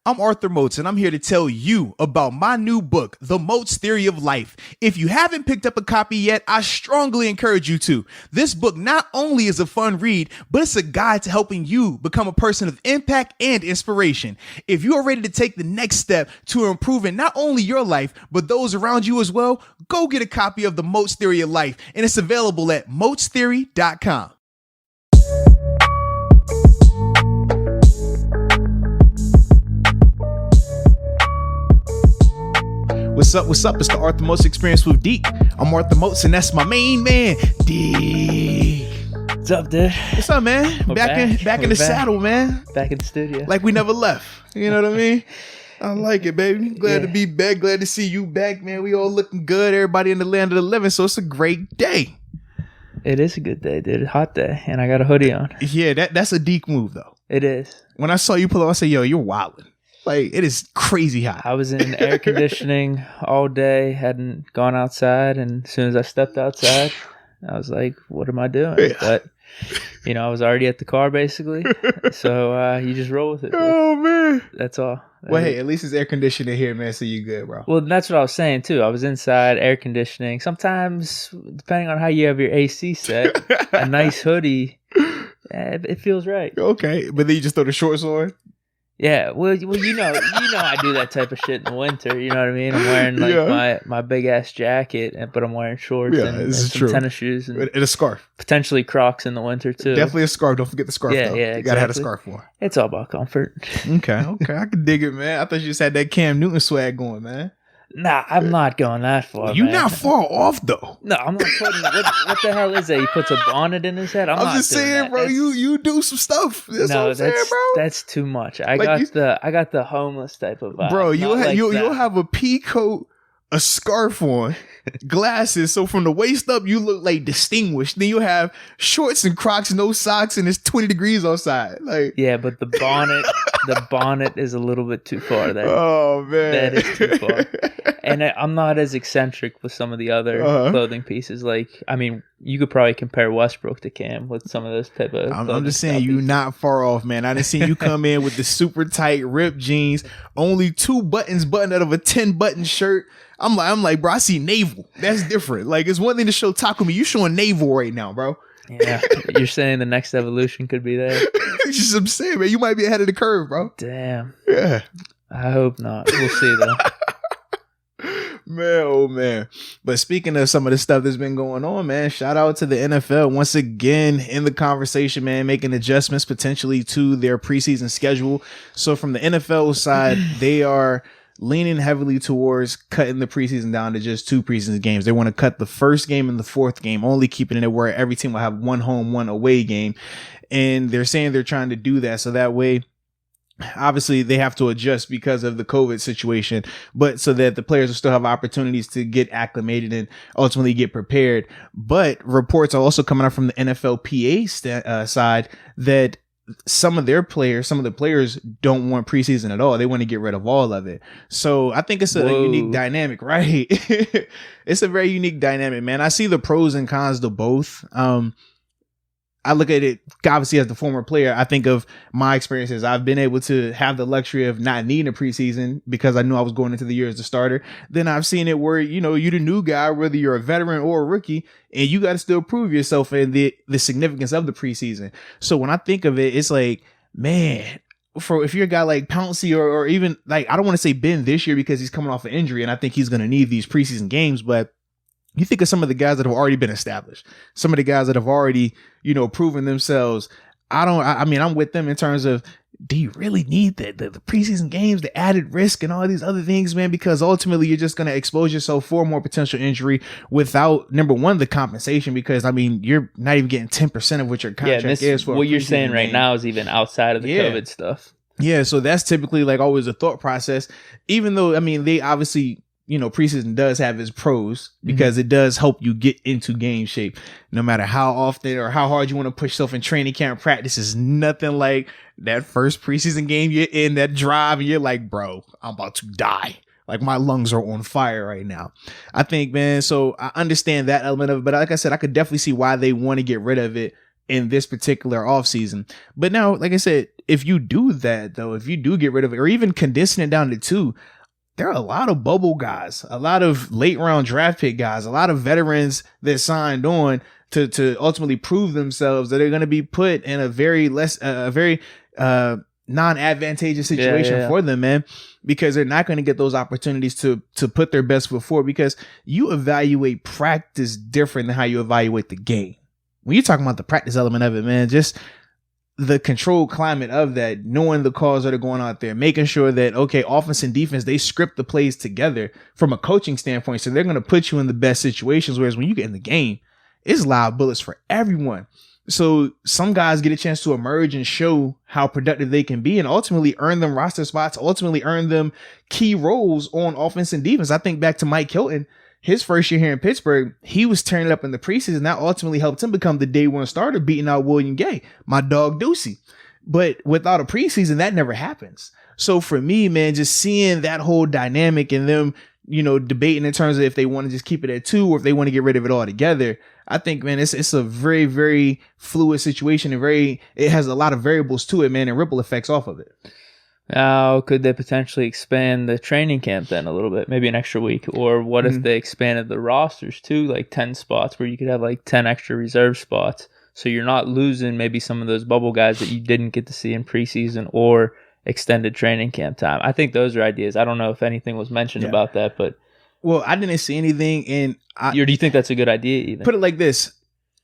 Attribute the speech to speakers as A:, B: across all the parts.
A: I'm Arthur Moats, and I'm here to tell you about my new book, The Moats Theory of Life. If you haven't picked up a copy yet, I strongly encourage you to. This book not only is a fun read, but it's a guide to helping you become a person of impact and inspiration. If you are ready to take the next step to improving not only your life, but those around you as well, go get a copy of The Moats Theory of Life, and it's available at moatstheory.com. What's up? It's the Arthur Moats Experience with Deke. I'm Arthur Moats, and that's my main man, Deke.
B: What's up, dude?
A: What's up, man? Back in the saddle, man.
B: Back in the studio.
A: Like we never left. You know what I mean? I like it, baby. Glad to be back. Glad to see you back, man. We all looking good. Everybody in the land of the living, so it's a great day.
B: It is a good day, dude. A hot day, and I got a hoodie on.
A: Yeah, that's a Deke move, though.
B: It is.
A: When I saw you pull up, I said, yo, you're wildin'. Like, it is crazy hot.
B: I was in air conditioning all day, hadn't gone outside, and as soon as I stepped outside, I was like, what am I doing? Yeah. But, I was already at the car, basically, so you just roll with it.
A: Oh, man.
B: That's all.
A: Well, hey, at least it's air conditioning here, man, so you good, bro.
B: Well, that's what I was saying, too. I was inside, air conditioning. Sometimes, depending on how you have your AC set, a nice hoodie, it feels right.
A: Okay, but then you just throw the shorts on?
B: Yeah, well, I do that type of shit in the winter. You know what I mean? I'm wearing my big ass jacket, but I'm wearing shorts and some tennis shoes and
A: a scarf.
B: Potentially Crocs in the winter too.
A: Definitely a scarf. Don't forget the scarf.
B: Yeah,
A: though.
B: yeah.
A: You gotta have a scarf for.
B: It's all about comfort.
A: Okay, I can dig it, man. I thought you just had that Cam Newton swag going, man.
B: Nah, I'm not going that far.
A: You're not far off though.
B: No, I'm not putting. What the hell is that? He puts a bonnet in his head. I'm just saying,
A: bro. You do some stuff. That's what I'm saying, bro.
B: That's too much. I got the homeless type of vibe.
A: Bro, you'll have a pea coat, a scarf on, glasses. So from the waist up, you look like distinguished. Then you have shorts and Crocs, no socks, and it's 20 degrees outside. Like,
B: yeah, but the bonnet is a little bit too far.
A: Oh man,
B: that is too far. And I'm not as eccentric with some of the other clothing pieces. Like, I mean, you could probably compare Westbrook to Cam with some of those type of.
A: I'm just saying, you're not far off, man. I done seen you come in with the super tight ripped jeans, only 2 buttons buttoned out of a 10-button shirt. I'm like, bro, I see navel. That's different. Like, it's one thing to show Takumi. You showing navel right now, bro.
B: Yeah, you're saying the next evolution could be there.
A: That's just what I'm saying, man. You might be ahead of the curve, bro.
B: Damn.
A: Yeah.
B: I hope not. We'll see, though.
A: Man, oh man. But speaking of some of the stuff that's been going on, man, shout out to the NFL once again in the conversation, man, making adjustments potentially to their preseason schedule. So from the NFL side, they are leaning heavily towards cutting the preseason down to just 2 preseason games. They want to cut the first game and the 4th game, only keeping it where every team will have 1 home, 1 away game. And they're saying they're trying to do that so that way, obviously they have to adjust because of the COVID situation, but so that the players will still have opportunities to get acclimated and ultimately get prepared. But reports are also coming out from the NFLPA side that some of the players don't want preseason at all. They want to get rid of all of it. So I think it's a unique dynamic, right? It's a very unique dynamic, man. I see the pros and cons to both. I look at it, obviously, as the former player, I think of my experiences. I've been able to have the luxury of not needing a preseason because I knew I was going into the year as the starter. Then I've seen it where, you're the new guy, whether you're a veteran or a rookie, and you got to still prove yourself and the significance of the preseason. So when I think of it, it's like, man, if you're a guy like Pouncey or even like, I don't want to say Ben this year because he's coming off an injury and I think he's going to need these preseason games, but you think of some of the guys that have already been established, some of the guys that have already, proven themselves. I'm with them in terms of, do you really need the preseason games, the added risk and all these other things, man? Because ultimately you're just going to expose yourself for more potential injury without, number one, the compensation, because you're not even getting 10% of what your contract is for.
B: What you're saying right now is even outside of the COVID stuff.
A: Yeah. So that's typically like always a thought process, even though, they obviously, preseason does have its pros because it does help you get into game shape. No matter how often or how hard you want to push yourself in training camp practice, is nothing like that first preseason game you're in, that drive, and you're like, bro, I'm about to die. Like, my lungs are on fire right now. I think, man, so I understand that element of it, but like I said, I could definitely see why they want to get rid of it in this particular offseason. But now, like I said, if you do that, though, if you do get rid of it or even condensing it down to 2, there are a lot of bubble guys, a lot of late round draft pick guys, a lot of veterans that signed on to ultimately prove themselves that they're going to be put in a very non-advantageous situation for them, man, because they're not going to get those opportunities to put their best foot forward, because you evaluate practice different than how you evaluate the game. When you're talking about the practice element of it, man, just the controlled climate of that, knowing the calls that are going out there, making sure that, okay, offense and defense, they script the plays together from a coaching standpoint. So they're going to put you in the best situations. Whereas when you get in the game, it's live bullets for everyone. So some guys get a chance to emerge and show how productive they can be and ultimately earn them roster spots, ultimately earn them key roles on offense and defense. I think back to Mike Hilton, his first year here in Pittsburgh, he was turning up in the preseason. That ultimately helped him become the day one starter, beating out William Gay, my dog Ducey. But without a preseason, that never happens. So for me, man, just seeing that whole dynamic and them, debating in terms of if they want to just keep it at 2 or if they want to get rid of it altogether, I think, man, it's a very, very fluid situation and it has a lot of variables to it, man, and ripple effects off of it.
B: Now, could they potentially expand the training camp then a little bit, maybe an extra week? Or what if they expanded the rosters to like 10 spots where you could have like 10 extra reserve spots? So you're not losing maybe some of those bubble guys that you didn't get to see in preseason or extended training camp time. I think those are ideas. I don't know if anything was mentioned about that, but.
A: Well, I didn't see anything. And
B: do you think that's a good idea even?
A: Put it like this.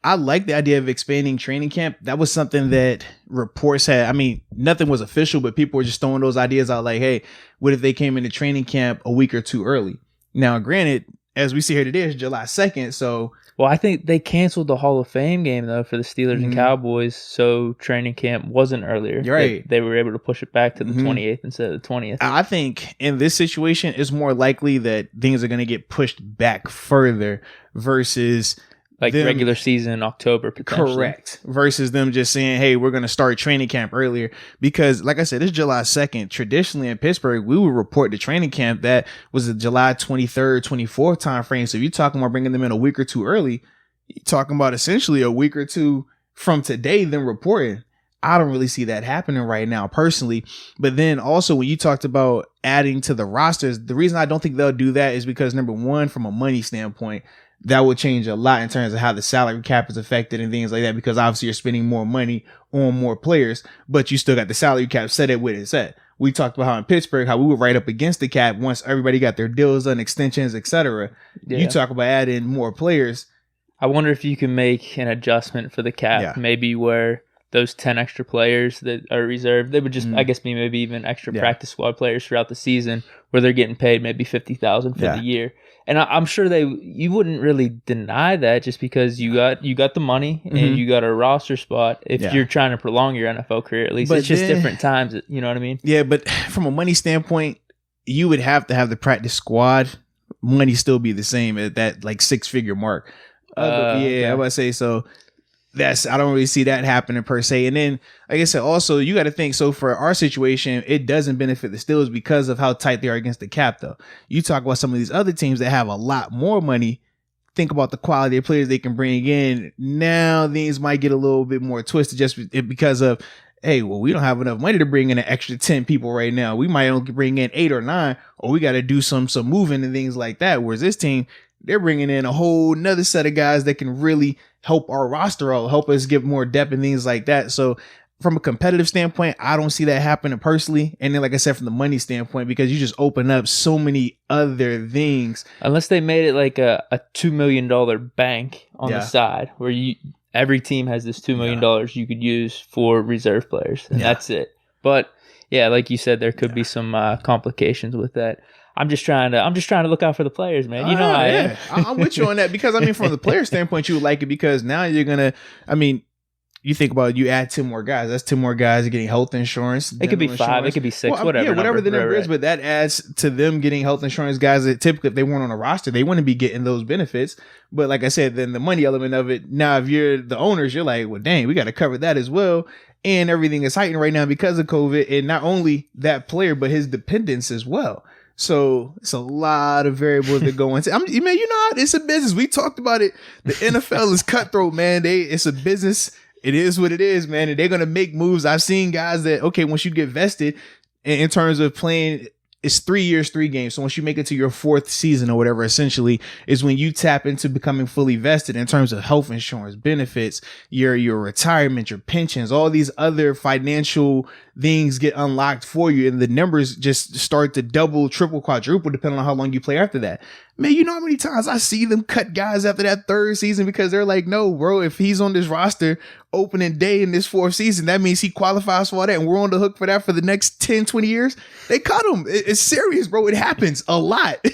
A: I like the idea of expanding training camp. That was something that reports had. I mean, nothing was official, but people were just throwing those ideas out like, hey, what if they came into training camp a week or 2 early? Now, granted, as we see here today, it's July 2nd. So,
B: well, I think they canceled the Hall of Fame game, though, for the Steelers and Cowboys. So training camp wasn't earlier.
A: You're right.
B: They were able to push it back to the 28th instead of the 20th.
A: I think in this situation, it's more likely that things are going to get pushed back further versus
B: like them, regular season in October, potentially.
A: Correct. Versus them just saying, hey, we're going to start training camp earlier. Because, like I said, it's July 2nd. Traditionally in Pittsburgh, we would report the training camp that was the July 23rd, 24th time frame. So if you're talking about bringing them in a week or 2 early, you're talking about essentially a week or 2 from today, then reporting. I don't really see that happening right now personally. But then also when you talked about adding to the rosters, the reason I don't think they'll do that is because, number one, from a money standpoint, that would change a lot in terms of how the salary cap is affected and things like that, because obviously you're spending more money on more players, but you still got the salary cap set at what it's at. We talked about how in Pittsburgh, how we were right up against the cap once everybody got their deals done, extensions, etc. Yeah. You talk about adding more players.
B: I wonder if you can make an adjustment for the cap, maybe where those 10 extra players that are reserved, they would just, I guess, be maybe even extra practice squad players throughout the season where they're getting paid maybe $50,000 for the year. And I'm sure you wouldn't really deny that just because you got the money and you got a roster spot if you're trying to prolong your NFL career, at least. But it's just different times, you know what I mean?
A: Yeah, but from a money standpoint, you would have to have the practice squad money still be the same at that like 6-figure mark. Okay. I would say so. I don't really see that happening per se. And then, like I said, also you got to think, so for our situation, it doesn't benefit the Steelers because of how tight they are against the cap, though. You talk about some of these other teams that have a lot more money. Think about the quality of players they can bring in. Now things might get a little bit more twisted just because of, hey, well, we don't have enough money to bring in an extra 10 people right now. We might only bring in 8 or 9, or we got to do some moving and things like that. Whereas this team, they're bringing in a whole nother set of guys that can really help our roster out, help us get more depth and things like that. So from a competitive standpoint, I don't see that happening personally. And then, like I said, from the money standpoint, because you just open up so many other things.
B: Unless they made it like a $2 million bank on the side where every team has this $2 million you could use for reserve players. And that's it. But yeah, like you said, there could be some complications with that. I'm just trying to look out for the players, man. You know how I am.
A: I'm with you on that because, I mean, from the player standpoint, you would like it because now you're going to, I mean, you think about it, you add 10 more guys. That's 10 more guys getting health insurance.
B: It could be 5. It could be 6, whatever.
A: Yeah, whatever the number is, but that adds to them getting health insurance. Guys that typically, if they weren't on a roster, they wouldn't be getting those benefits. But like I said, then the money element of it, now if you're the owners, you're like, well, dang, we got to cover that as well. And everything is heightened right now because of COVID. And not only that player, but his dependents as well. So it's a lot of variables that go into. Man, you know, it's a business. We talked about it. The NFL is cutthroat, man. It's a business. It is what it is, man. And they're going to make moves. I've seen guys that, okay, once you get vested in terms of playing, it's 3 years, 3 games. So once you make it to your 4th season or whatever, essentially is when you tap into becoming fully vested in terms of health insurance, benefits, your retirement, your pensions, all these other financial things get unlocked for you. And the numbers just start to double, triple, quadruple, depending on how long you play after that. Man, you know how many times I see them cut guys after that 3rd season because they're like, no, bro, if he's on this roster opening day in this 4th season, that means he qualifies for all that. And we're on the hook for that for the next 10, 20 years. They cut him. It's serious, bro. It happens a lot.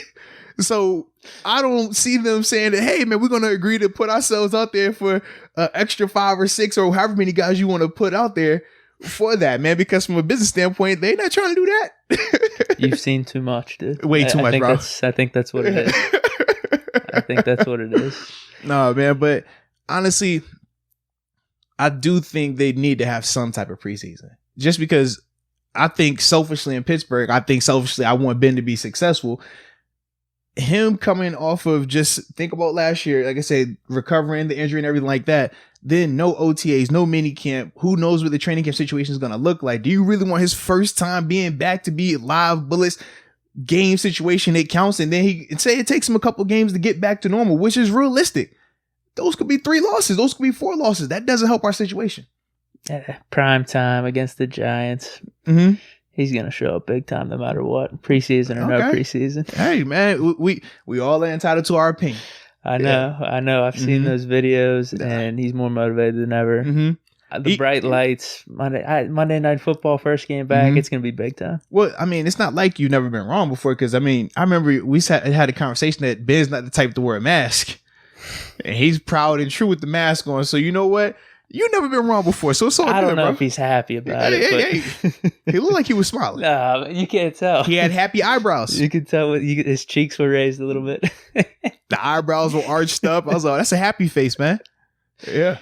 A: So I don't see them saying that, hey, man, we're going to agree to put ourselves out there for extra 5 or 6 or however many guys you want to put out there for that, man, because from a business standpoint, they're not trying to do that.
B: You've seen too much, dude.
A: Way too much, bro.
B: I think that's what it is. I think that's what it is.
A: No, man, but honestly, I do think they need to have some type of preseason. Just because I think selfishly in Pittsburgh, I want Ben to be successful. Him coming off of just think about last year, like I said, recovering the injury and everything like that. Then no OTAs, no mini camp. Who knows what the training camp situation is going to look like? Do you really want his first time being back to be live bullets game situation? It counts. And then he say it takes him a couple games to get back to normal, which is realistic. Those could be 3 losses. Those could be 4 losses. That doesn't help our situation.
B: Yeah, prime time against the Giants.
A: Mm-hmm.
B: He's going to show up big time no matter what. Preseason or no preseason.
A: Hey, man, we all are entitled to our opinion.
B: I know. I've seen those videos, and he's more motivated than ever.
A: Mm-hmm.
B: The bright lights, Monday Night Football, first game back, it's going to be big time.
A: Well, I mean, it's not like you've never been wrong before, because, I mean, I remember we had a conversation that Ben's not the type to wear a mask, and he's proud and true with the mask on, so you know what? You've never been wrong before, so it's all good,
B: I don't know
A: bro.
B: if he's happy about it.
A: Hey. He looked like he was smiling.
B: Nah, you can't tell.
A: He had happy eyebrows.
B: You could tell his cheeks were raised a little bit.
A: The eyebrows were arched up. I was like, that's a happy face, man. Yeah.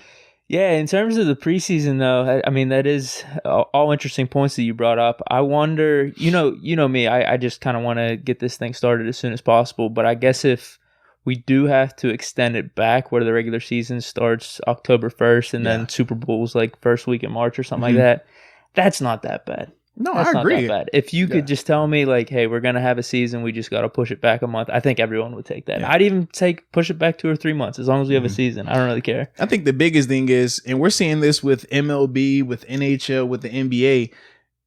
B: Yeah, in terms of the preseason, though, I mean, that is all interesting points that you brought up. I wonder, you know me, I just kind of want to get this thing started as soon as possible, but I guess if we do have to extend it back where the regular season starts October 1st and then Super Bowl's like first week in March or something like that. That's not that bad.
A: No,
B: that's
A: I agree.
B: Not that bad. If you could just tell me like, hey, we're going to have a season, we just got to push it back a month. I think everyone would take that. Yeah. I'd even push it back 2 or 3 months as long as we have a season. I don't really care.
A: I think the biggest thing is, and we're seeing this with MLB, with NHL, with the NBA,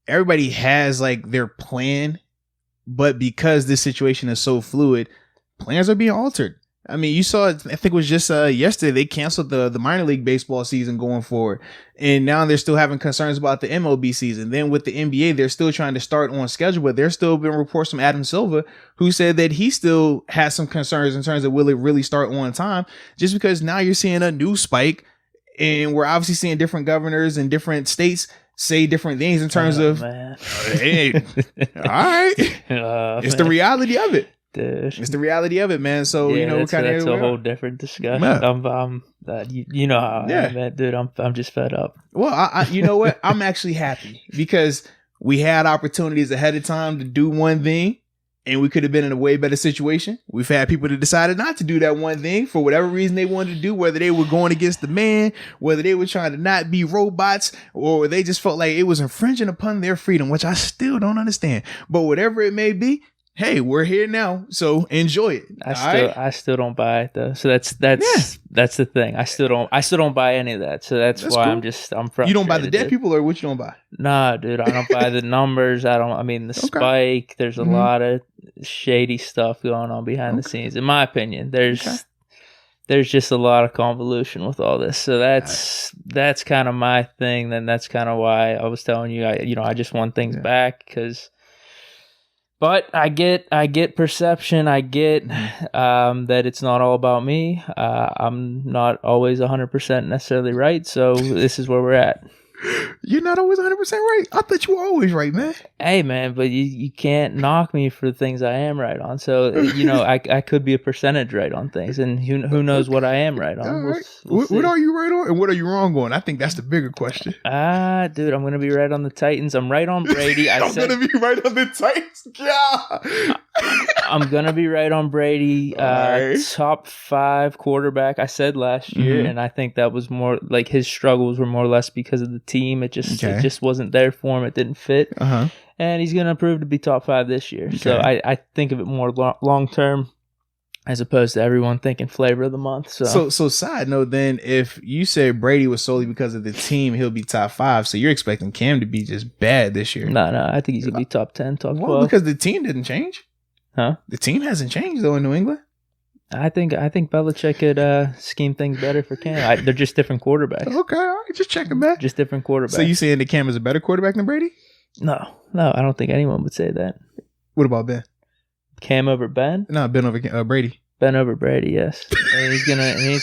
A: everybody has like their plan, but because this situation is so fluid, plans are being altered. I mean, you saw, I think it was just yesterday, they canceled the minor league baseball season going forward. And now they're still having concerns about the MLB season. Then with the NBA, they're still trying to start on schedule, but there's still been reports from Adam Silva who said that he still has some concerns in terms of will it really start on time, just because now you're seeing a new spike and we're obviously seeing different governors in different states say different things in terms of, hey, all right, it's the reality of it.
B: Dude.
A: It's the reality of it, man. So
B: yeah, that's a whole different discussion. Yeah. You know how I am, man, dude. I'm just fed up.
A: Well, I you know what? I'm actually happy because we had opportunities ahead of time to do one thing, and we could have been in a way better situation. We've had people that decided not to do that one thing for whatever reason they wanted to do, whether they were going against the man, whether they were trying to not be robots, or they just felt like it was infringing upon their freedom, which I still don't understand. But whatever it may be, hey, we're here now, so enjoy it.
B: I still don't buy it though. So that's the thing. I still don't buy any of that. So that's why cool. I'm frustrated.
A: You don't buy the dead people, or what you don't buy?
B: Nah, dude, I don't buy the numbers. The spike. There's a lot of shady stuff going on behind the scenes. In my opinion, there's just a lot of convolution with all this. So that's kind of my thing. Then that's kind of why I was telling you, I just want things back because. But I get perception. I get that it's not all about me. I'm not always 100% necessarily right. So this is where we're at.
A: You're not always 100% right. I thought you were always right, man.
B: Hey, man, but you can't knock me for the things I am right on. So, I could be a percentage right on things, and who knows what I am right on.
A: All right.
B: We'll
A: what are you right on, and what are you wrong on? I think that's the bigger question.
B: Dude, I'm going to be right on the Titans. I'm right on Brady.
A: I'm going to be right on the Titans. Yeah.
B: I'm going to be right on Brady.
A: Right.
B: Top 5 quarterback, I said last year, and I think that was more like his struggles were more or less because of the team. It just wasn't there for him. It didn't fit. And he's going to prove to be top 5 this year. Okay. So I think of it more long term as opposed to everyone thinking flavor of the month. So
A: side note then, if you say Brady was solely because of the team, he'll be top 5. So you're expecting Cam to be just bad this year?
B: No, I think he's going to be top 10, top 12.
A: Well, because the team didn't change.
B: Huh?
A: The team hasn't changed though in New England.
B: I think Belichick could scheme things better for Cam. They're just different quarterbacks.
A: Okay, all right, just checking back.
B: Just different quarterbacks.
A: So you saying that Cam is a better quarterback than Brady?
B: No, I don't think anyone would say that.
A: What about Ben?
B: Cam over Ben?
A: No, Ben over Brady.
B: Ben over Brady, yes. And he's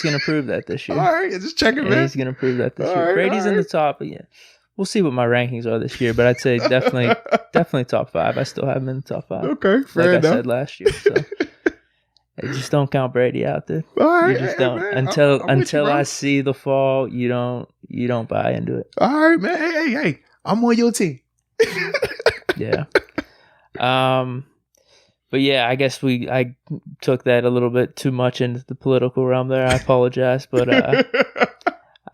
B: gonna prove that this year.
A: All right, just checking, man.
B: He's gonna prove that this year. Right, Brady's in the top, but yeah. We'll see what my rankings are this year, but I'd say definitely top 5. I still have him in the top 5.
A: Okay, fair enough.
B: Like I said last year. So just don't count Brady out, dude.
A: All right,
B: you just don't. Man. Until I see the fall, you don't buy into it.
A: All right, man. Hey, I'm on your team.
B: Yeah. But yeah, I guess I took that a little bit too much into the political realm there. I apologize, but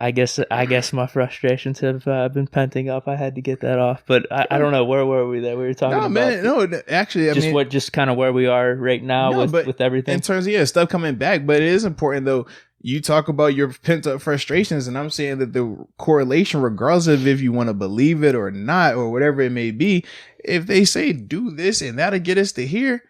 B: I guess my frustrations have been penting up. I had to get that off, but I don't know, where were we there? We were talking about.
A: No, actually,
B: just kind of where we are right now with everything.
A: In terms of stuff coming back, but it is important though. You talk about your pent up frustrations, and I'm saying that the correlation, regardless of if you want to believe it or not, or whatever it may be, if they say do this and that'll get us to here.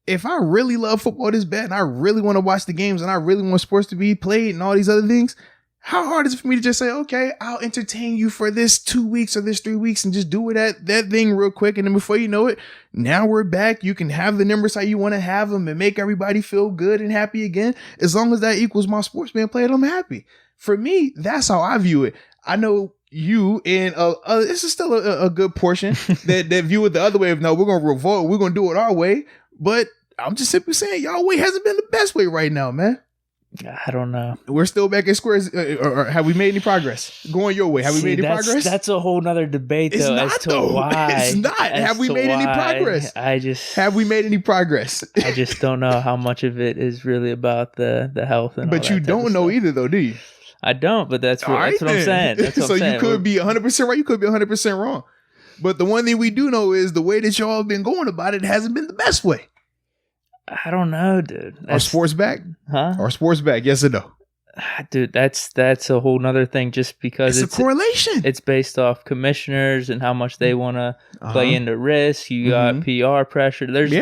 A: If I really love football this bad and I really want to watch the games and I really want sports to be played and all these other things, how hard is it for me to just say, okay, I'll entertain you for this 2 weeks or this 3 weeks and just do it at that thing real quick. And then before you know it, now we're back. You can have the numbers how you want to have them and make everybody feel good and happy again. As long as that equals my sports being played, I'm happy. For me, that's how I view it. I know you and this is still a good portion that view it the other way of, no, we're going to revolt. We're going to do it our way. But I'm just simply saying y'all way hasn't been the best way right now, man.
B: I don't know.
A: We're still back at squares. Or have we made any progress? Going your way. Have we made any progress?
B: That's a whole nother debate, though, as to why.
A: It's not. Have we made any progress? Have we made any progress?
B: I just don't know how much of it is really about the health and.
A: But you don't know either, though, do you?
B: I don't. But that's what I'm saying. That's what I'm saying.
A: You could be 100% right. You could be 100% wrong. But the one thing we do know is the way that y'all have been going about it hasn't been the best way.
B: I don't know, dude.
A: Our sports back?
B: Huh?
A: Our sports back, yes or no?
B: Dude, that's a whole nother thing just because
A: it's a correlation.
B: It's based off commissioners and how much they want to play into risk. You got PR pressure. There's,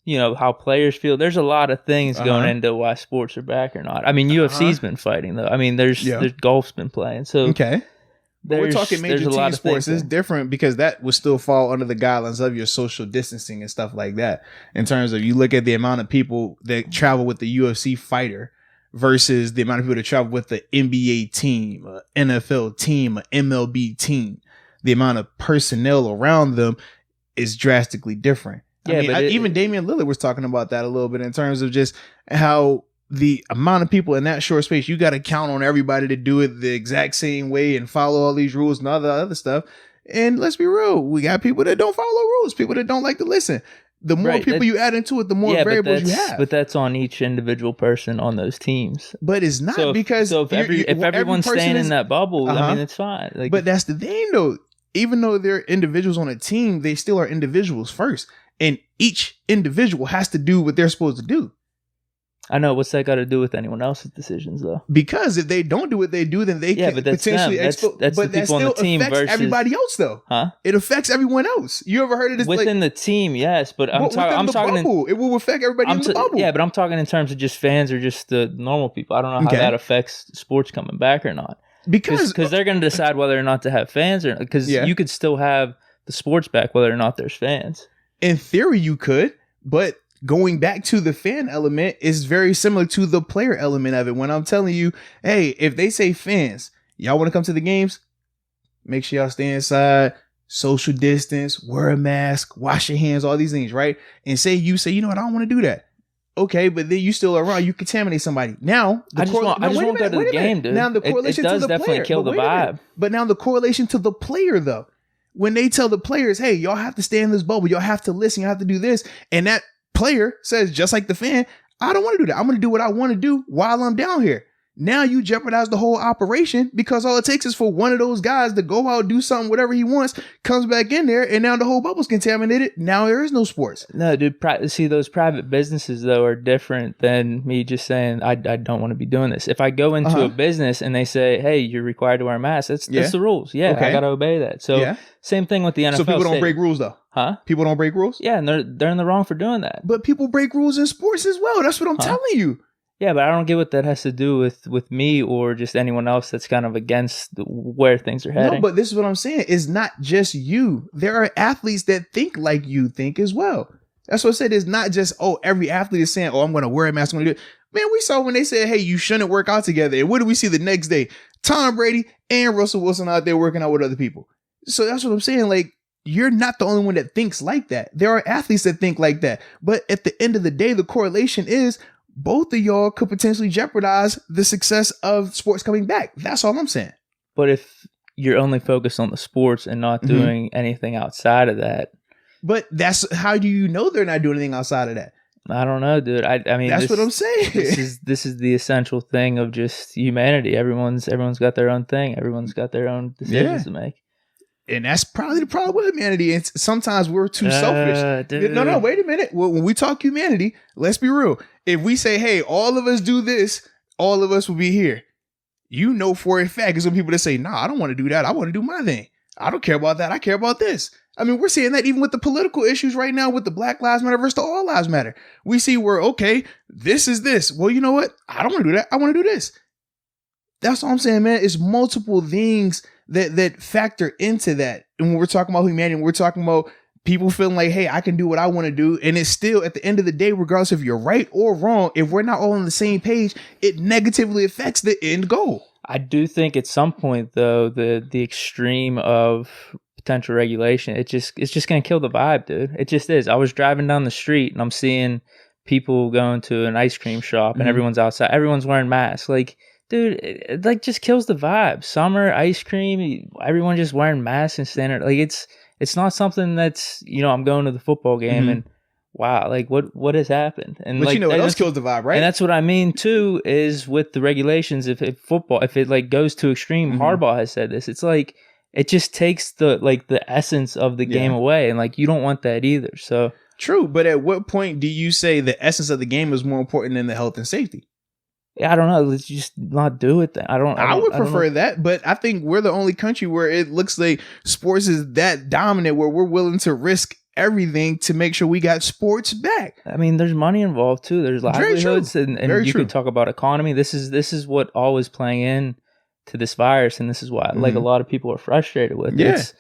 B: how players feel. There's a lot of things going into why sports are back or not. I mean, UFC's been fighting, though. I mean, there's golf's been playing. So
A: okay. We're talking major team sports. It's different because that would still fall under the guidelines of your social distancing and stuff like that. In terms of you look at the amount of people that travel with the UFC fighter versus the amount of people that travel with the NBA team, NFL team, MLB team, the amount of personnel around them is drastically different. Yeah, even Damian Lillard was talking about that a little bit in terms of just how the amount of people in that short space, you got to count on everybody to do it the exact same way and follow all these rules and all the other stuff. And let's be real, we got people that don't follow rules, people that don't like to listen. The more people you add into it, the more variables you have.
B: But that's on each individual person on those teams.
A: But it's not because
B: if everyone's staying in that bubble, I mean, it's fine.
A: But that's the thing, though. Even though they're individuals on a team, they still are individuals first, and each individual has to do what they're supposed to do.
B: I know. What's that got to do with anyone else's decisions, though?
A: Because if they don't do what they do, then they can potentially expose. But that still affects everybody else, though.
B: Huh?
A: It affects everyone else. You ever heard of this?
B: Within the team, yes, but I'm talking.
A: Bubble. It will affect everybody in the bubble.
B: Yeah, but I'm talking in terms of just fans or just the normal people. I don't know how that affects sports coming back or not. Because they're going to decide whether or not to have fans, or because you could still have the sports back whether or not there's fans. In
A: theory, you could, but going back to the fan element is very similar to the player element of it. When I'm telling you, hey, if they say fans, y'all want to come to the games? make sure y'all stay inside, social distance, wear a mask, wash your hands, all these things, right? And say, you know what, I don't want to do that. Okay, but then you still around, you contaminate somebody. Now,
B: I just won't go to the game, dude.
A: Now the correlation
B: it does
A: to the
B: definitely
A: player,
B: kill the vibe.
A: But now the correlation to the player, though, when they tell the players, hey, y'all have to stay in this bubble, y'all have to listen, y'all have to do this, and that player says, just like the fan, I don't want to do that. I'm going to do what I want to do while I'm down here. Now you jeopardize the whole operation because all it takes is for one of those guys to go out, do something, whatever he wants, comes back in there, and now the whole bubble's contaminated. Now there is no sports.
B: No, dude. See, those private businesses, though, are different than me just saying, I don't want to be doing this. If I go into a business and they say, hey, you're required to wear a mask, that's the rules. Yeah, okay. I got to obey that. So same thing with the NFL.
A: So people don't break rules, though?
B: Huh?
A: People don't break rules?
B: Yeah, and they're in the wrong for doing that.
A: But people break rules in sports as well. That's what I'm telling you.
B: Yeah, but I don't get what that has to do with me or just anyone else that's kind of against where things are heading.
A: No, but this is what I'm saying. It's not just you. There are athletes that think like you think as well. That's what I said. It's not just, every athlete is saying, I'm going to wear a mask. I'm going to do it. Man, we saw when they said, hey, you shouldn't work out together. And what did we see the next day? Tom Brady and Russell Wilson out there working out with other people. So that's what I'm saying. Like, you're not the only one that thinks like that. There are athletes that think like that. But at the end of the day, the correlation is both of y'all could potentially jeopardize the success of sports coming back. That's all I'm saying.
B: But if you're only focused on the sports and not doing anything outside of that.
A: But that's how do you know they're not doing anything outside of that?
B: I don't know, dude. I mean,
A: that's what I'm saying.
B: This is the essential thing of just humanity. Everyone's got their own thing. Everyone's got their own decisions to make. And
A: that's probably the problem with humanity. And sometimes we're too selfish.
B: Dude.
A: No, wait a minute. When we talk humanity, let's be real. If we say, hey, all of us do this, all of us will be here. You know for a fact, there's some people that say, nah, I don't want to do that. I want to do my thing. I don't care about that. I care about this. I mean, we're seeing that even with the political issues right now with the Black Lives Matter versus the All Lives Matter. We see where, okay, this is this. Well, you know what? I don't want to do that. I want to do this. That's all I'm saying, man. It's multiple things that factor into that. And when we're talking about humanity, we're talking about people feeling like, hey, I can do what I want to do. And it's still, at the end of the day, regardless if you're right or wrong, if we're not all on the same page, it negatively affects the end goal.
B: I do think at some point, though, the extreme of potential regulation, it's just going to kill the vibe, dude. It just is. I was driving down the street and I'm seeing people going to an ice cream shop and everyone's outside. Everyone's wearing masks. Like, dude, it like just kills the vibe. Summer, ice cream, everyone just wearing masks and standing. Like, it's not something that's, I'm going to the football game and wow, like what has happened? And
A: but
B: like,
A: what else kills the vibe, right?
B: And that's what I mean too, is with the regulations, if football, if it like goes to extreme, Harbaugh has said this, it's like, it just takes the essence of the game away. And like, you don't want that either. So
A: true. But at what point do you say the essence of the game is more important than the health and safety?
B: I don't know. Let's just not do it then.
A: I would prefer that, but I think we're the only country where it looks like sports is that dominant where we're willing to risk everything to make sure we got sports back.
B: I mean, there's money involved too. There's livelihoods and you could talk about economy. This is what always playing in to this virus, and this is why like a lot of people are frustrated with it.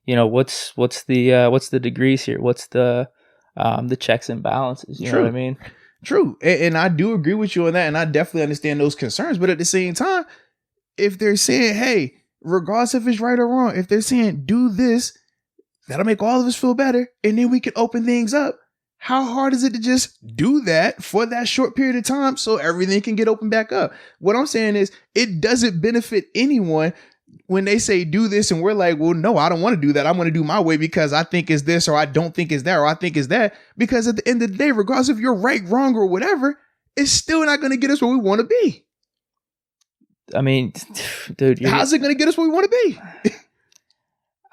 B: It's, what's the degrees here? What's the checks and balances? You know what I mean?
A: True. And I do agree with you on that. And I definitely understand those concerns. But at the same time, if they're saying, hey, regardless if it's right or wrong, if they're saying do this, that'll make all of us feel better. And then we can open things up. How hard is it to just do that for that short period of time so everything can get opened back up? What I'm saying is it doesn't benefit anyone when they say do this and we're like, well, no, I don't want to do that. I'm going to do my way because I think it's this or I don't think it's that or I think it's that. Because at the end of the day, regardless if you're right, wrong or whatever, it's still not going to get us where we want to be.
B: I mean, dude,
A: how's it going to get us where we want to be?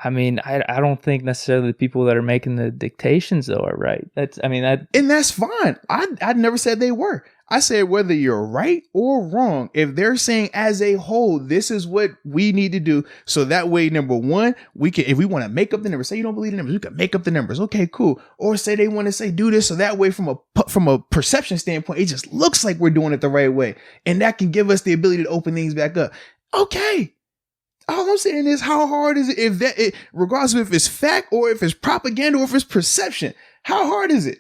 B: I mean, I don't think necessarily the people that are making the dictations though are right.
A: And that's fine. I never said they were. I said whether you're right or wrong, if they're saying as a whole, this is what we need to do. So that way, number one, we can, if we want to make up the numbers, say you don't believe the numbers, we can make up the numbers. Okay, cool. Or say they want to say do this. So that way from a perception standpoint, it just looks like we're doing it the right way. And that can give us the ability to open things back up. Okay. All I'm saying is how hard is it regardless of if it's fact or if it's propaganda or if it's perception, how hard is it?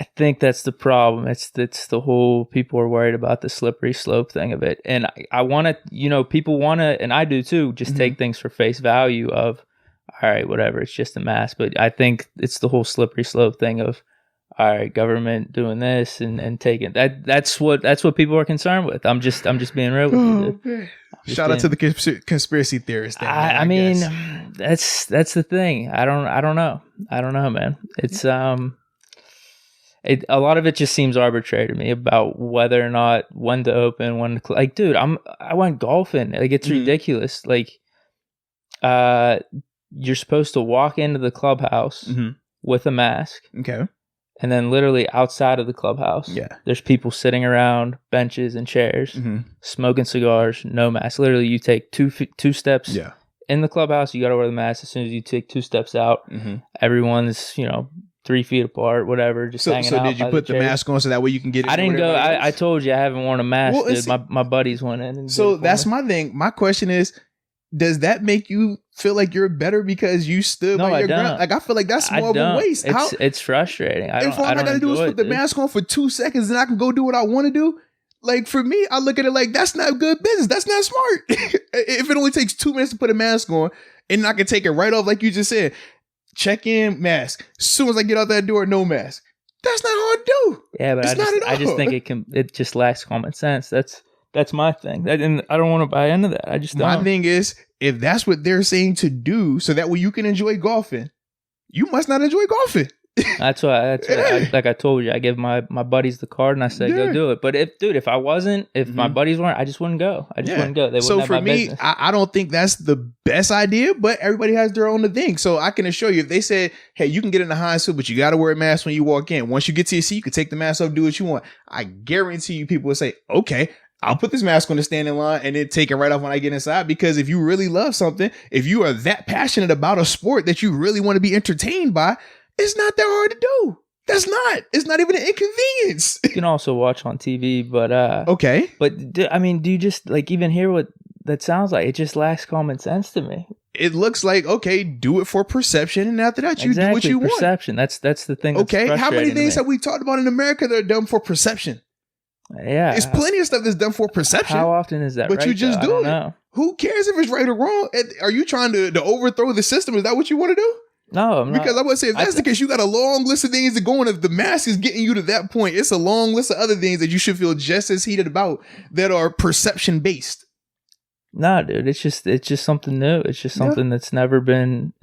B: I think that's the problem. It's the whole people are worried about the slippery slope thing of it. And I want to, people want to, and I do too, just take things for face value of, all right, whatever, it's just a mask. But I think it's the whole slippery slope thing of, all right, government doing this and taking that's what people are concerned with. I'm just being real with you.
A: Shout out to the conspiracy theorists.
B: I mean, that's the thing. I don't know, man. It's a lot of it just seems arbitrary to me about whether or not when to open, when to like, dude, I went golfing. Like, it's ridiculous. Like, you're supposed to walk into the clubhouse with a mask.
A: Okay. And
B: then literally outside of the clubhouse, there's people sitting around benches and chairs, smoking cigars, no mask. Literally, you take two steps in the clubhouse, you got to wear the mask. As soon as you take 2 steps out, everyone's 3 feet apart, whatever, just hanging out. So
A: did you put the mask on so that way you can get in?
B: I didn't go. I told you I haven't worn a mask. Well, dude. My buddies went in.
A: So that's my thing. My question is, does that make you feel like you're better because you stood by your ground? Like, I feel like that's more of a waste.
B: It's frustrating.
A: If all I gotta do is put the mask on for 2 seconds and I can go do what I want to do. Like, for me, I look at it like, that's not good business. That's not smart. If it only takes 2 minutes to put a mask on and I can take it right off, like you just said, check in, mask. As soon as I get out that door, no mask. That's not hard to do.
B: Yeah, but I just think it just lacks common sense. That's my thing. And I don't want to buy into that. I just don't.
A: My thing is, if that's what they're saying to do so that way you can enjoy golfing, you must not enjoy golfing.
B: That's why like I told you, I give my buddies the card and I said, go do it. But if my buddies weren't, I just wouldn't go. They wouldn't have my business.
A: I don't think that's the best idea, but everybody has their own thing. So I can assure you, if they said, hey, you can get in the high suit, but you got to wear a mask when you walk in. Once you get to your seat, you can take the mask off, do what you want. I guarantee you people will say, okay, I'll put this mask on the standing line and then take it right off when I get inside. Because if you really love something, if you are that passionate about a sport that you really want to be entertained by, it's not that hard to do. It's not even an inconvenience.
B: You can also watch on TV, but
A: okay.
B: But do you just like even hear what that sounds like? It just lacks common sense to me.
A: It looks like, okay, do it for perception, and after that, you do what you want.
B: Perception. That's the thing.
A: Okay, how many things have we talked about in America that are done for perception?
B: Yeah,
A: there's plenty of stuff that's done for perception.
B: How often is that?
A: But
B: right,
A: you just do it. Know. Who cares if it's right or wrong? Are you trying to overthrow the system? Is that what you want to do?
B: No, I'm
A: because
B: not.
A: I would say if that's the case, you got a long list of things to go on. If the mask is getting you to that point, it's a long list of other things that you should feel just as heated about that are perception based.
B: Nah, dude, it's just something new. It's just something that's never been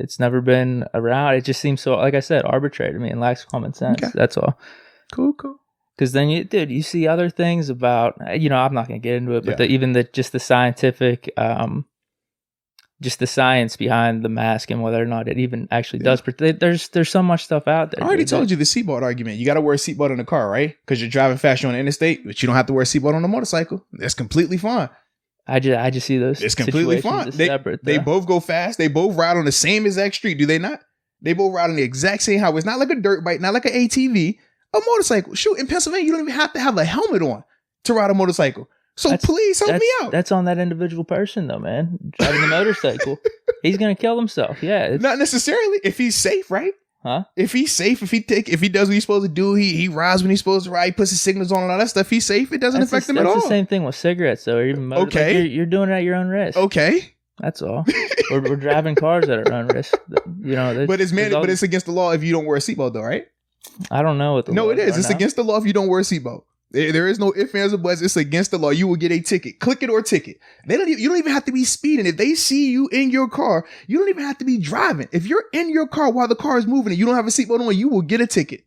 B: around. It just seems so, like I said, arbitrary to me and lacks common sense. Okay. That's all.
A: Cool.
B: Because then you see other things about, I'm not going to get into it, but the scientific, just the science behind the mask and whether or not it even actually does. There's so much stuff out there.
A: I already told you the seatbelt argument. You got to wear a seatbelt in the car, right? Because you're driving fast, you're on the interstate, but you don't have to wear a seatbelt on a motorcycle. That's completely fine.
B: I just see those.
A: It's completely fine. They both go fast. They both ride on the same exact street, do they not? They both ride on the exact same highway. It's not like a dirt bike, not like an ATV. A motorcycle. Shoot, in Pennsylvania, you don't even have to have a helmet on to ride a motorcycle. So please help me out.
B: That's on that individual person, though, man. Driving the motorcycle, he's gonna kill himself. Yeah,
A: not necessarily if he's safe, right?
B: Huh?
A: If he's safe, if he does what he's supposed to do, he rides when he's supposed to ride, he puts his signals on and all that stuff. He's safe. It doesn't affect him at all.
B: That's the same thing with cigarettes, though. Or even
A: okay,
B: like you're doing it at your own risk.
A: Okay.
B: That's all. we're driving cars at our own risk.
A: But it's against the law if you don't wear a seatbelt, though, right?
B: I don't know what the law is.
A: No, it is. It's against the law if you don't wear a seatbelt. There is no ifs, ands, or buts. It's against the law. You will get a ticket. Click it or ticket. You don't even have to be speeding. If they see you in your car, you don't even have to be driving. If you're in your car while the car is moving and you don't have a seatbelt on, you will get a ticket.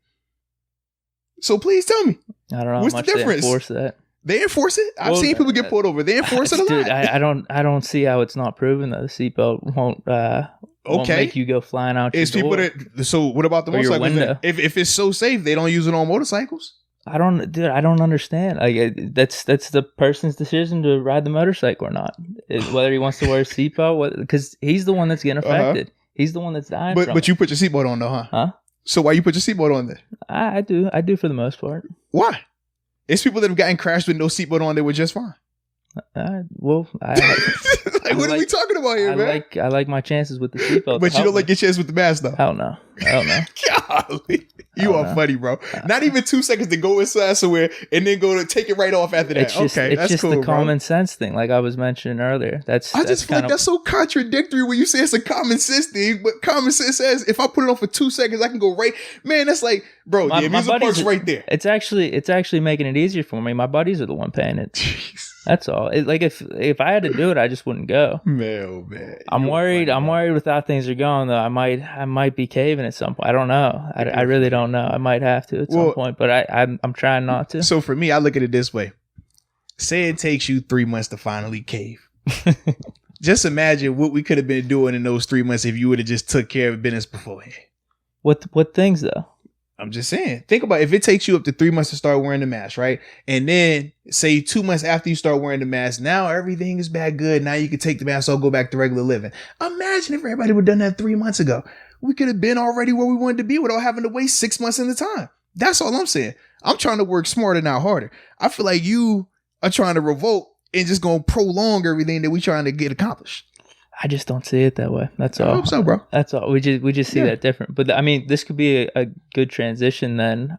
A: So please tell me.
B: I don't know
A: what's
B: how much
A: the difference?
B: They enforce that.
A: They enforce it. I've seen people get pulled over. They enforce it a lot.
B: Dude, I don't see how it's not proven that the seatbelt won't make you go flying out your door.
A: So what about the motorcycles? If it's so safe, they don't use it on motorcycles?
B: I don't understand. Like that's the person's decision to ride the motorcycle or not. Whether he wants to wear a seatbelt, because he's the one that's getting affected. He's the one that's dying.
A: But you put your seatbelt on though, huh?
B: Huh?
A: So why you put your seatbelt on there?
B: I do for the most part.
A: Why? It's people that have gotten crashed with no seatbelt on. They were just fine.
B: What are
A: we talking about here, man?
B: I like my chances with the seatbelt.
A: But you don't like your chances with the mask, though.
B: Hell no.
A: Golly. You are funny, bro. Not even 2 seconds to go inside somewhere and then go to take it right off after that.
B: It's just the common sense thing, like I was mentioning earlier. I just feel like
A: that's so contradictory when you say it's a common sense thing, but common sense says if I put it on for 2 seconds, I can go right. Man, that's like, bro, the amusement park's right there.
B: It's actually making it easier for me. My buddies are the one paying it. Jeez. That's all. Like if I had to do it, I just wouldn't go. Man, oh man. I'm worried with how things are going though. I might be caving at some point. I don't know. I really don't know. I might have to at some point, but I'm trying not to.
A: So for me, I look at it this way. Say it takes you 3 months to finally cave. Just imagine what we could have been doing in those 3 months if you would have just took care of business beforehand.
B: What things though?
A: I'm just saying, think about if it takes you up to 3 months to start wearing the mask, right? And then say 2 months after you start wearing the mask, now everything is back good. Now you can take the mask off, go back to regular living. Imagine if everybody would have done that 3 months ago. We could have been already where we wanted to be without having to wait 6 months in the time. That's all I'm saying. I'm trying to work smarter, not harder. I feel like you are trying to revolt and just going to prolong everything that we're trying to get accomplished.
B: I just don't see it that way. That's all. I
A: hope so, bro.
B: That's all. We just see that different. But I mean, this could be a good transition then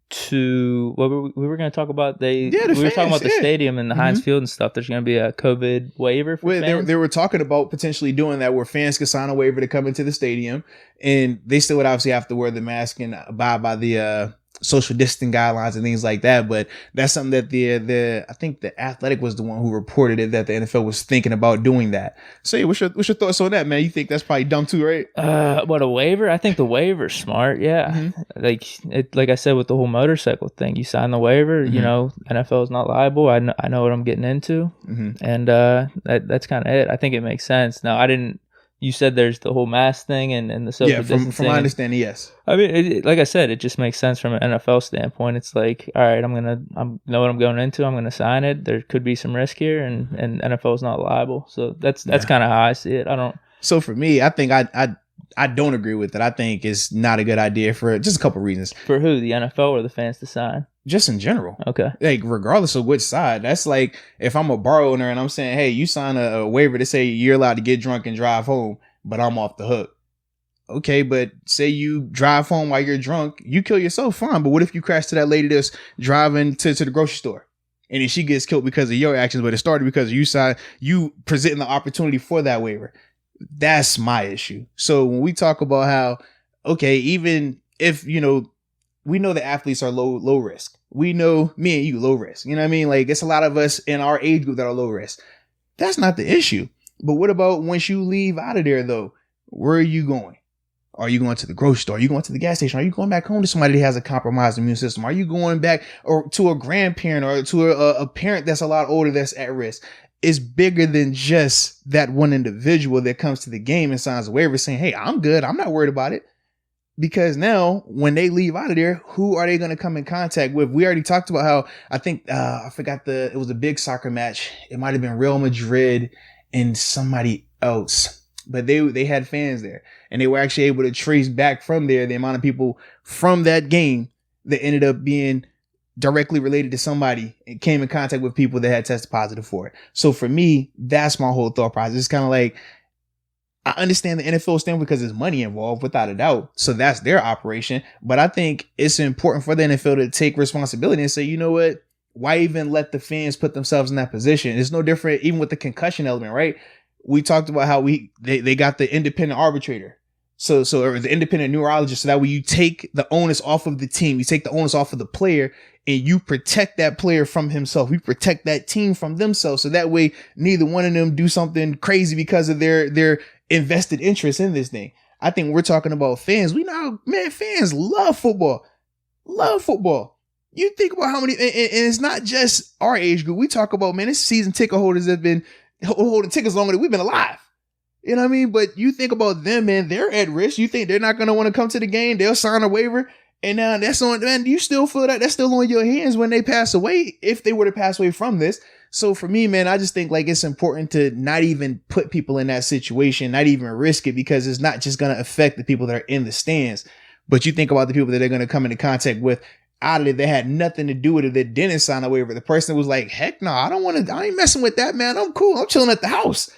B: to what we were going to talk about. We were talking about the stadium and the Heinz Field and stuff. There's going to be a COVID waiver for fans.
A: They were talking about potentially doing that where fans could sign a waiver to come into the stadium, and they still would obviously have to wear the mask and abide by the social distancing guidelines and things like that. But that's something that I think the Athletic was the one who reported it, that the NFL was thinking about doing that. So yeah, what's your thoughts on that, man? You think that's probably dumb too, right?
B: What, a waiver? I think the waiver's smart. Yeah. Like I said, with the whole motorcycle thing, you sign the waiver, you know, NFL is not liable. I know what I'm getting into. And that's kind of it. I think it makes sense. Now, you said there's the whole mask thing and the social distancing.
A: From my understanding, yes.
B: I mean, like I said, it just makes sense from an NFL standpoint. It's like, all right, I know what I'm going into. I'm gonna sign it. There could be some risk here, and NFL is not liable. So that's kind of how I see it. I don't.
A: So for me, I think I don't agree with it. I think it's not a good idea for just a couple reasons.
B: For who? The NFL or the fans to sign?
A: Just in general.
B: Okay.
A: Like, regardless of which side. That's like if I'm a bar owner and I'm saying, hey, you sign a waiver to say you're allowed to get drunk and drive home, but I'm off the hook. Okay, but say you drive home while you're drunk, you kill yourself, fine. But what if you crash to that lady that's driving to the grocery store? And then she gets killed because of your actions, but it started because you presenting the opportunity for that waiver. That's my issue. So when we talk about how, okay, even if, you know, we know the athletes are low risk. We know me and you low risk. You know what I mean? Like, it's a lot of us in our age group that are low risk. That's not the issue. But what about once you leave out of there, though? Where are you going? Are you going to the grocery store? Are you going to the gas station? Are you going back home to somebody that has a compromised immune system? Are you going back or to a grandparent or to a parent that's a lot older that's at risk? It's bigger than just that one individual that comes to the game and signs a waiver saying, hey, I'm good. I'm not worried about it. Because now when they leave out of there, who are they going to come in contact with? We already talked about how I think I forgot it was a big soccer match. It might have been Real Madrid and somebody else. But they had fans there, and they were actually able to trace back from there the amount of people from that game that ended up being directly related to somebody and came in contact with people that had tested positive for it. So for me, that's my whole thought process. It's kind of like, I understand the NFL standpoint because there's money involved, without a doubt. So that's their operation. But I think it's important for the NFL to take responsibility and say, you know what? Why even let the fans put themselves in that position? It's no different even with the concussion element, right? We talked about how they got the independent arbitrator. So or the independent neurologist. So that way you take the onus off of the team. You take the onus off of the player and you protect that player from himself. You protect that team from themselves. So that way neither one of them do something crazy because of their invested interest in this thing. I think we're talking about fans. We know, man, fans love football. Love football. You think about how many, and it's not just our age group. We talk about, man, this season ticket holders have been holding tickets longer than we've been alive. You know what I mean? But you think about them, man, they're at risk. You think they're not going to want to come to the game. They'll sign a waiver. And now that's on, man, you still feel that that's still on your hands when they pass away, if they were to pass away from this. So for me, man, I just think like it's important to not even put people in that situation, not even risk it, because it's not just going to affect the people that are in the stands. But you think about the people that they're going to come into contact with out of it that had nothing to do with it, that didn't sign a waiver. The person was like, heck no, I ain't messing with that, man. I'm cool. I'm chilling at the house.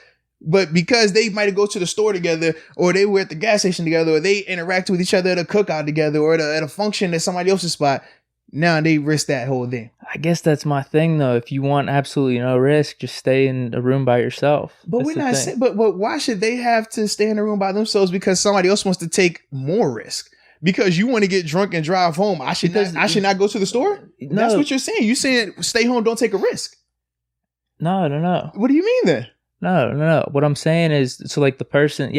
A: But because they might go to the store together, or they were at the gas station together, or they interact with each other at a cookout together, or at a function at somebody else's spot, now they risk that whole thing.
B: I guess that's my thing, though. If you want absolutely no risk, just stay in a room by yourself.
A: But we're not saying, but why should they have to stay in a room by themselves because somebody else wants to take more risk? Because you want to get drunk and drive home. I should not go to the store? No. That's what you're saying. You're saying stay home, don't take a risk.
B: No.
A: What do you mean then?
B: No. What I'm saying is, so like the person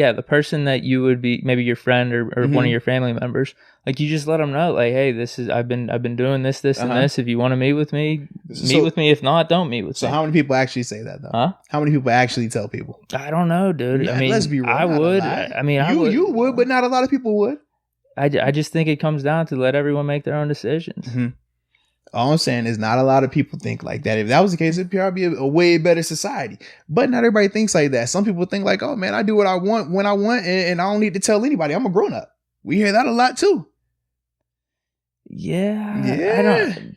B: that you would be, maybe your friend or one of your family members, like you just let them know, like, hey, I've been doing this, and this. If you want to meet with me, meet with me. If not, don't meet with me.
A: So how many people actually say that though? Huh? How many people actually tell people?
B: I don't know, dude.
A: Yeah,
B: I mean,
A: let's be real.
B: I would. I mean,
A: you would, but not a lot of people would.
B: I just think it comes down to let everyone make their own decisions.
A: Mm-hmm. All I'm saying is not a lot of people think like that. If that was the case, it'd probably be a way better society. But not everybody thinks like that. Some people think like, oh man, I do what I want when I want, and I don't need to tell anybody. I'm a grown up. We hear that a lot too.
B: Yeah.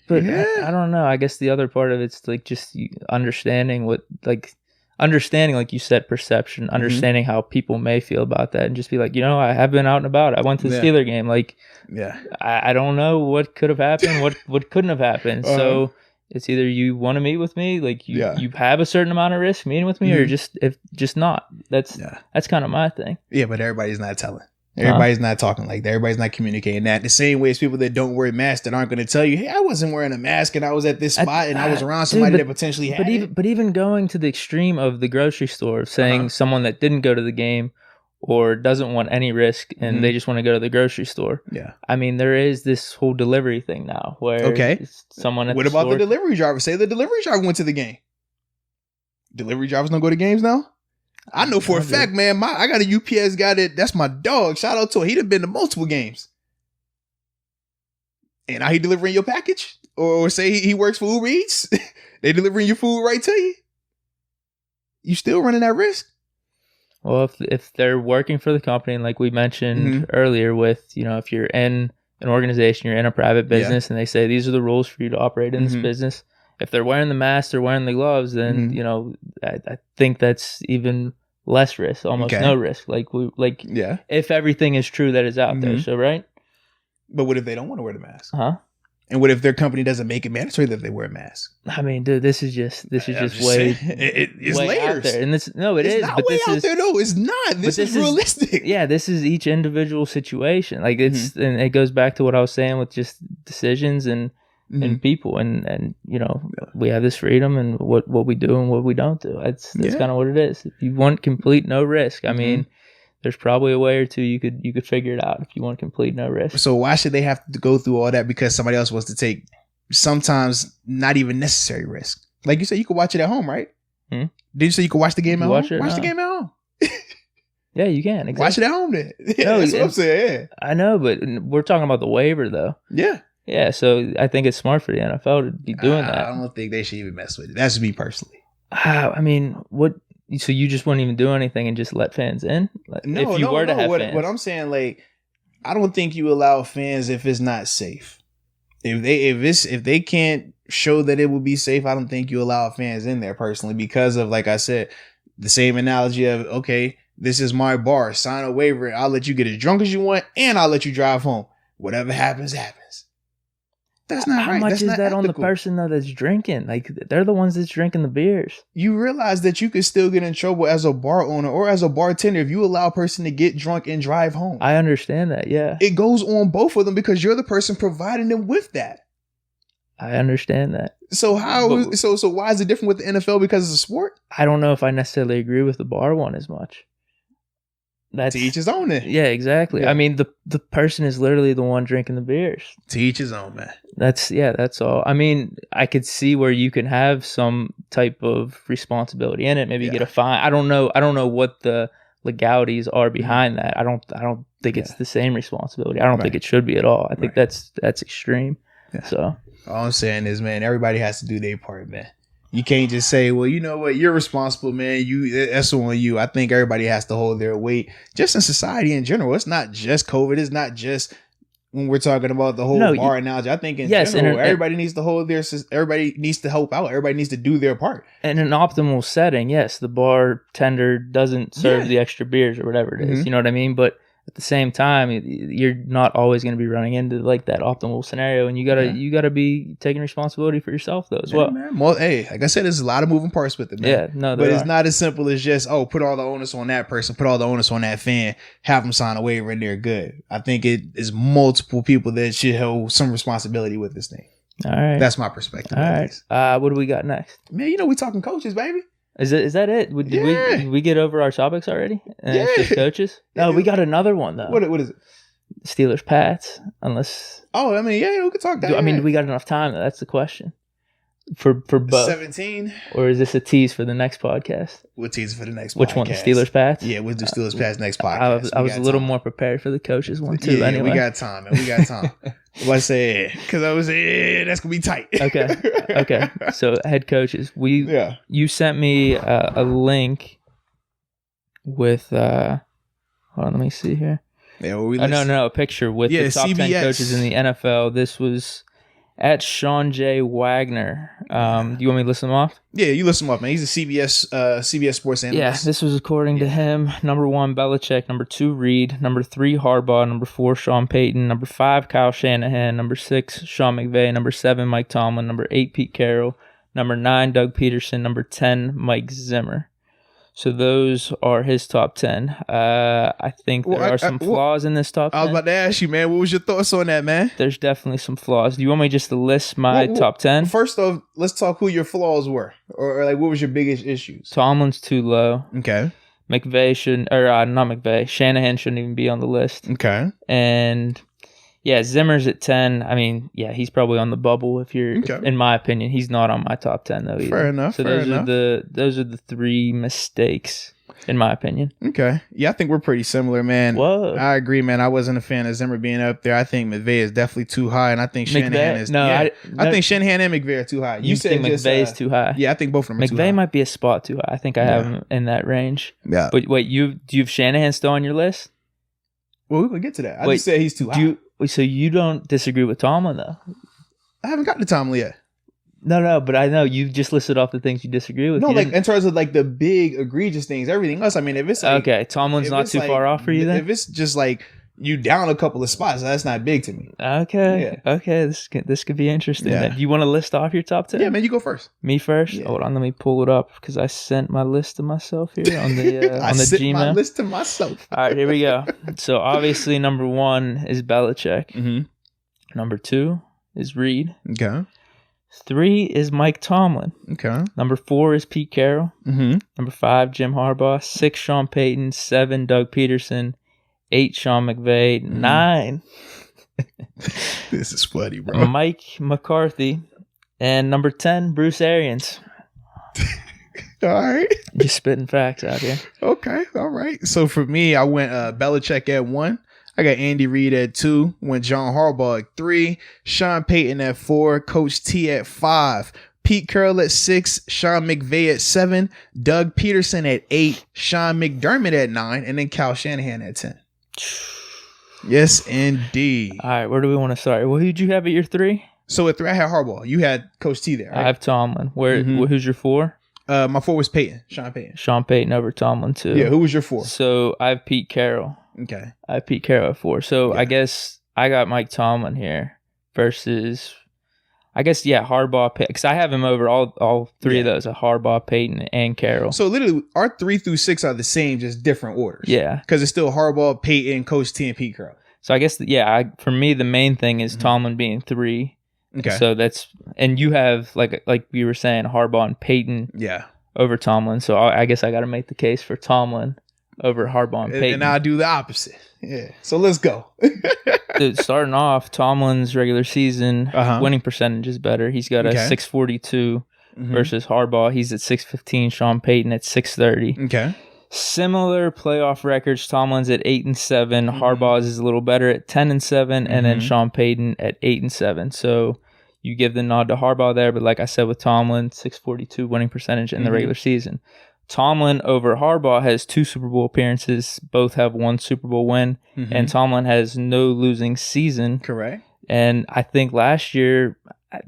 B: I don't know. I guess the other part of it's like just understanding like you said, perception, understanding how people may feel about that, and just be like, I have been out and about. I went to the Steeler game. Like, I don't know what could have happened, what couldn't have happened. So it's either you want to meet with me, like you have a certain amount of risk meeting with me, or just not. That's kind of my thing. Yeah,
A: but everybody's not telling. Everybody's not talking like that. Everybody's not communicating that. The same way as people that don't wear masks that aren't going to tell you, hey, I wasn't wearing a mask and I was at this spot and I was around somebody that potentially had it.
B: But even going to the extreme of the grocery store, saying someone that didn't go to the game or doesn't want any risk and they just want to go to the grocery store. Yeah. I mean, there is this whole delivery thing now where someone at
A: what
B: the
A: about
B: store,
A: the delivery driver? Say the delivery driver went to the game. Delivery drivers don't go to games now? I know for a fact, man, I got a UPS guy that's my dog. Shout out to him. He done been to multiple games. And now he delivering your package? Or say he works for Uber Eats? They delivering your food right to you? You still running that risk?
B: Well, if they're working for the company, and like we mentioned earlier with, if you're in an organization, you're in a private business, and they say these are the rules for you to operate in this business. If they're wearing the mask, they're wearing the gloves, then, I think that's even less risk, almost no risk. If everything is true that is out there. So, right?
A: But what if they don't want to wear the mask? And what if their company doesn't make it mandatory that they wear a mask?
B: I mean, dude, this is just way
A: it's
B: way
A: layers.
B: Out there. And it's not
A: way
B: out
A: there. No, it's not. This is realistic.
B: Yeah, this is each individual situation. Like it's and it goes back to what I was saying with just decisions and people and we have this freedom and what we do and what we don't do. That's kind of what it is. If you want complete no risk, I mean, there's probably a way or two you could figure it out if you want complete no risk.
A: So why should they have to go through all that because somebody else wants to take sometimes not even necessary risk? Like you said, you could watch it at home, right? Did you say you could watch the game at home? Watch the game at home.
B: Yeah, you can. Exactly.
A: Watch it at home then. That's what I'm saying. Yeah.
B: I know, but we're talking about the waiver though.
A: Yeah.
B: Yeah, so I think it's smart for the NFL to be doing that.
A: I don't think they should even mess with it. That's me personally.
B: I mean, what? So you just wouldn't even do anything and just let fans in?
A: No, if you were to have fans. What I'm saying, like, I don't think you allow fans if it's not safe. If they can't show that it will be safe, I don't think you allow fans in there personally because of, like I said, the same analogy of, okay, this is my bar. Sign a waiver. I'll let you get as drunk as you want and I'll let you drive home. Whatever happens, happens. That's not right.
B: How much
A: that's
B: is
A: not
B: that
A: ethical.
B: On the person though that's drinking? Like they're the ones that's drinking the beers.
A: You realize that you could still get in trouble as a bar owner or as a bartender if you allow a person to get drunk and drive home.
B: I understand that, yeah.
A: It goes on both of them because you're the person providing them with that.
B: I understand that.
A: So so why is it different with the NFL because it's a sport?
B: I don't know if I necessarily agree with the bar one as much.
A: That's to each his own then.
B: Yeah, exactly. Yeah. I mean, the person is literally the one drinking the beers.
A: To each his own, man.
B: That's all. I mean, I could see where you can have some type of responsibility in it. Maybe get a fine. I don't know what the legalities are behind that. I don't think it's the same responsibility. I don't think it should be at all. I think that's extreme. Yeah. So
A: all I'm saying is, man, everybody has to do their part, man. You can't just say, well, you know what, you're responsible, man. That's on you. I think everybody has to hold their weight just in society in general. It's not just COVID. It's not just when we're talking about the whole bar analogy. I think in general, everybody needs to everybody needs to help out. Everybody needs to do their part.
B: In an optimal setting, yes, the bartender doesn't serve the extra beers or whatever it is. You know what I mean? But at the same time, you're not always going to be running into like that optimal scenario, and you gotta be taking responsibility for yourself though as well.
A: Man. Well, hey, like I said, there's a lot of moving parts with it, man.
B: Yeah, no,
A: but it's not as simple as just put all the onus on that person, put all the onus on that fan, have them sign a waiver, and they're good. I think it is multiple people that should hold some responsibility with this thing.
B: All right,
A: that's my perspective.
B: All right, what do we got next?
A: Man, we talking coaches, baby.
B: Is that it? Did we get over our topics already? It's just coaches? No, we got another one, though.
A: What is it?
B: Steelers Pats, unless...
A: Oh, I mean, we could talk that.
B: Do we got enough time? That's the question. For both.
A: 17?
B: Or is this a tease for the next podcast?
A: We'll tease for the next podcast.
B: Which one? The Steelers Pats?
A: Yeah, we'll do Steelers Pats next podcast.
B: I was a little more prepared for the coaches one, too, anyway.
A: We got time, man. We got time. What I said, because I was that's going to be tight.
B: Okay. So, head coaches, you sent me a link with, hold on, let me see here.
A: Yeah,
B: no, a picture with the top
A: CBS.
B: 10 coaches in the NFL. This was at Sean J. Wagner. Do you want me to list them off?
A: Yeah, you list them off, man. He's a CBS sports analyst.
B: Yeah, this was according to him. Number 1, Belichick. Number 2, Reed. Number 3, Harbaugh. Number 4, Sean Payton. Number 5, Kyle Shanahan. Number 6, Sean McVay. Number 7, Mike Tomlin. Number 8, Pete Carroll. Number 9, Doug Peterson. Number 10, Mike Zimmer. So those are his top 10. I think there are some flaws in this top 10.
A: I was about to ask you, man, what was your thoughts on that, man?
B: There's definitely some flaws. Do you want me just to list my top 10?
A: First off, let's talk who your flaws were. Or like, what was your biggest issues?
B: Tomlin's too low.
A: Okay.
B: McVay shouldn't, or not McVay, Shanahan shouldn't even be on the list.
A: Okay.
B: And... yeah, Zimmer's at 10. I mean, yeah, he's probably on the bubble if you're, in my opinion. He's not on my top 10, though, either.
A: Fair enough,
B: So those are the 3 mistakes, in my opinion.
A: Okay. Yeah, I think we're pretty similar, man.
B: Whoa.
A: I agree, man. I wasn't a fan of Zimmer being up there. I think McVay is definitely too high, and I think Shanahan is... I think Shanahan and McVay are too high.
B: You said McVay is too high?
A: Yeah, I think both of them are too high.
B: McVay might be a spot too high. I think I have him in that range.
A: Yeah.
B: But wait, do you have Shanahan still on your list?
A: Well, we can get to that. I just said he's too high.
B: So you don't disagree with Tomlin, though?
A: I haven't gotten to Tomlin yet.
B: No, but I know you just listed off the things you disagree with.
A: No, like in terms of like the big egregious things, everything else. I mean, if it's like,
B: okay, Tomlin's not too far off for you then.
A: If it's just like you down a couple of spots, that's not big to me.
B: Okay, this could be interesting. Yeah. Do you want to list off your top 10?
A: Yeah, man, you go first.
B: Me first. Yeah. Hold on, let me pull it up because I sent my list to myself here on the on the Gmail.
A: My list to myself.
B: All right, here we go. So obviously, number 1 is Belichick.
A: Mm-hmm.
B: Number 2 is Reed.
A: Okay.
B: 3 is Mike Tomlin.
A: Okay.
B: Number 4 is Pete Carroll.
A: Mm-hmm.
B: Number 5, Jim Harbaugh. 6, Sean Payton. 7, Doug Peterson. 8, Sean McVay. 9.
A: This is funny, bro.
B: Mike McCarthy. And number 10, Bruce Arians.
A: All right.
B: Just spitting facts out here.
A: Okay. All right. So for me, I went Belichick at 1. I got Andy Reid at 2, went John Harbaugh at 3, Sean Payton at 4, Coach T at 5, Pete Carroll at 6, Sean McVay at 7, Doug Peterson at 8, Sean McDermott at 9, and then Kyle Shanahan at 10. Yes, indeed.
B: All right, where do we want to start? Well, who'd you have at your 3?
A: So at 3, I had Harbaugh. You had Coach T there, right?
B: I have Tomlin. Who's your 4?
A: My 4 was Payton, Sean Payton.
B: Sean Payton over Tomlin, too.
A: Yeah, who was your 4?
B: So I have Pete Carroll.
A: Okay.
B: I have Pete Carroll at 4. So I guess I got Mike Tomlin here versus, Harbaugh, because I have him over all 3 of those, Harbaugh, Payton, and Carroll.
A: So literally, our 3 through 6 are the same, just different orders.
B: Yeah.
A: Because it's still Harbaugh, Payton, Coach T, and Pete Carroll.
B: So I guess, for me, the main thing is Tomlin being 3.
A: Okay.
B: So and you have, like you were saying, Harbaugh and Payton over Tomlin. So I guess I got to make the case for Tomlin over Harbaugh and Payton.
A: And I'll do the opposite. Yeah. So let's go.
B: Dude, starting off, Tomlin's regular season winning percentage is better. He's got a 642 versus Harbaugh. He's at 615. Sean Payton at 630.
A: Okay.
B: Similar playoff records. Tomlin's at 8-7. Harbaugh's is a little better at 10-7, and then Sean Payton at 8-7. So you give the nod to Harbaugh there, but like I said with Tomlin, 642 winning percentage in the regular season. Tomlin over Harbaugh has 2 Super Bowl appearances. Both have 1 Super Bowl win. And Tomlin has no losing season.
A: Correct.
B: And I think last year,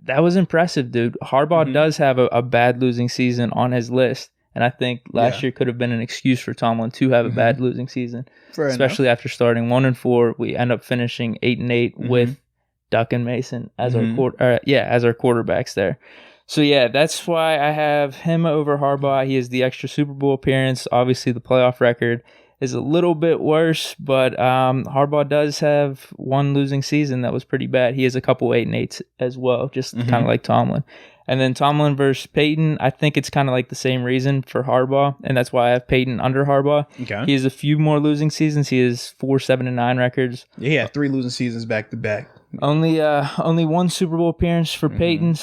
B: that was impressive, dude. Harbaugh does have a bad losing season on his list. And I think last year could have been an excuse for Tomlin to have a bad losing season. Especially after starting 1-4. We end up finishing 8-8 with Duck and Mason as our quarterbacks there. So, yeah, that's why I have him over Harbaugh. He has the extra Super Bowl appearance. Obviously, the playoff record is a little bit worse, but Harbaugh does have 1 losing season that was pretty bad. He has a couple 8-8s as well, just kind of like Tomlin. And then Tomlin versus Peyton, I think it's kind of like the same reason for Harbaugh, and that's why I have Peyton under Harbaugh. Okay. He has a few more losing seasons. He has 4 7-9 records.
A: Yeah, he had 3 losing seasons back to back.
B: Only 1 Super Bowl appearance for Peyton,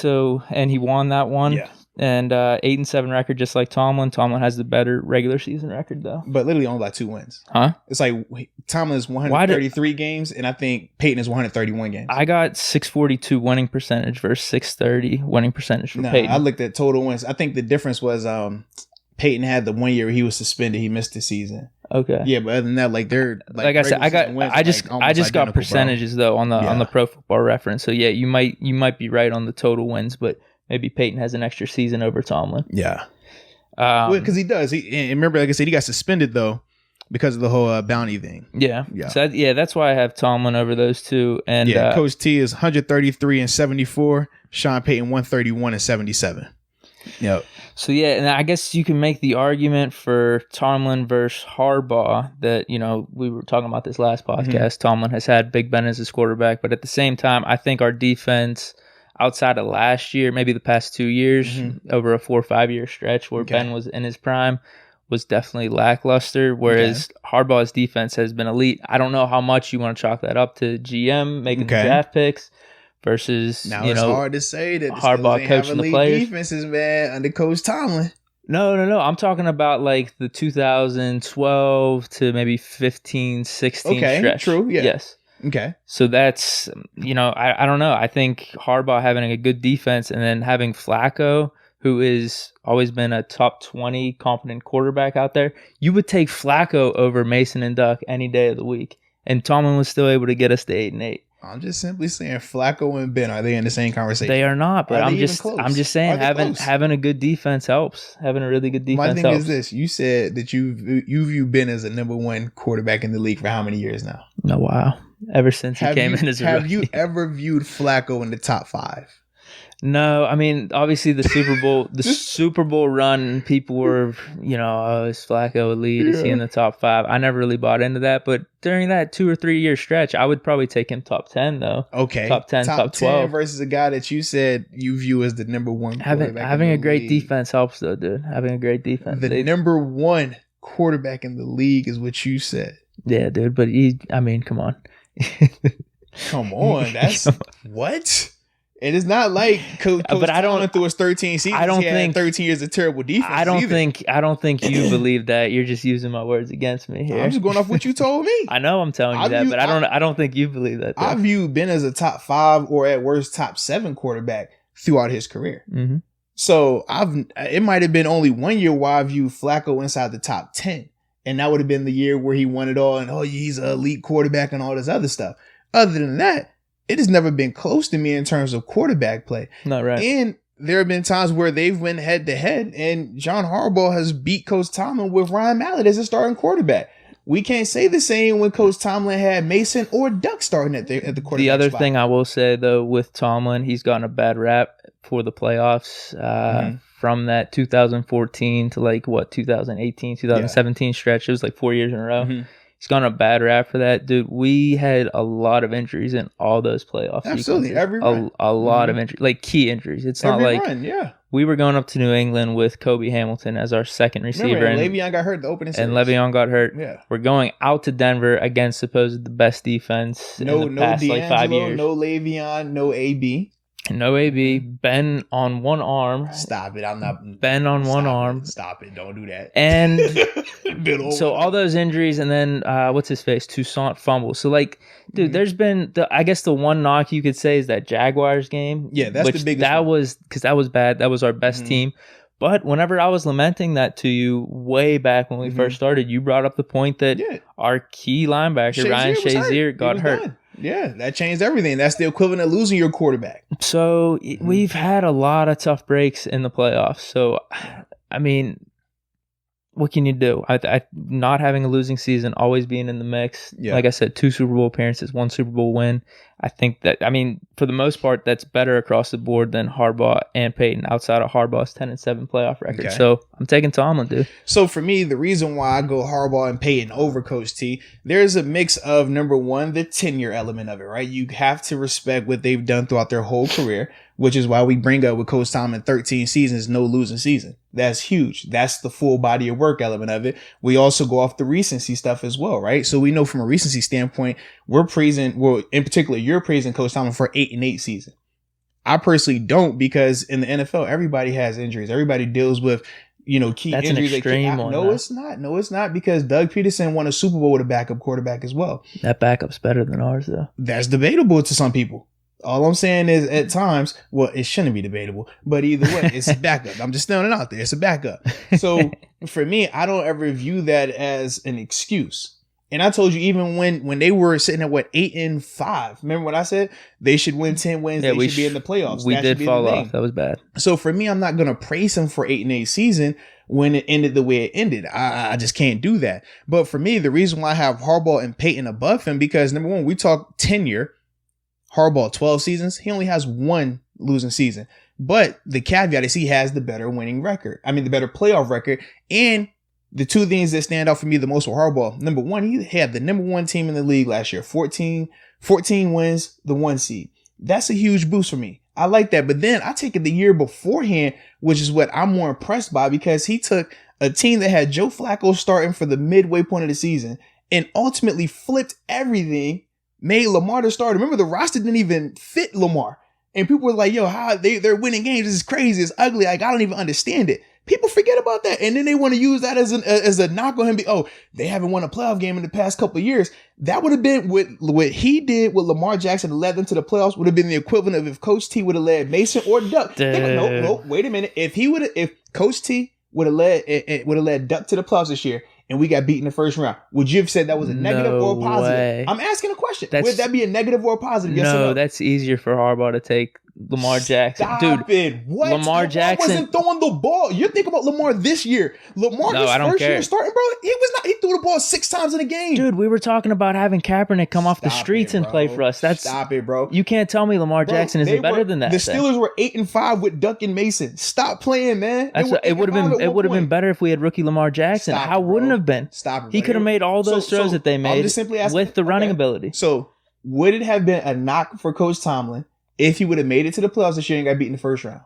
B: and he won that one. Yeah. And 8-7 record, just like Tomlin. Tomlin has the better regular season record, though.
A: But literally only by 2 wins.
B: Huh?
A: It's like Tomlin's 133 games, and I think Peyton is 131 games.
B: I got 642 winning percentage versus 630 winning percentage for Peyton.
A: I looked at total wins. I think the difference was Peyton had the 1 year he was suspended. He missed the season.
B: Okay.
A: Yeah, but other than that, they're
B: like I said, I just got percentages though on the Pro Football Reference. So yeah, you might be right on the total wins, but maybe Peyton has an extra season over Tomlin.
A: Yeah. Because he does. And remember, like I said, he got suspended though because of the whole bounty thing.
B: Yeah. Yeah. So that's why I have Tomlin over those 2. And
A: Coach T is 133 and 74. Sean Payton 131 and 77. Yep.
B: So yeah, and I guess you can make the argument for Tomlin versus Harbaugh that, we were talking about this last podcast. Tomlin has had Big Ben as his quarterback, but at the same time, I think our defense outside of last year, maybe the past 2 years, over a 4 or 5 year stretch where Ben was in his prime, was definitely lackluster, whereas Harbaugh's defense has been elite. I don't know how much you want to chalk that up to GM making the draft picks versus,
A: now it's hard to say that
B: Harbaugh coaching the players.
A: Defenses, man, under Coach Tomlin.
B: No. I'm talking about like the 2012 to maybe 15, 16 stretch.
A: True, yeah.
B: Yes.
A: Okay.
B: So that's, I don't know. I think Harbaugh having a good defense and then having Flacco, who is always been a top 20 competent quarterback out there, you would take Flacco over Mason and Duck any day of the week. And Tomlin was still able to get us to 8-8.
A: I'm just simply saying Flacco and Ben, are they in the same conversation?
B: They are not, but I'm just saying having a good defense helps. Having a really good defense helps.
A: My thing is this. You said that you view Ben as a number 1 quarterback in the league for how many years now?
B: Oh, wow. Ever since he came in as a rookie.
A: Have you ever viewed Flacco in the top 5?
B: No, I mean, obviously the Super Bowl run, people were, is Flacco elite? Is he in the top 5? I never really bought into that, but during that 2 or 3 year stretch, I would probably take him top 10 though.
A: Okay.
B: Top 10, top 12.
A: 10 versus a guy that you said you view as the number 1 quarterback.
B: Having a great defense helps though, dude. Having a great defense.
A: The number 1 quarterback in the league is what you said.
B: Yeah, dude, but come on.
A: Come on, that's what? It is not like Coach Tomlin through his 13 seasons. He had 13 years of terrible defense.
B: I don't think you believe that. You're just using my words against me here.
A: I'm just going off what you told me.
B: I know I'm telling you that, but I don't think you believe that. Though.
A: I view Ben as a top 5 or at worst top 7 quarterback throughout his career. Mm-hmm. So it might have been only 1 year where I viewed Flacco inside the top 10. And that would have been the year where he won it all and, he's an elite quarterback and all this other stuff. Other than that, it has never been close to me in terms of quarterback play.
B: Not right.
A: And there have been times where they've went head to head and John Harbaugh has beat Coach Tomlin with Ryan Mallett as a starting quarterback. We can't say the same when Coach Tomlin had Mason or Duck starting at the quarterback
B: The other
A: spot.
B: thing I will say, though, with Tomlin, he's gotten a bad rap for the playoffs from that 2014 to 2018, 2017 stretch. It was 4 years in a row. Mm-hmm. He's gone a bad rap for that, dude. We had a lot of injuries in all those playoffs.
A: Absolutely, every run.
B: A lot of injuries, key injuries. It's not we were going up to New England with Kobe Hamilton as our second receiver.
A: And Le'Veon got hurt the opening series.
B: And Le'Veon got hurt.
A: Yeah.
B: We're going out to Denver against supposed the best defense in the past 5 years.
A: No Le'Veon, no AB.
B: No AB. Ben on one arm.
A: Stop it. I'm not.
B: Ben on one arm.
A: Stop it. Don't do that.
B: And so all those injuries, and then what's his face? Toussaint fumble. So dude, there's been I guess the one knock you could say is that Jaguars game.
A: Yeah, that's the biggest.
B: That was because that was bad. That was our best team. But whenever I was lamenting that to you way back when we first started, you brought up the point that our key linebacker, Ryan Shazier, got hurt.
A: Done. Yeah, that changed everything. That's the equivalent of losing your quarterback.
B: So we've had a lot of tough breaks in the playoffs. So, I mean, what can you do? Not having a losing season, always being in the mix. Yeah. Like I said, 2 Super Bowl appearances, 1 Super Bowl win. I think that, for the most part, that's better across the board than Harbaugh and Peyton outside of Harbaugh's 10-7 playoff record. Okay. So I'm taking Tomlin, dude.
A: So for me, the reason why I go Harbaugh and Peyton over Coach T, there's a mix of, number one, the tenure element of it, right? You have to respect what they've done throughout their whole career, which is why we bring up with Coach Tomlin 13 seasons, no losing season. That's huge. That's the full body of work element of it. We also go off the recency stuff as well, right? So we know from a recency standpoint, in particular, you're praising Coach Tomlin for 8-8 season. I personally don't, because in the NFL, everybody has injuries. Everybody deals with, key
B: That's
A: injuries.
B: An extreme one.
A: No, it's not. No, it's not, because Doug Peterson won a Super Bowl with a backup quarterback as well.
B: That backup's better than ours, though.
A: That's debatable to some people. All I'm saying is, at times, well, it shouldn't be debatable, but either way, it's a backup. I'm just throwing it out there. It's a backup. So for me, I don't ever view that as an excuse. And I told you, even when they were sitting at 8-5, remember what I said? They should win 10 wins. They should be in the playoffs.
B: We did fall off. That was bad.
A: So for me, I'm not going to praise him for 8-8 season when it ended the way it ended. I just can't do that. But for me, the reason why I have Harbaugh and Peyton above him, because number one, we talk tenure. Harbaugh, 12 seasons. He only has 1 losing season. But the caveat is he has the better winning record. The better playoff record. And the 2 things that stand out for me the most with Harbaugh. Number one, he had the number 1 team in the league last year. 14 wins, the 1 seed. That's a huge boost for me. I like that. But then I take it the year beforehand, which is what I'm more impressed by, because he took a team that had Joe Flacco starting for the midway point of the season and ultimately flipped everything. Made Lamar the starter. Remember, the roster didn't even fit Lamar. And people were like, yo, how they're winning games. This is crazy. It's ugly. Like, I don't even understand it. People forget about that. And then they want to use that as a knock on him. They haven't won a playoff game in the past couple of years. That would have been what he did with Lamar Jackson and led them to the playoffs, would have been the equivalent of if Coach T would have led Mason or Duck. No, wait a minute. If Coach T would have led Duck to the playoffs this year, and we got beat in the first round, would you have said that was a negative or a positive?
B: Way.
A: I'm asking a question. Would that be a negative or a positive? Yes or no?
B: That's easier for Harbaugh to take Lamar Jackson.
A: Stop it. What?
B: Lamar Jackson
A: wasn't throwing the ball. You think about Lamar this year. Lamar, his first year starting, bro, he threw the ball 6 times in a game.
B: Dude, we were talking about having Kaepernick come off the streets and play for us.
A: Stop it, bro.
B: You can't tell me Lamar Jackson isn't better than that.
A: The Steelers were 8-5 with Duck and Mason. Stop playing, man.
B: It would have been better if we had rookie Lamar Jackson. How wouldn't have been?
A: Stop it.
B: He could have made all those throws that they made with the running ability.
A: So would it have been a knock for Coach Tomlin if he would have made it to the playoffs this year and got beat in the first round?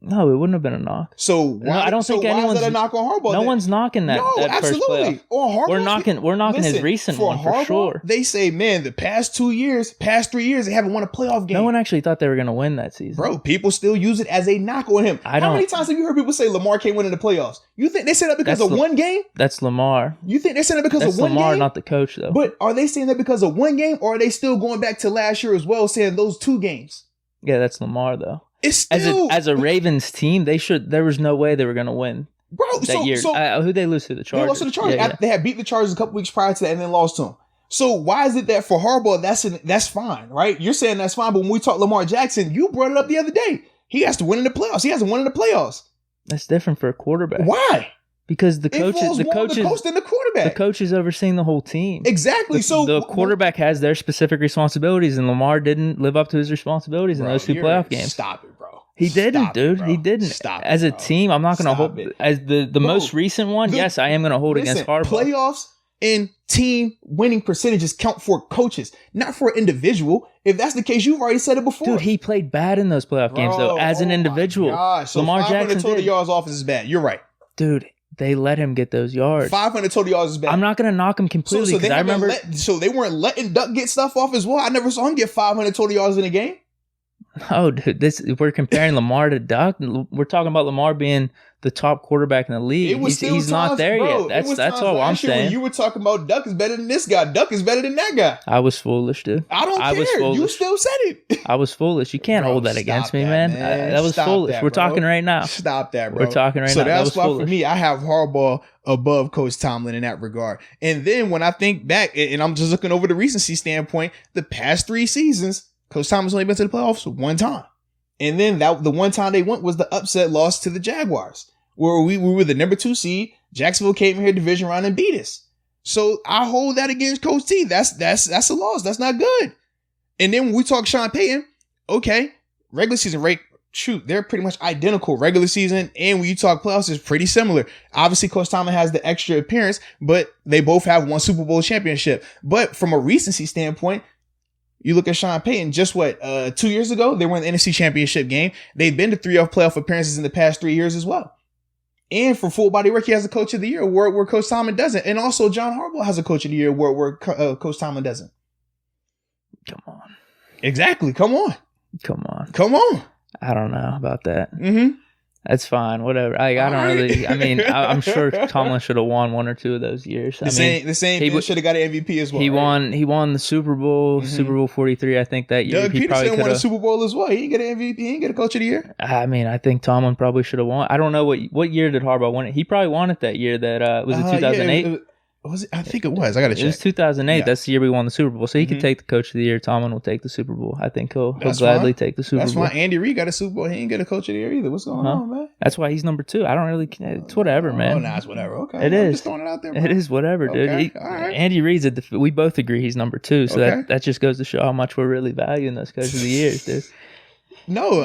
B: No, it wouldn't have been a knock.
A: So
B: I don't think anyone's
A: is that a knock on Harbaugh?
B: No one's knocking that.
A: No,
B: that
A: absolutely.
B: First playoff. We're knocking his recent one for
A: Harbaugh,
B: sure.
A: They say, man, the past 3 years, they haven't won a playoff game.
B: No one actually thought they were going to win that season.
A: Bro, people still use it as a knock on him. How many times have you heard people say Lamar can't win in the playoffs? You think they said that because of one game?
B: That's Lamar.
A: You think they said that because of one
B: Lamar,
A: game?
B: not the coach, though.
A: But are they saying that because of one game, or are they still going back to last year as well, saying those 2 games?
B: Yeah, that's Lamar, though.
A: It's still,
B: as a Ravens team, there was no way they were going to win.
A: Bro,
B: that year. Who'd they lose to? The Chargers.
A: They lost to the Chargers. Yeah. They had beat the Chargers a couple weeks prior to that and then lost to them. So why is it that for Harbaugh, that's fine, right? You're saying that's fine, but when we talk Lamar Jackson, you brought it up the other day. He has to win in the playoffs. He hasn't won in the playoffs.
B: That's different for a quarterback.
A: Why?
B: Because the coach is
A: the quarterback.
B: The coach is overseeing the whole team.
A: Exactly.
B: The quarterback has their specific responsibilities, and Lamar didn't live up to his responsibilities in those 2 playoff games.
A: Stop it, bro.
B: He didn't, dude. He didn't.
A: Stop it,
B: as a team, I'm not going to hold it. As the most recent one. Yes, I am going to hold against Harbaugh.
A: Playoffs and team winning percentages count for coaches, not for an individual. If that's the case, you've already said it before.
B: Dude, he played bad in those playoff games, though, as an individual.
A: So
B: Lamar
A: 500
B: Jackson
A: total yards off is bad. You're right.
B: Dude, they let him get those yards.
A: 500 total yards is bad.
B: I'm not going to knock him completely because I remember.
A: So they weren't letting Duck get stuff off as well. I never saw him get 500 total yards in a game.
B: Oh, dude, we're comparing Lamar to Duck. We're talking about Lamar being the top quarterback in the league. He's not there yet. That's all I'm saying.
A: You were talking about Duck is better than this guy. Duck is better than that guy.
B: I was foolish, dude.
A: I don't care. You still said it.
B: I was foolish. You can't hold that against me, man. That was foolish. We're talking right now.
A: Stop that, bro.
B: We're talking right now.
A: So that's why for me, I have Harbaugh above Coach Tomlin in that regard. And then when I think back, and I'm just looking over the recency standpoint, the past 3 seasons, Coach Tomlin's only been to the playoffs 1 time. And then the one time they went was the upset loss to the Jaguars, where we were the number 2 seed. Jacksonville came here division round and beat us. So I hold that against Coach T. That's a loss. That's not good. And then when we talk Sean Payton, okay, regular season rate, shoot, they're pretty much identical. Regular season and when you talk playoffs, is pretty similar. Obviously, Coach Tomlin has the extra appearance, but they both have 1 Super Bowl championship. But from a recency standpoint, you look at Sean Payton, just 2 years ago, they were in the NFC Championship game. They've been to 3 playoff appearances in the past 3 years as well. And for full body work, he has a Coach of the Year award where Coach Tomlin doesn't. And also, John Harbaugh has a Coach of the Year award where Coach Tomlin doesn't.
B: Come on.
A: Exactly. Come on.
B: I don't know about that.
A: Mm-hmm.
B: That's fine. Whatever. I don't really. I mean, I'm sure Tomlin should have won 1 or 2 of those years.
A: The same. He should have got an MVP as well.
B: He won. He won the Super Bowl, Super Bowl 43. I think that year.
A: Doug Peterson won a Super Bowl as well. He didn't get an MVP. He didn't get a Coach of the Year.
B: I mean, I think Tomlin probably should have won. I don't know what year did Harbaugh win it. He probably won it that year. That was it 2008.
A: Yeah, was it? I think it was. I got to check.
B: It was 2008. Yeah. That's the year we won the Super Bowl. So he could take the Coach of the Year. Tomlin will take the Super Bowl. I think he'll gladly take the Super Bowl.
A: That's why Andy Reid got a Super Bowl. He didn't get a Coach of the Year either. What's going on, man?
B: That's why he's number 2. I don't really. It's whatever, man.
A: Oh, nah, it's whatever. Okay,
B: it is.
A: Just throwing it out there, bro.
B: It is whatever, dude.
A: Okay. All right.
B: Andy Reid's we both agree he's number 2. So that just goes to show how much we're really valuing those Coach of the Years, dude.
A: No,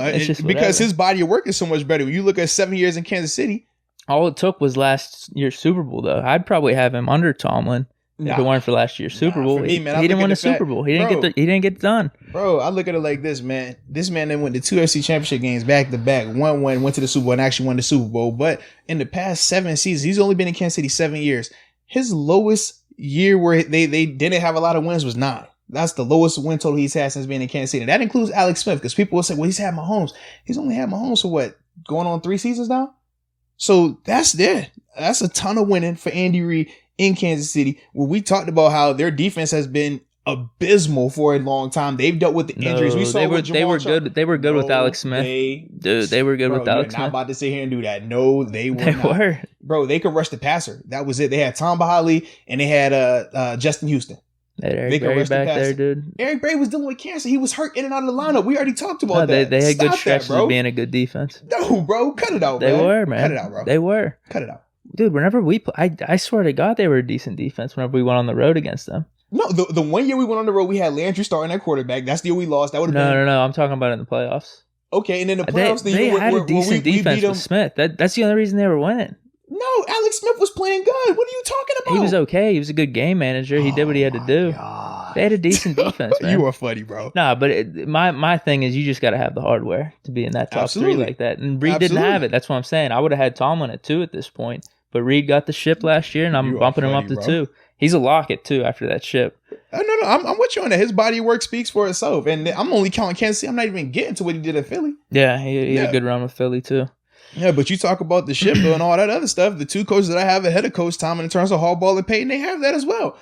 A: because his body of work is so much better. When you look at 7 years in Kansas City,
B: all it took was last year's Super Bowl, though. I'd probably have him under Tomlin. If it weren't for last year's Super Bowl, he didn't win a Super Bowl. He didn't get it done.
A: Bro, I look at it like this, man. This man then went to 2 FC Championship games back to back. Went to the Super Bowl and actually won the Super Bowl. But in the past 7 seasons, he's only been in Kansas City 7 years. His lowest year where they didn't have a lot of wins was 9. That's the lowest win total he's had since being in Kansas City. That includes Alex Smith, because people will say, well, he's had Mahomes. He's only had Mahomes for what? Going on 3 seasons now? So that's a ton of winning for Andy Reid in Kansas City, where we talked about how their defense has been abysmal for a long time. They've dealt with the injuries. We saw
B: they were good. They were good with Alex Smith. They were good with Alex Smith.
A: Not about to sit here and do that. No, they were.
B: They were.
A: Bro, they could rush the passer. That was it. They had Tom Bahali and they had Justin Houston.
B: They had Eric Berry back there, dude.
A: Eric Berry was dealing with cancer. He was hurt in and out of the lineup. We already talked about that.
B: They had good stretches of being a good defense.
A: No, bro. Cut it out,
B: man. They were, man.
A: Cut it out, bro.
B: They were.
A: Cut it out.
B: Dude, whenever we play, I swear to God, they were a decent defense whenever we went on the road against them.
A: No, the 1 year we went on the road, we had Landry starting at quarterback. That's the year we lost. That would have been...
B: No. I'm talking about in the playoffs.
A: Okay, and in the playoffs...
B: They had a decent defense with Smith. That's the only reason they were winning.
A: No, Alex Smith was playing good. What are you talking about?
B: He was okay. He was a good game manager. He did what he had to do.
A: God.
B: They had a decent defense, man.
A: You are funny, bro.
B: Nah, but my thing is you just got to have the hardware to be in that top 3 like that. And Reid didn't have it. That's what I'm saying. I would have had Tomlin at 2 at this point. But Reid got the ship last year, and I'm bumping him up to 2. He's a lock at 2 after that ship.
A: No, I'm with you on that. His body of work speaks for itself. And I'm only counting Kansas City. I'm not even getting to what he did at Philly.
B: Yeah, he had a good run with Philly, too.
A: Yeah, but you talk about the ship and all that other stuff. The 2 coaches that I have ahead of Coach Tomlin in terms of Harbaugh and Payton, they have that as well.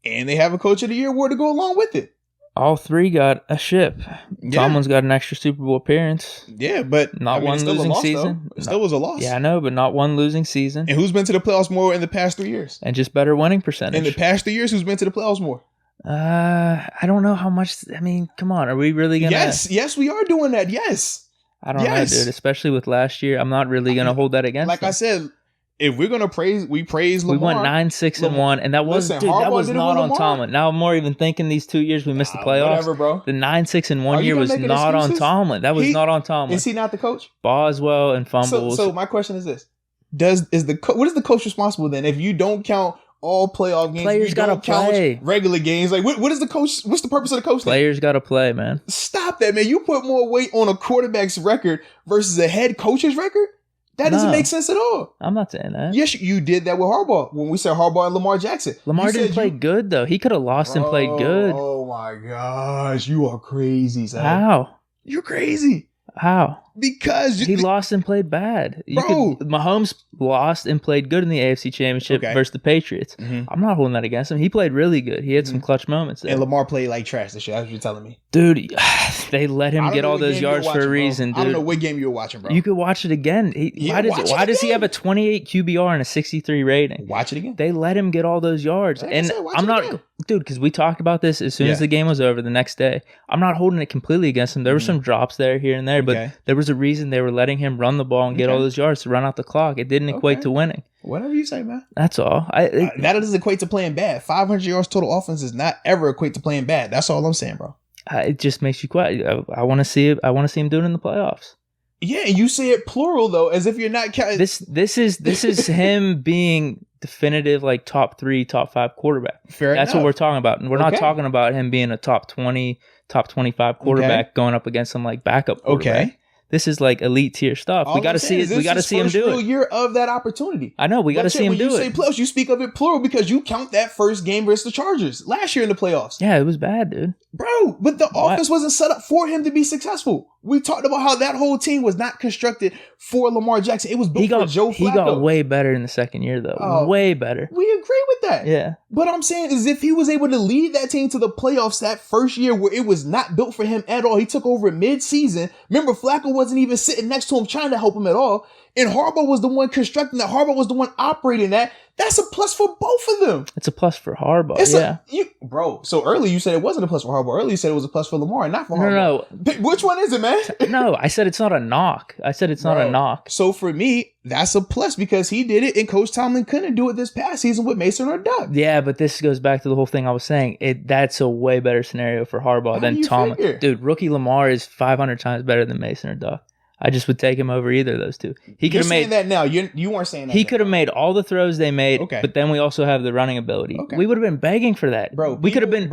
A: And they have a Coach of the Year award to go along with it.
B: All 3 got a ship. Yeah. Tomlin's got an extra Super Bowl appearance.
A: Yeah, but
B: not one losing season.
A: It still was a loss.
B: Yeah, I know, but not one losing season.
A: And who's been to the playoffs more in the past 3 years?
B: And just better winning percentage.
A: In the past 3 years, who's been to the playoffs more?
B: I don't know how much. I mean, come on. Are we really going to?
A: Yes, we are doing that. Yes.
B: I don't know, dude. Especially with last year. I'm not really going to hold that against them.
A: I said, if we're going to praise Lamar.
B: We went 9-6-1, and that was not on Tomlin. Now I'm more even thinking these 2 years we missed the playoffs.
A: Whatever, bro.
B: The 9-6-1 year was not on Tomlin. That was not on Tomlin.
A: Is he not the coach?
B: Boswell and fumbles.
A: So my question is this. What is the coach responsible then if you don't count all playoff games?
B: Players got to play.
A: Regular games. Like, what is the coach? What's the purpose of the coach?
B: Players got to play, man.
A: Stop that, man. You put more weight on a quarterback's record versus a head coach's record? That doesn't make sense at all.
B: I'm not saying that.
A: Yes, you did that with Harbaugh when we said Harbaugh and Lamar Jackson.
B: Lamar didn't play good, though. He could have lost and played good.
A: Oh, my gosh. You are crazy, son.
B: How?
A: You're crazy.
B: How?
A: Because
B: he lost and played bad. Mahomes lost and played good in the AFC Championship versus the Patriots. Mm-hmm. I'm not holding that against him. He played really good. He had some clutch moments there.
A: And Lamar played like trash this year. That's what you're telling me.
B: Dude, they let him get all those yards for a reason, dude.
A: I don't know what game you were watching, bro.
B: You could watch it again. Why does he have a 28 QBR and a 63 rating?
A: Watch it again.
B: They let him get all those yards. And I'm not... Dude, because we talked about this as soon as the game was over the next day. I'm not holding it completely against him. There were some drops there, here and there, but there was a reason they were letting him run the ball and get all those yards to run out the clock. It didn't equate to winning.
A: Whatever you say, man.
B: That's all.
A: That doesn't equate to playing bad. 500 yards total offense does not ever equate to playing bad. That's all I'm saying, bro.
B: It just makes you quiet. I want to see it. I want to see him do it in the playoffs.
A: Yeah, and you say it plural though, as if you're not counting.
B: This is him being definitive, like top 3, top 5 quarterback.
A: Fair
B: That's
A: enough.
B: what we're talking about. And we're not talking about him being a top 20, top 25 quarterback going up against some like backup quarterback. Okay. This is like elite tier stuff. We got to see it. We got to see him do it.
A: First year of that opportunity.
B: I know. We got to see him do it.
A: When you say playoffs, you speak of it plural because you count that first game versus the Chargers last year in the playoffs.
B: Yeah, it was bad, dude.
A: Bro, but the offense wasn't set up for him to be successful. We talked about how that whole team was not constructed for Lamar Jackson. It was built for Joe Flacco.
B: He got way better in the second year, though. Way better.
A: We agree with that.
B: Yeah.
A: But I'm saying is if he was able to lead that team to the playoffs that first year where it was not built for him at all. He took over mid-season. Remember, Flacco wasn't even sitting next to him trying to help him at all. And Harbaugh was the one constructing that. Harbaugh was the one operating that. That's a plus for both of them.
B: It's a plus for Harbaugh,
A: bro, so early you said it wasn't a plus for Harbaugh. Earlier you said it was a plus for Lamar, not for Harbaugh.
B: No.
A: Which one is it, man?
B: No, I said it's not a knock. I said it's not a knock.
A: So for me, that's a plus because he did it and Coach Tomlin couldn't do it this past season with Mason or Duck.
B: Yeah, but this goes back to the whole thing I was saying. That's a way better scenario for Harbaugh than Tomlin. Dude, rookie Lamar is 500 times better than Mason or Duck. I just would take him over either of those two. He could have made
A: that now. You weren't saying that.
B: He could have made all the throws they made, but then we also have the running ability. Okay. We would have been begging for that, bro. We could have been,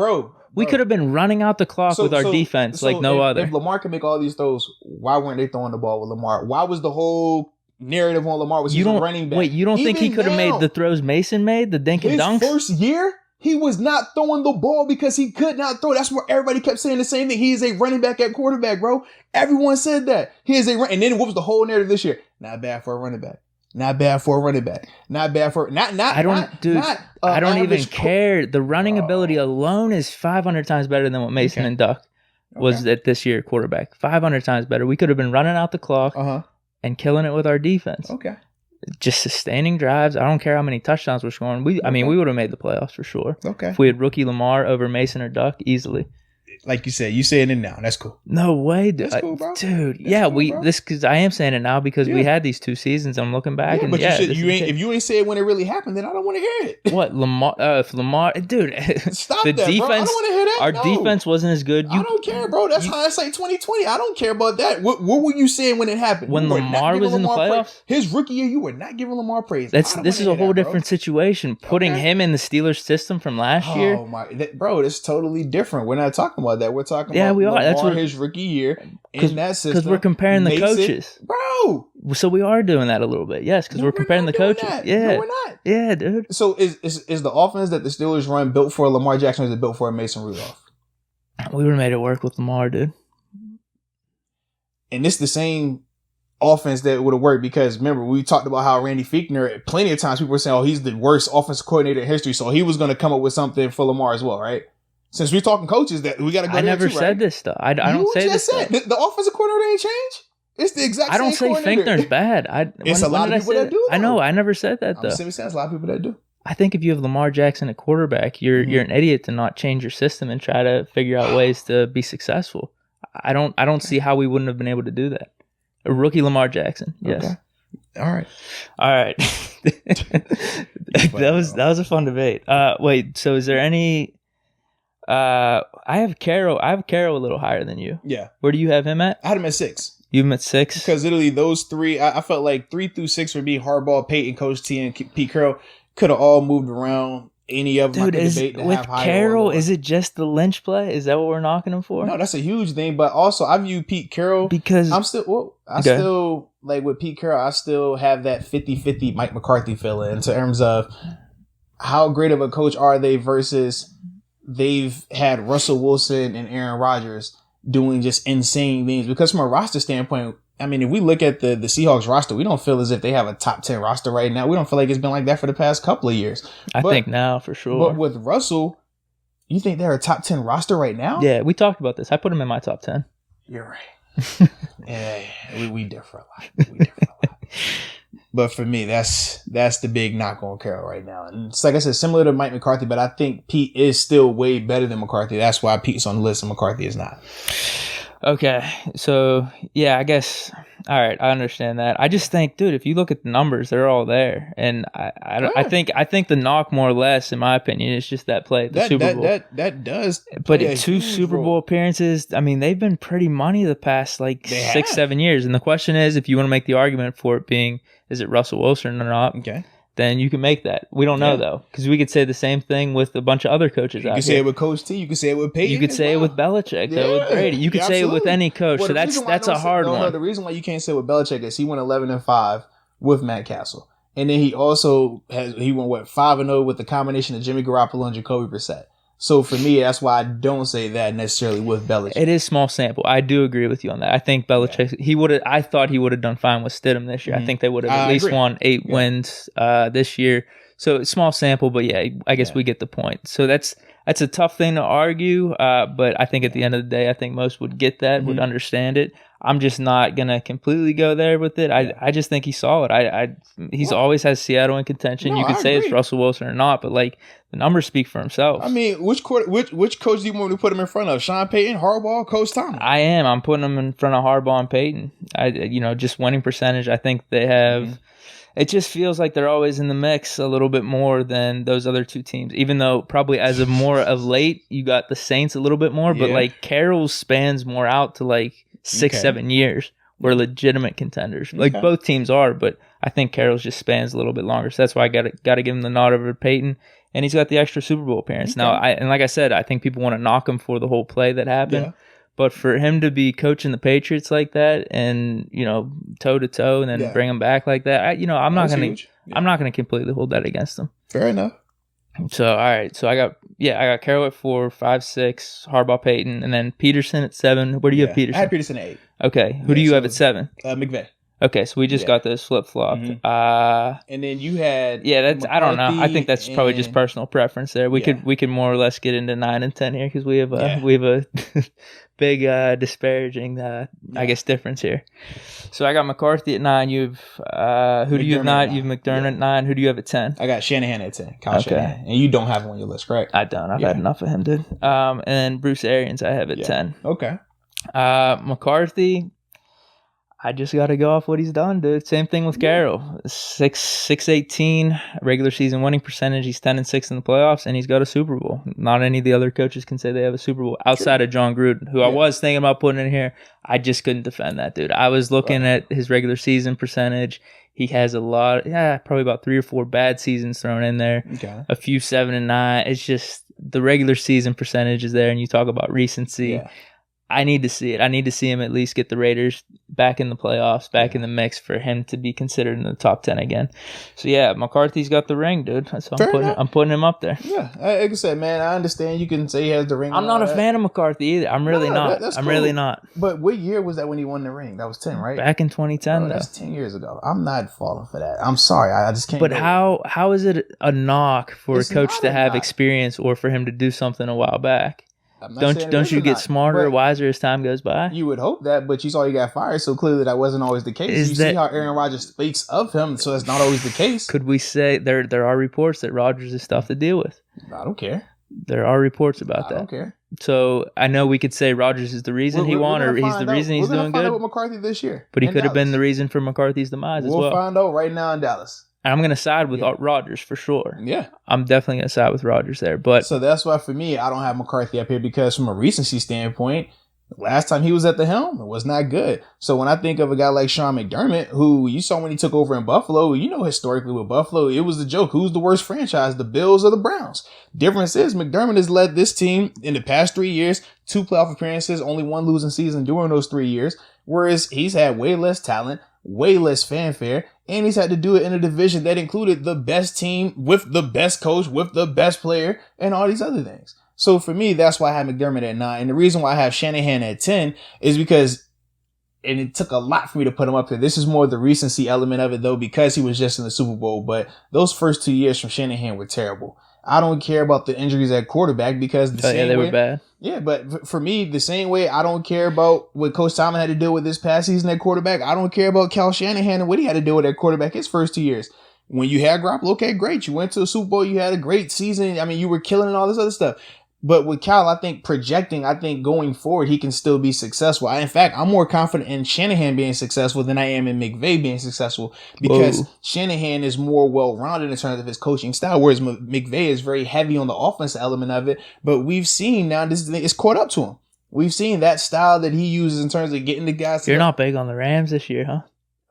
B: We could have been running out the clock with our defense like no other.
A: If Lamar can make all these throws, why weren't they throwing the ball with Lamar? Why was the whole narrative on Lamar was running back?
B: Wait, you don't think he could have made the throws Mason made, the dink and dunks?
A: His first year, he was not throwing the ball because he could not throw. That's where everybody kept saying the same thing. He is a running back at quarterback, bro. Everyone said that. He is and then what was the whole narrative this year? Not bad for a running back. Not bad for a running back. Not bad for I
B: don't even care. The running ability alone is 500 times better than what Mason and Duck was at this year quarterback. 500 times better. We could have been running out the clock and killing it with our defense.
A: Okay.
B: Just sustaining drives. I don't care how many touchdowns we're scoring. We would have made the playoffs for sure.
A: Okay.
B: If we had rookie Lamar over Mason or Duck, easily.
A: Like you said, you saying it now. That's cool.
B: No way, dude.
A: That's cool, bro.
B: Dude,
A: That's cool, bro.
B: Because I am saying it now because we had these 2 seasons. I'm looking back and
A: but if you ain't say it when it really happened, then I don't want to hear it.
B: What Lamar? If Lamar, dude,
A: stop that, defense, bro. I don't want to hear that.
B: Our defense wasn't as good.
A: I don't care, bro. That's hindsight 2020. I don't care about that. What were you saying when it happened?
B: When Lamar was in the playoffs,
A: his rookie year, you were not giving Lamar praise.
B: This is a whole different situation. Putting him in the Steelers system from last year.
A: Oh my, bro, it's totally different. We're not talking about that. We're talking about
B: we are.
A: Lamar,
B: that's what
A: his rookie year in that system.
B: Because we're comparing the coaches,
A: bro.
B: So we are doing that a little bit, yes. Because we're comparing the coaches. Yeah,
A: no, we're not.
B: Yeah, dude.
A: So is the offense that the Steelers run built for Lamar Jackson, or is it built for Mason Rudolph?
B: We would have made it work with Lamar, dude.
A: And it's the same offense that would have worked because remember we talked about how Randy Fichtner plenty of times people were saying, "Oh, he's the worst offensive coordinator in history," so he was going to come up with something for Lamar as well, right? Since we're talking coaches, that we got to go.
B: I never said this stuff. I don't say this stuff.
A: The offensive coordinator ain't changed. It's the exact.
B: I don't say Fichtner's bad.
A: It's a lot of people that do.
B: I know. I never said that though.
A: I'm saying it's a lot of people that do.
B: I think if you have Lamar Jackson at quarterback, you're an idiot to not change your system and try to figure out ways to be successful. I don't see how we wouldn't have been able to do that. A rookie Lamar Jackson, yes. Okay.
A: All right.
B: That was a fun debate. Wait, so is there any? I have Carroll a little higher than you.
A: Yeah.
B: Where do you have him at?
A: I had him at 6.
B: You have him at 6?
A: Because literally those 3, I felt like 3 through 6 would be Harbaugh, Peyton, Coach T, and Pete Carroll. Could have all moved around. Any of them,
B: dude, with Carroll, is it just the Lynch play? Is that what we're knocking him for?
A: No, that's a huge thing. But also, I view Pete Carroll
B: because
A: I'm still. Still like with Pete Carroll. I still have that 50-50 Mike McCarthy feeling in terms of how great of a coach are they versus they've had Russell Wilson and Aaron Rodgers. doing just insane things. Because from a roster standpoint, I mean, if we look at the Seahawks roster, we don't feel as if they have a top 10 roster right now. We don't feel like it's been like that for the past couple of years.
B: I think now for sure.
A: But with Russell, you think they're a top 10 roster right now?
B: Yeah, we talked about this. I put him in my top 10.
A: You're right. Yeah, we differ a lot. But for me, that's the big knock on Carroll right now. And it's like I said, similar to Mike McCarthy, but I think Pete is still way better than McCarthy. That's why Pete's on the list and McCarthy is not.
B: Okay, so yeah, I guess. All right, I understand that. I just think, dude, if you look at the numbers, they're all there, and I think the knock, more or less, in my opinion, is just that play at the Super Bowl. That does.
A: But
B: two Super Bowl appearances. I mean, they've been pretty money the past 6-7 years, and the question is, if you want to make the argument for it being, is it Russell Wilson or not?
A: Okay.
B: Then you can make that. We don't know, though, because we could say the same thing with a bunch of other coaches.
A: You could say it with Coach T. You could say it with Peyton.
B: You could say it with Belichick. With Brady. You could say it with any coach. Well, so that's a hard one.
A: No, the reason why you can't say it with Belichick is he went 11-5 with Matt Castle, and then he also went 5-0 with the combination of Jimmy Garoppolo and Jacoby Brissett. So for me, that's why I don't say that necessarily with Belichick.
B: It is small sample. I do agree with you on that. I think Belichick, I thought he would have done fine with Stidham this year. Mm-hmm. I think they would have at least won 8 wins this year. So it's small sample, but yeah, I guess we get the point. So that's a tough thing to argue, but I think at the end of the day, I think most would get that, would understand it. I'm just not going to completely go there with it. I just think he's solid. He's always has Seattle in contention. You could say it's Russell Wilson or not, but the numbers speak for themselves.
A: I mean, which coach do you want me to put him in front of? Sean Payton, Harbaugh, Coach Tomlin?
B: I'm putting him in front of Harbaugh and Payton. Just winning percentage. I think they have. Mm-hmm. It just feels like they're always in the mix a little bit more than those other two teams. Even though probably as of more of late, you got the Saints a little bit more, but Carroll's spans more out to 6-7 years. We're legitimate contenders. Both teams are, but I think Carroll's just spans a little bit longer. So that's why I got to give him the nod over to Peyton. And he's got the extra Super Bowl appearance. Now, like I said, I think people want to knock him for the whole play that happened. Yeah. But for him to be coaching the Patriots like that and, toe to toe and then bring him back like that, I'm not going to completely hold that against him.
A: Fair enough.
B: So, all right. So I got Carroll at 4, 5, 6, Harbaugh, Peyton, and then Peterson at 7. Where do you have Peterson?
A: I had Peterson at 8.
B: Okay. Who do you have at 7?
A: McVay.
B: Okay, so we just got those flip-flopped.
A: Mm-hmm. And then you had
B: that's I don't know. I think that's probably just personal preference there. We could more or less get into 9 and 10 here because we have a big disparaging I guess difference here. So I got McCarthy at 9. You've who do you have 9? You've McDermott at 9. Who do you have at 10?
A: I got Shanahan at 10. Kyle Shanahan. And you don't have him on your list, correct?
B: I don't. I've had enough of him, dude. And Bruce Arians I have at 10.
A: Okay.
B: McCarthy, I just got to go off what he's done, dude. Same thing with Carroll. 6-18 regular season winning percentage. He's 10-6 in the playoffs, and he's got a Super Bowl. Not any of the other coaches can say they have a Super Bowl outside of John Gruden, who I was thinking about putting in here. I just couldn't defend that, dude. I was looking at his regular season percentage. He has a lot, probably about 3 or 4 bad seasons thrown in there. Okay. A few 7-9. It's just the regular season percentage is there, and you talk about recency. Yeah. I need to see it. I need to see him at least get the Raiders back in the playoffs, back in the mix for him to be considered in the top 10 again. So, McCarthy's got the ring, dude. So I'm putting him up there.
A: Yeah, like I said, man, I understand you can say he has the ring.
B: I'm not a fan of McCarthy either. I'm really not. I'm really not.
A: But what year was that when he won the ring? That was 10, right?
B: Back in 2010.
A: That's 10 years ago. I'm not falling for that. I'm sorry. I just can't.
B: But how is it a knock for a coach to have experience or for him to do something a while back? Don't you get smarter or wiser as time goes by?
A: You would hope that, but you saw he got fired, so clearly that wasn't always the case. See how Aaron Rodgers speaks of him, so that's not always the case.
B: Could we say there are reports that Rodgers is tough to deal with?
A: I don't care.
B: There are reports about that.
A: I don't care.
B: So I know we could say Rodgers is the reason he won, or he's the reason he's doing good.
A: We're going to find out with McCarthy this year.
B: But he could have been the reason for McCarthy's demise as well.
A: We'll find out right now in Dallas.
B: And I'm going to side with Rodgers for sure.
A: Yeah.
B: I'm definitely going to side with Rodgers there. But
A: so that's why for me, I don't have McCarthy up here because from a recency standpoint, last time he was at the helm, it was not good. So when I think of a guy like Sean McDermott, who you saw when he took over in Buffalo, historically with Buffalo, it was the joke. Who's the worst franchise, the Bills or the Browns? Difference is McDermott has led this team in the past 3 years, 2 playoff appearances, only 1 losing season during those 3 years, whereas he's had way less talent, way less fanfare, and he's had to do it in a division that included the best team with the best coach, with the best player, and all these other things. So for me, that's why I have McDermott at 9. And the reason why I have Shanahan at 10 is because, and it took a lot for me to put him up there. This is more the recency element of it, though, because he was just in the Super Bowl. But those first 2 years from Shanahan were terrible. I don't care about the injuries at quarterback because
B: they were bad.
A: Yeah, but for me, the same way I don't care about what Coach Tomlin had to deal with this past season at quarterback. I don't care about Cal Shanahan and what he had to deal with at quarterback his first 2 years. When you had Garoppolo, okay, great. You went to a Super Bowl. You had a great season. I mean, you were killing and all this other stuff. But with Cal, I think going forward, he can still be successful. In fact, I'm more confident in Shanahan being successful than I am in McVay being successful because Shanahan is more well-rounded in terms of his coaching style, whereas McVay is very heavy on the offensive element of it. But we've seen now it's caught up to him. We've seen that style that he uses in terms of getting the guys.
B: You're not big on the Rams this year, huh?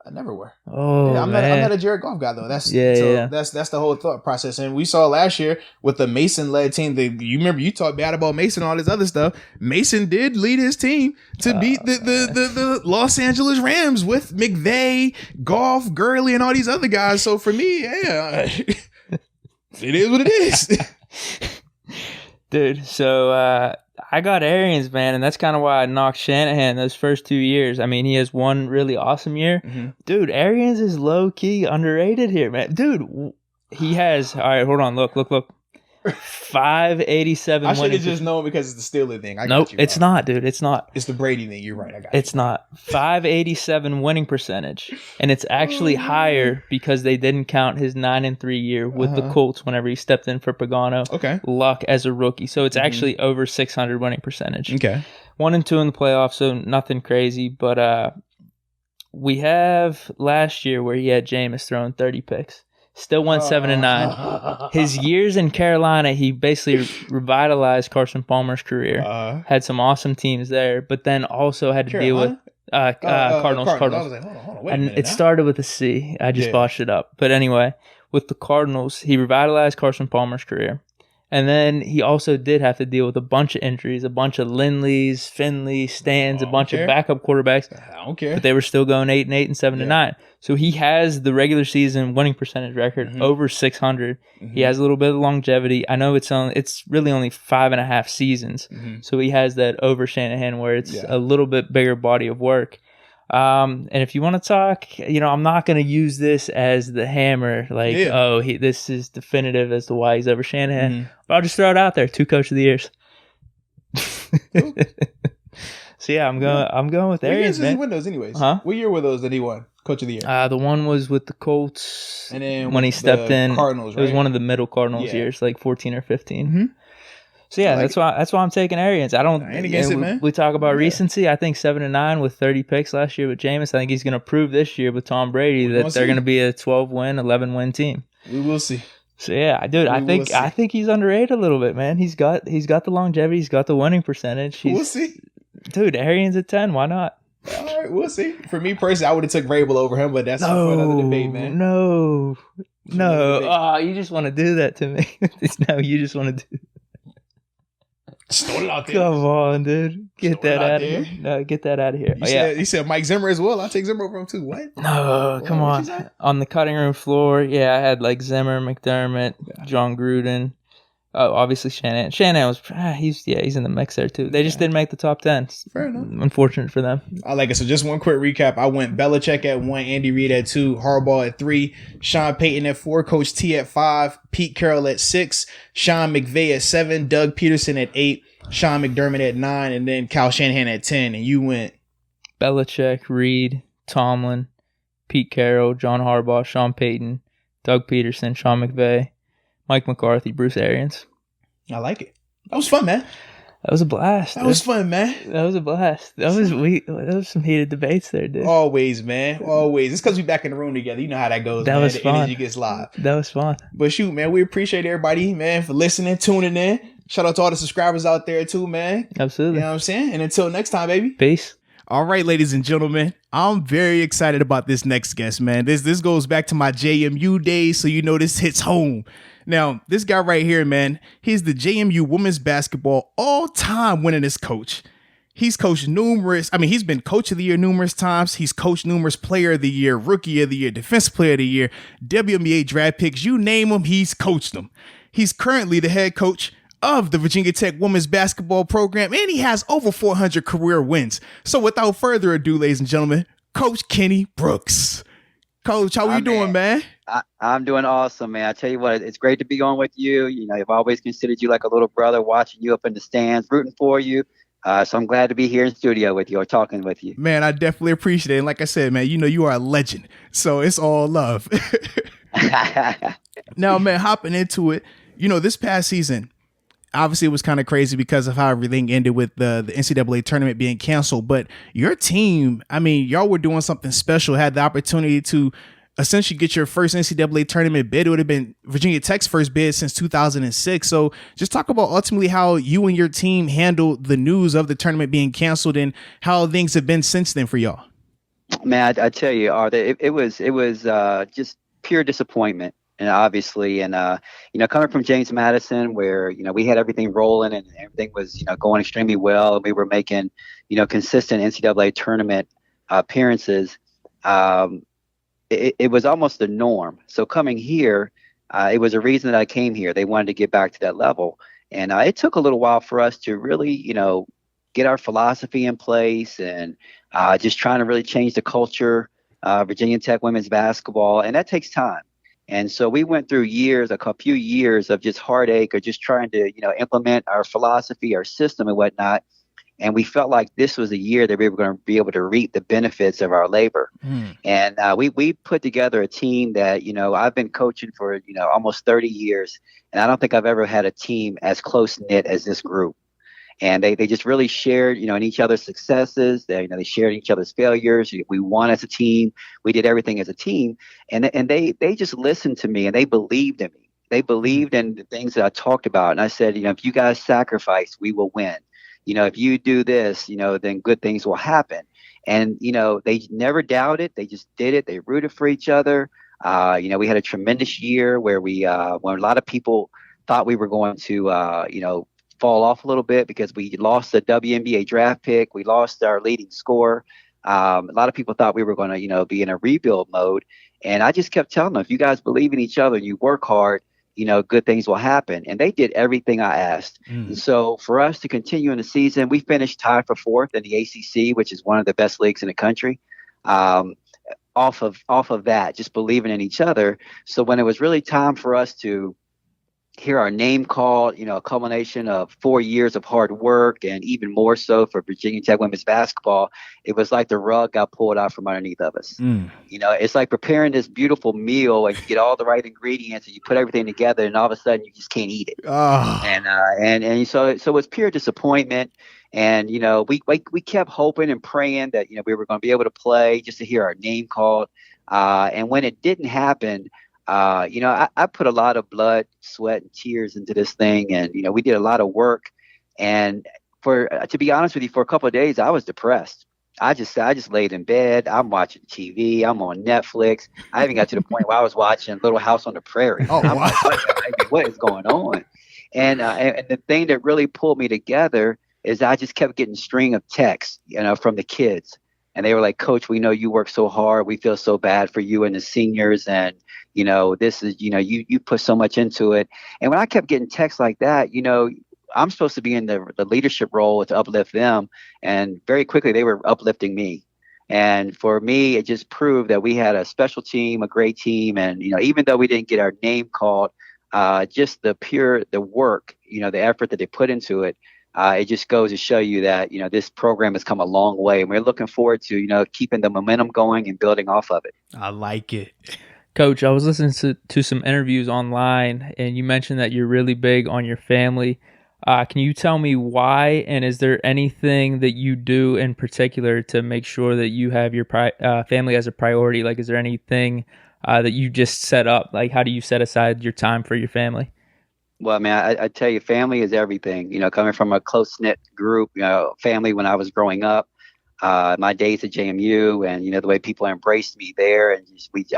A: I never were.
B: Oh,
A: yeah, I'm not a Jared Goff guy though. That's the whole thought process. And we saw last year with the Mason led team. You remember you talked bad about Mason and all this other stuff. Mason did lead his team to beat the Los Angeles Rams with McVay, Goff, Gurley, and all these other guys. So for me, yeah, it is what it is,
B: dude. So I got Arians, man, and that's kind of why I knocked Shanahan those first 2 years. I mean, he has one really awesome year. Mm-hmm. Dude, Arians is low-key underrated here, man. Dude, he has... All right, hold on. Look. 587
A: I should have just known because it's the Steelers thing.
B: Nope, it's not, dude. It's not.
A: It's the Brady thing. You're right. I got it.
B: It's not. 587 winning percentage. And it's actually higher because they didn't count his 9-3 year with the Colts whenever he stepped in for Pagano.
A: Okay.
B: Luck as a rookie. So it's actually over 600 winning percentage.
A: Okay.
B: 1-2 in the playoffs, so nothing crazy. But we have last year where he had Jameis throwing 30 picks. Still went 7-9. His years in Carolina, he basically revitalized Carson Palmer's career. Had some awesome teams there, but then also had to deal with Cardinals.
A: I was like, hold on, wait a minute.
B: It started with a C. I just botched it up. But anyway, with the Cardinals, he revitalized Carson Palmer's career. And then he also did have to deal with a bunch of injuries, a bunch of Lindleys, Finley, Stans, a bunch of backup quarterbacks.
A: I don't care.
B: But they were still going 8-8 and 7-9. So he has the regular season winning percentage record over 600. He has a little bit of longevity. I know it's really only 5.5 seasons. So he has that over Shanahan where it's a little bit bigger body of work. And if you want to talk, I'm not going to use this as the hammer, this is definitive as to why he's over Shanahan. But I'll just throw it out there. 2 Coach of the Years. So yeah, I'm going with Arians, man.
A: What years did he win those anyways? Huh? What year were those that he won Coach of the Year?
B: The one was with the Colts,
A: and then
B: when he stepped in,
A: Cardinals, right?
B: It was one of the middle Cardinals years, like 14 or 15. So yeah, that's why I'm taking Arians. I ain't
A: against it, man.
B: We talk about recency. I think 7-9 with 30 picks last year with Jameis. I think he's going to prove this year with Tom Brady that they're going to be a 12-win, 11-win team.
A: We will see.
B: So yeah, dude, I think he's underrated a little bit, man. He's got the longevity. He's got the winning percentage.
A: We'll see.
B: Dude, Arians at 10. Why not?
A: All right, we'll see. For me personally, I would have took Vrabel over him, but that's for another debate, man.
B: No. Oh, you just want to do that to me. No, you just want to do.
A: Just throw it out there.
B: Come on, dude. Get that out of here. No, get that out of here.
A: You said Mike Zimmer as well. I'll take Zimmer over him too. What?
B: No, come on. On the cutting room floor, I had like Zimmer, McDermott, John Gruden. Oh, obviously Shanahan. Shanahan was he's in the mix there too. They just didn't make the top 10.
A: Fair enough.
B: Unfortunate for them.
A: I like it. So just one quick recap. I went Belichick at 1, Andy Reid at 2, Harbaugh at 3, Sean Payton at 4, Coach T at 5, Pete Carroll at 6, Sean McVay at 7, Doug Peterson at 8, Sean McDermott at 9, and then Kyle Shanahan at 10. And you went
B: Belichick, Reid, Tomlin, Pete Carroll, John Harbaugh, Sean Payton, Doug Peterson, Sean McVay, Mike McCarthy, Bruce Arians.
A: I like it. That was fun, man.
B: That was a blast.
A: That was fun, man.
B: That was a blast. That was some heated debates there, dude.
A: Always, man. Always. It's because we back in the room together. You know how that goes,
B: that
A: man.
B: Was fun.
A: Energy gets live.
B: That was fun.
A: But shoot, man, we appreciate everybody, man, for listening, tuning in. Shout out to all the subscribers out there, too, man.
B: Absolutely.
A: You know what I'm saying? And until next time, baby.
B: Peace.
A: All right, ladies and gentlemen, I'm very excited about this next guest, man. This goes back to my JMU days, so you know this hits home. Now, this guy right here, man, he's the JMU women's basketball all-time winningest coach. He's coached he's been coach of the year numerous times. He's coached numerous player of the year, rookie of the year, defensive player of the year, WNBA draft picks. You name him, he's coached them. He's currently the head coach of the Virginia Tech women's basketball program, and he has over 400 career wins. So without further ado, ladies and gentlemen, Coach Kenny Brooks. Coach, how are you doing, man?
C: I'm doing awesome, man. I tell you what, it's great to be on with you. You know, I've always considered you like a little brother, watching you up in the stands, rooting for you. So I'm glad to be here in studio with you or talking with you.
A: Man, I definitely appreciate it. And like I said, man, you know, you are a legend. So it's all love. Now, man, hopping into it, you know, this past season, obviously it was kind of crazy because of how everything ended with the NCAA tournament being canceled. But your team, I mean, y'all were doing something special, had the opportunity to essentially get your first NCAA tournament bid. It would have been Virginia Tech's first bid since 2006. So just talk about ultimately how you and your team handled the news of the tournament being canceled and how things have been since then for y'all.
C: Man, I tell you, Arthur, it was just pure disappointment. And obviously, and, you know, coming from James Madison, where, you know, we had everything rolling and everything was, you know, going extremely well. And we were making, you know, consistent NCAA tournament appearances. It was almost the norm. So coming here, it was a reason that I came here. They wanted to get back to that level. And it took a little while for us to really, you know, get our philosophy in place and just trying to really change the culture, Virginia Tech women's basketball. And that takes time. And so we went through a few years of just heartache or just trying to, you know, implement our philosophy, our system and whatnot. And we felt like this was a year that we were going to be able to reap the benefits of our labor. And we put together a team that, you know, I've been coaching for, you know, almost 30 years. And I don't think I've ever had a team as close knit as this group. And they just really shared, you know, in each other's successes. They shared each other's failures. We won as a team. We did everything as a team. And they just listened to me and they believed in me. They believed in the things that I talked about. And I said, you know, if you guys sacrifice, we will win. You know, if you do this, you know, then good things will happen. And, you know, they never doubted. They just did it. They rooted for each other. You know, we had a tremendous year where when a lot of people thought we were going to, you know, fall off a little bit because we lost the WNBA draft pick. We lost our leading scorer. A lot of people thought we were going to, you know, be in a rebuild mode. And I just kept telling them, if you guys believe in each other and you work hard, you know, good things will happen. And they did everything I asked. And so for us to continue in the season, we finished tied for fourth in the ACC, which is one of the best leagues in the country. Off of that, just believing in each other. So when it was really time for us to hear our name called, you know, a culmination of 4 years of hard work and even more so for Virginia Tech women's basketball, it was like the rug got pulled out from underneath of us. You know, it's like preparing this beautiful meal and you get all the right ingredients and you put everything together and all of a sudden you just can't eat it. And so it's pure disappointment. And, you know, we kept hoping and praying that, you know, we were going to be able to play just to hear our name called. And when it didn't happen, you know, I put a lot of blood, sweat, and tears into this thing. And, you know, we did a lot of work. And to be honest with you, for a couple of days, I was depressed. I just laid in bed. I'm watching TV. I'm on Netflix. I even got to the point where I was watching Little House on the Prairie.
A: Oh,
C: I'm
A: wow.
C: like, what is going on? And the thing that really pulled me together is I just kept getting string of texts, you know, from the kids. And they were like, Coach, we know you work so hard. We feel so bad for you and the seniors. And, you know, this is, you know, you put so much into it. And when I kept getting texts like that, you know, I'm supposed to be in the leadership role to uplift them. And very quickly they were uplifting me. And for me, it just proved that we had a special team, a great team. And, you know, even though we didn't get our name called, just the work, you know, the effort that they put into it, it just goes to show you that, you know, this program has come a long way. And we're looking forward to, you know, keeping the momentum going and building off of it.
A: I like it.
B: Coach, I was listening to some interviews online, and you mentioned that you're really big on your family. Can you tell me why, and is there anything that you do in particular to make sure that you have your family as a priority? Like, is there anything that you just set up? Like, how do you set aside your time for your family?
C: Well, man, I tell you, family is everything. You know, coming from a close-knit group, you know, family when I was growing up, my days at JMU, and, you know, the way people embraced me there, and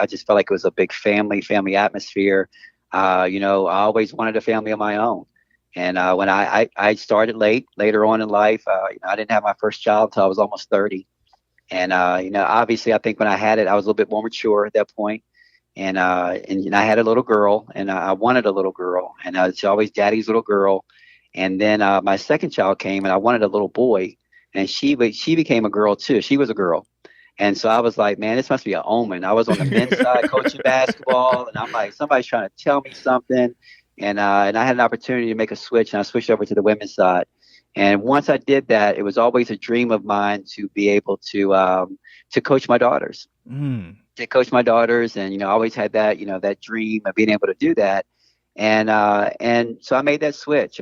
C: I just felt like it was a big family atmosphere. You know, I always wanted a family of my own. And when I started later on in life, you know, I didn't have my first child until I was almost 30. And, you know, obviously, I think when I had it, I was a little bit more mature at that point. And I had a little girl, and I wanted a little girl, and it's always daddy's little girl. And then my second child came, and I wanted a little boy, and she became a girl too. She was a girl. And so I was like, man, this must be an omen. I was on the men's side coaching basketball, and I'm like, somebody's trying to tell me something. And I had an opportunity to make a switch, and I switched over to the women's side. And once I did that, it was always a dream of mine to be able to coach my daughters. To coach my daughters, and I always had that that dream of being able to do that. And so I made that switch.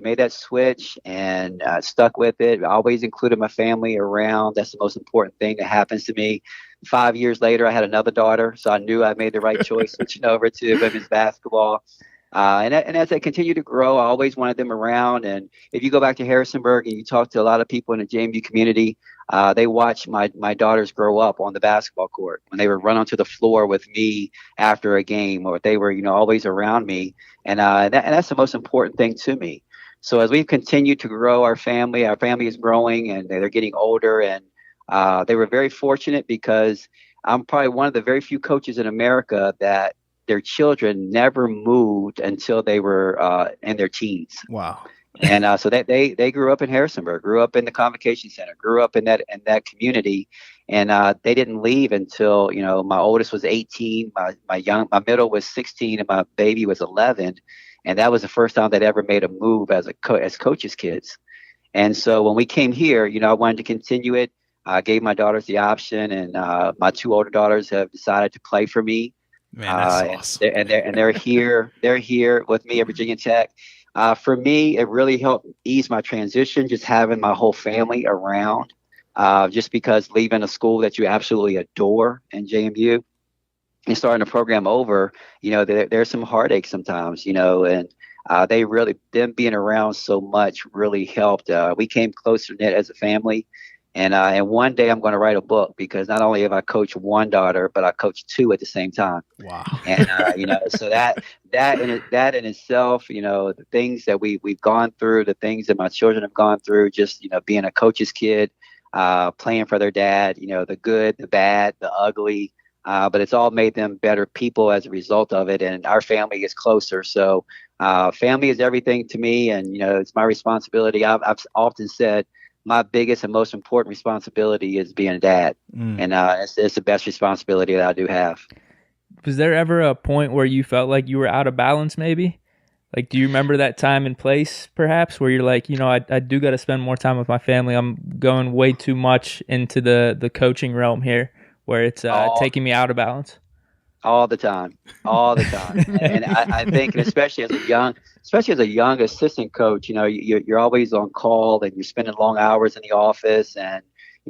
C: And stuck with it. I always included my family around. That's the most important thing that happens to me. 5 years later, I had another daughter, so I knew I made the right choice switching over to women's basketball. And as they continue to grow, I always wanted them around. And if you go back to Harrisonburg and you talk to a lot of people in the JMU community, they watch my daughters grow up on the basketball court when they would run onto the floor with me after a game, or they were always around me. And that's the most important thing to me. So as we've continued to grow our family is growing, and they're getting older. And they were very fortunate, because I'm probably one of the very few coaches in America that their children never moved until they were in their teens.
A: Wow.
C: And so that they grew up in Harrisonburg, grew up in the Convocation Center, grew up in that community, and they didn't leave until my oldest was 18, my middle was 16, and my baby was 11, and that was the first time they'd ever made a move as coaches' kids. And so when we came here, I wanted to continue it. I gave my daughters the option, and my two older daughters have decided to play for me.
A: Man, that's awesome.
C: And they're here. They're here with me at Virginia Tech. For me, it really helped ease my transition, just having my whole family around. Just because leaving a school that you absolutely adore in JMU and starting a program over, there's some heartache sometimes, and they really, them being around so much really helped. We came closer knit as a family. And one day I'm going to write a book, because not only have I coached one daughter, but I coached two at the same time.
A: Wow.
C: And so that in itself, the things that we've gone through, the things that my children have gone through, just being a coach's kid, playing for their dad, the good, the bad, the ugly, but it's all made them better people as a result of it. And our family is closer. So family is everything to me, and it's my responsibility. I've often said, my biggest and most important responsibility is being a dad. And it's the best responsibility that I do have.
B: Was there ever a point where you felt like you were out of balance, maybe? Like, do you remember that time and place, perhaps, where you're like, I do got to spend more time with my family. I'm going way too much into the coaching realm here, where it's taking me out of balance?
C: All the time. And I think, especially as a young assistant coach, you're always on call, and you're spending long hours in the office. And,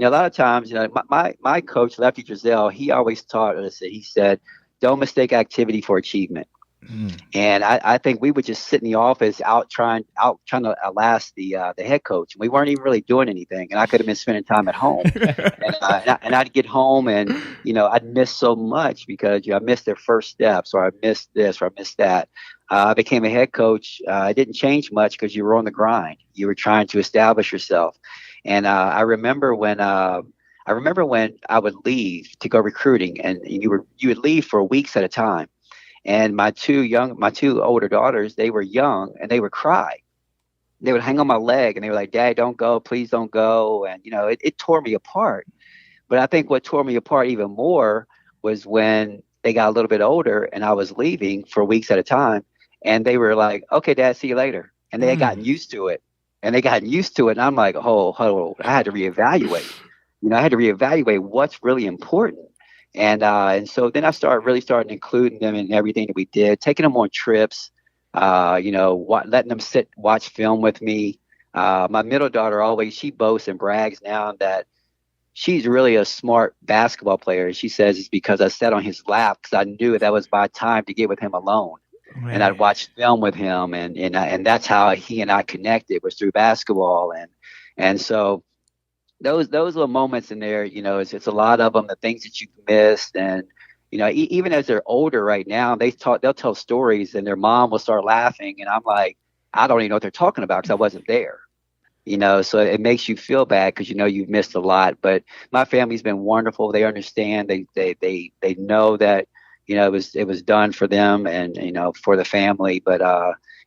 C: a lot of times, my coach, Lefty Drizel, he always taught us, he said, don't mistake activity for achievement. And I think we would just sit in the office trying to last the head coach. We weren't even really doing anything, and I could have been spending time at home. and I'd get home, and I'd miss so much, because I missed their first steps, or I missed this, or I missed that. I became a head coach. It didn't change much, because you were on the grind. You were trying to establish yourself. And I remember when I would leave to go recruiting, and you would leave for weeks at a time. And my two older daughters, they were young, and they would cry. They would hang on my leg, and they were like, "Dad, don't go, please don't go." And it tore me apart. But I think what tore me apart even more was when they got a little bit older, and I was leaving for weeks at a time, and they were like, "Okay, Dad, see you later." And they had gotten used to it, and I'm like, "Oh, I had to reevaluate. I had to reevaluate what's really important." And so then I started including them in everything that we did, taking them on trips, letting them watch film with me. My middle daughter she boasts and brags now that she's really a smart basketball player. She says it's because I sat on his lap, because I knew that was my time to get with him alone. Man. And I'd watch film with him, and that's how he and I connected, was through basketball. And so those little moments in there, it's a lot of them, the things that you've missed. And, even as they're older right now, they'll tell stories, and their mom will start laughing. And I'm like, I don't even know what they're talking about, because I wasn't there, so it makes you feel bad, because, you've missed a lot. But my family's been wonderful. They understand. They know that, it was done for them, and, for the family. But,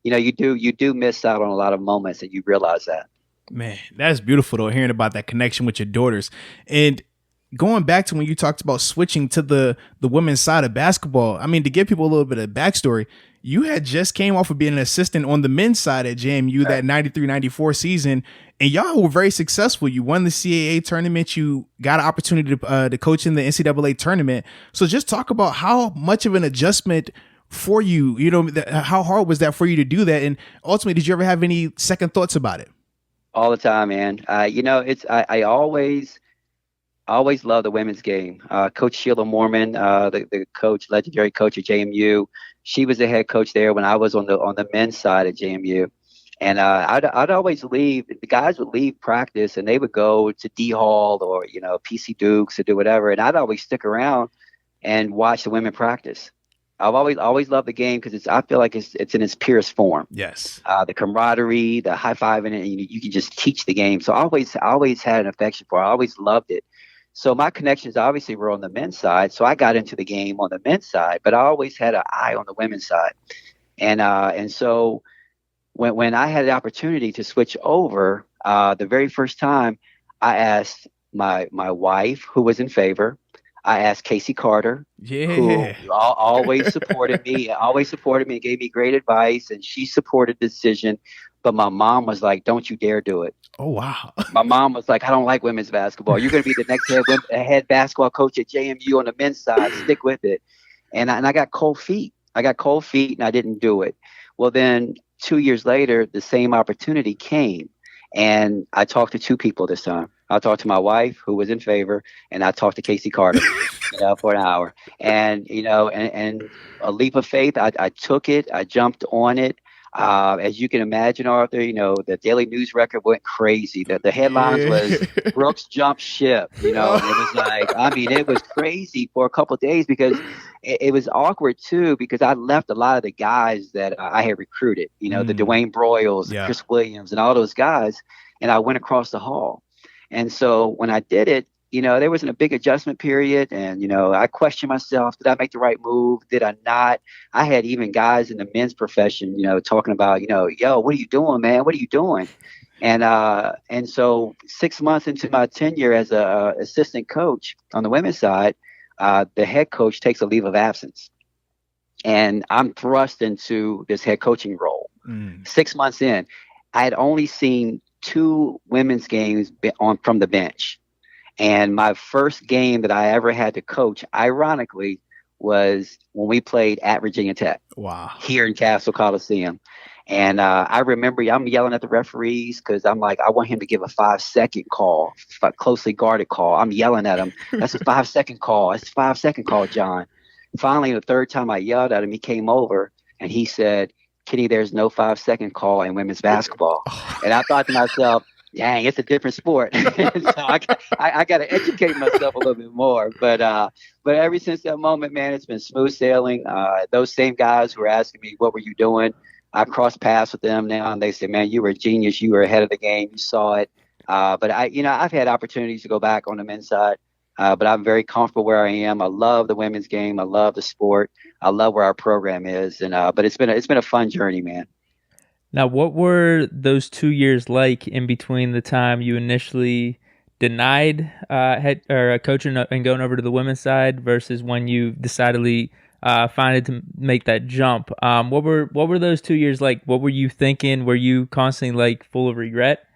C: you do miss out on a lot of moments, and you realize that.
A: Man, that's beautiful though, hearing about that connection with your daughters. And going back to when you talked about switching to the women's side of basketball, I mean, to give people a little bit of backstory, you had just came off of being an assistant on the men's side at JMU that 93-94 season, and y'all were very successful. You won the CAA tournament. You got an opportunity to coach in the NCAA tournament. So just talk about how much of an adjustment for you, how hard was that for you to do that? And ultimately, did you ever have any second thoughts about it?
C: All the time, man. I always love the women's game. Coach Sheila Mormon, the legendary coach at JMU, she was the head coach there when I was on the men's side at JMU. And I'd always leave. The guys would leave practice and they would go to D Hall or PC Dukes or do whatever, and I'd always stick around and watch the women practice. I've always loved the game because I feel like it's in its purest form.
A: Yes.
C: The camaraderie, the high fiving, and you can just teach the game. So I always had an affection for it. I always loved it. So my connections obviously were on the men's side. So I got into the game on the men's side, but I always had an eye on the women's side. And so when I had the opportunity to switch over, the very first time I asked my wife, who was in favor. I asked Casey Carter, who always supported me and gave me great advice, and she supported the decision. But my mom was like, "Don't you dare do it."
A: Oh, wow.
C: My mom was like, "I don't like women's basketball. You're going to be the next head basketball coach at JMU on the men's side. Stick with it." And I got cold feet. And I didn't do it. Well, then 2 years later, the same opportunity came. And I talked to two people this time. I talked to my wife, who was in favor, and I talked to Casey Carter, for an hour. And, and a leap of faith, I took it. I jumped on it. As you can imagine, Arthur, the Daily News Record went crazy. The headlines was Brooks jumped ship, and it was like, it was crazy for a couple of days because it was awkward too, because I left a lot of the guys that I had recruited, the Dwayne Broyles, Chris Williams, and all those guys. And I went across the hall. And so when I did it, there wasn't a big adjustment period. And, I questioned myself, did I make the right move? Did I not? I had even guys in the men's profession, talking about, yo, what are you doing, man? What are you doing? And so 6 months into my tenure as a assistant coach on the women's side, the head coach takes a leave of absence. And I'm thrust into this head coaching role. 6 months in, I had only seen 2 women's games from the bench. And my first game that I ever had to coach, ironically, was when we played at Virginia Tech.
A: Wow. Here
C: in Castle Coliseum. And I remember I'm yelling at the referees because I'm like, I want him to give a 5-second call, a closely guarded call. I'm yelling at him. That's a 5-second call. That's a 5-second call, John. Finally, the third time I yelled at him, he came over and he said, "Kenny, there's no 5-second call in women's basketball." And I thought to myself, dang, it's a different sport. So I got to educate myself a little bit more. But ever since that moment, man, it's been smooth sailing. Those same guys who were asking me, what were you doing? I crossed paths with them now, and they say, man, you were a genius. You were ahead of the game. You saw it. But I've had opportunities to go back on the men's side. But I'm very comfortable where I am. I love the women's game. I love the sport. I love where our program is. And but it's been a fun journey, man.
B: Now, what were those 2 years like in between the time you initially denied coaching and going over to the women's side versus when you decidedly decided to make that jump? What were those 2 years like? What were you thinking? Were you constantly full of regret?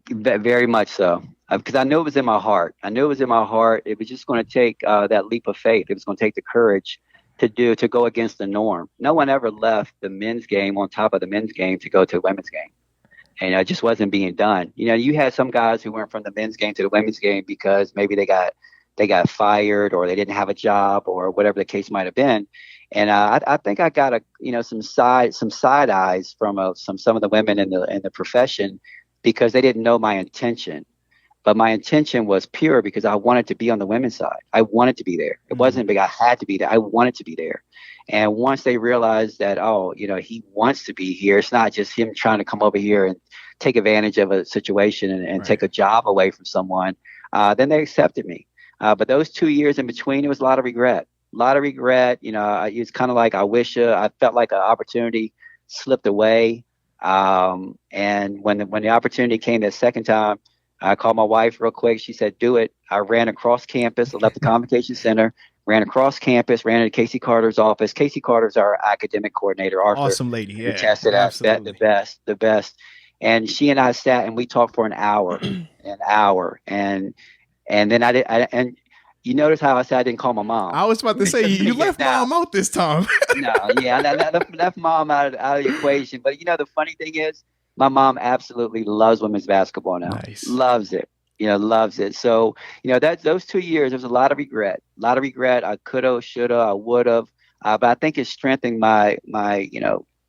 C: Very much so, because I knew it was in my heart. It was just going to take that leap of faith. It was going to take the courage to go against the norm. No one ever left the men's game on top of the men's game to go to the women's game. And it just wasn't being done. You had some guys who went from the men's game to the women's game because maybe they got fired or they didn't have a job or whatever the case might have been. And I think I got some side eyes from some of the women in the profession because they didn't know my intention. But my intention was pure because I wanted to be on the women's side. I wanted to be there. It wasn't big. I had to be there. I wanted to be there. And once they realized that, he wants to be here, it's not just him trying to come over here and take advantage of a situation and take a job away from someone, then they accepted me. But those 2 years in between, it was a lot of regret. lot of regret. It's kind of like I felt like an opportunity slipped away. And when the opportunity came the second time, I called my wife real quick. She said, "Do it." I ran across campus. I left the convocation center, ran across campus, ran into Casey Carter's office. Casey Carter's our academic coordinator, Arthur.
A: Awesome lady. Yeah.
C: Tested out the best. And she and I sat and we talked for an hour, and then and you notice how I said I didn't call my mom.
A: I was about to say you left mom out this time.
C: No, yeah, I left mom out of the equation. But the funny thing is, my mom absolutely loves women's basketball now.
A: Nice.
C: Loves it. Loves it. So that those 2 years, there was a lot of regret. I coulda, shoulda, I would've. But I think it strengthened my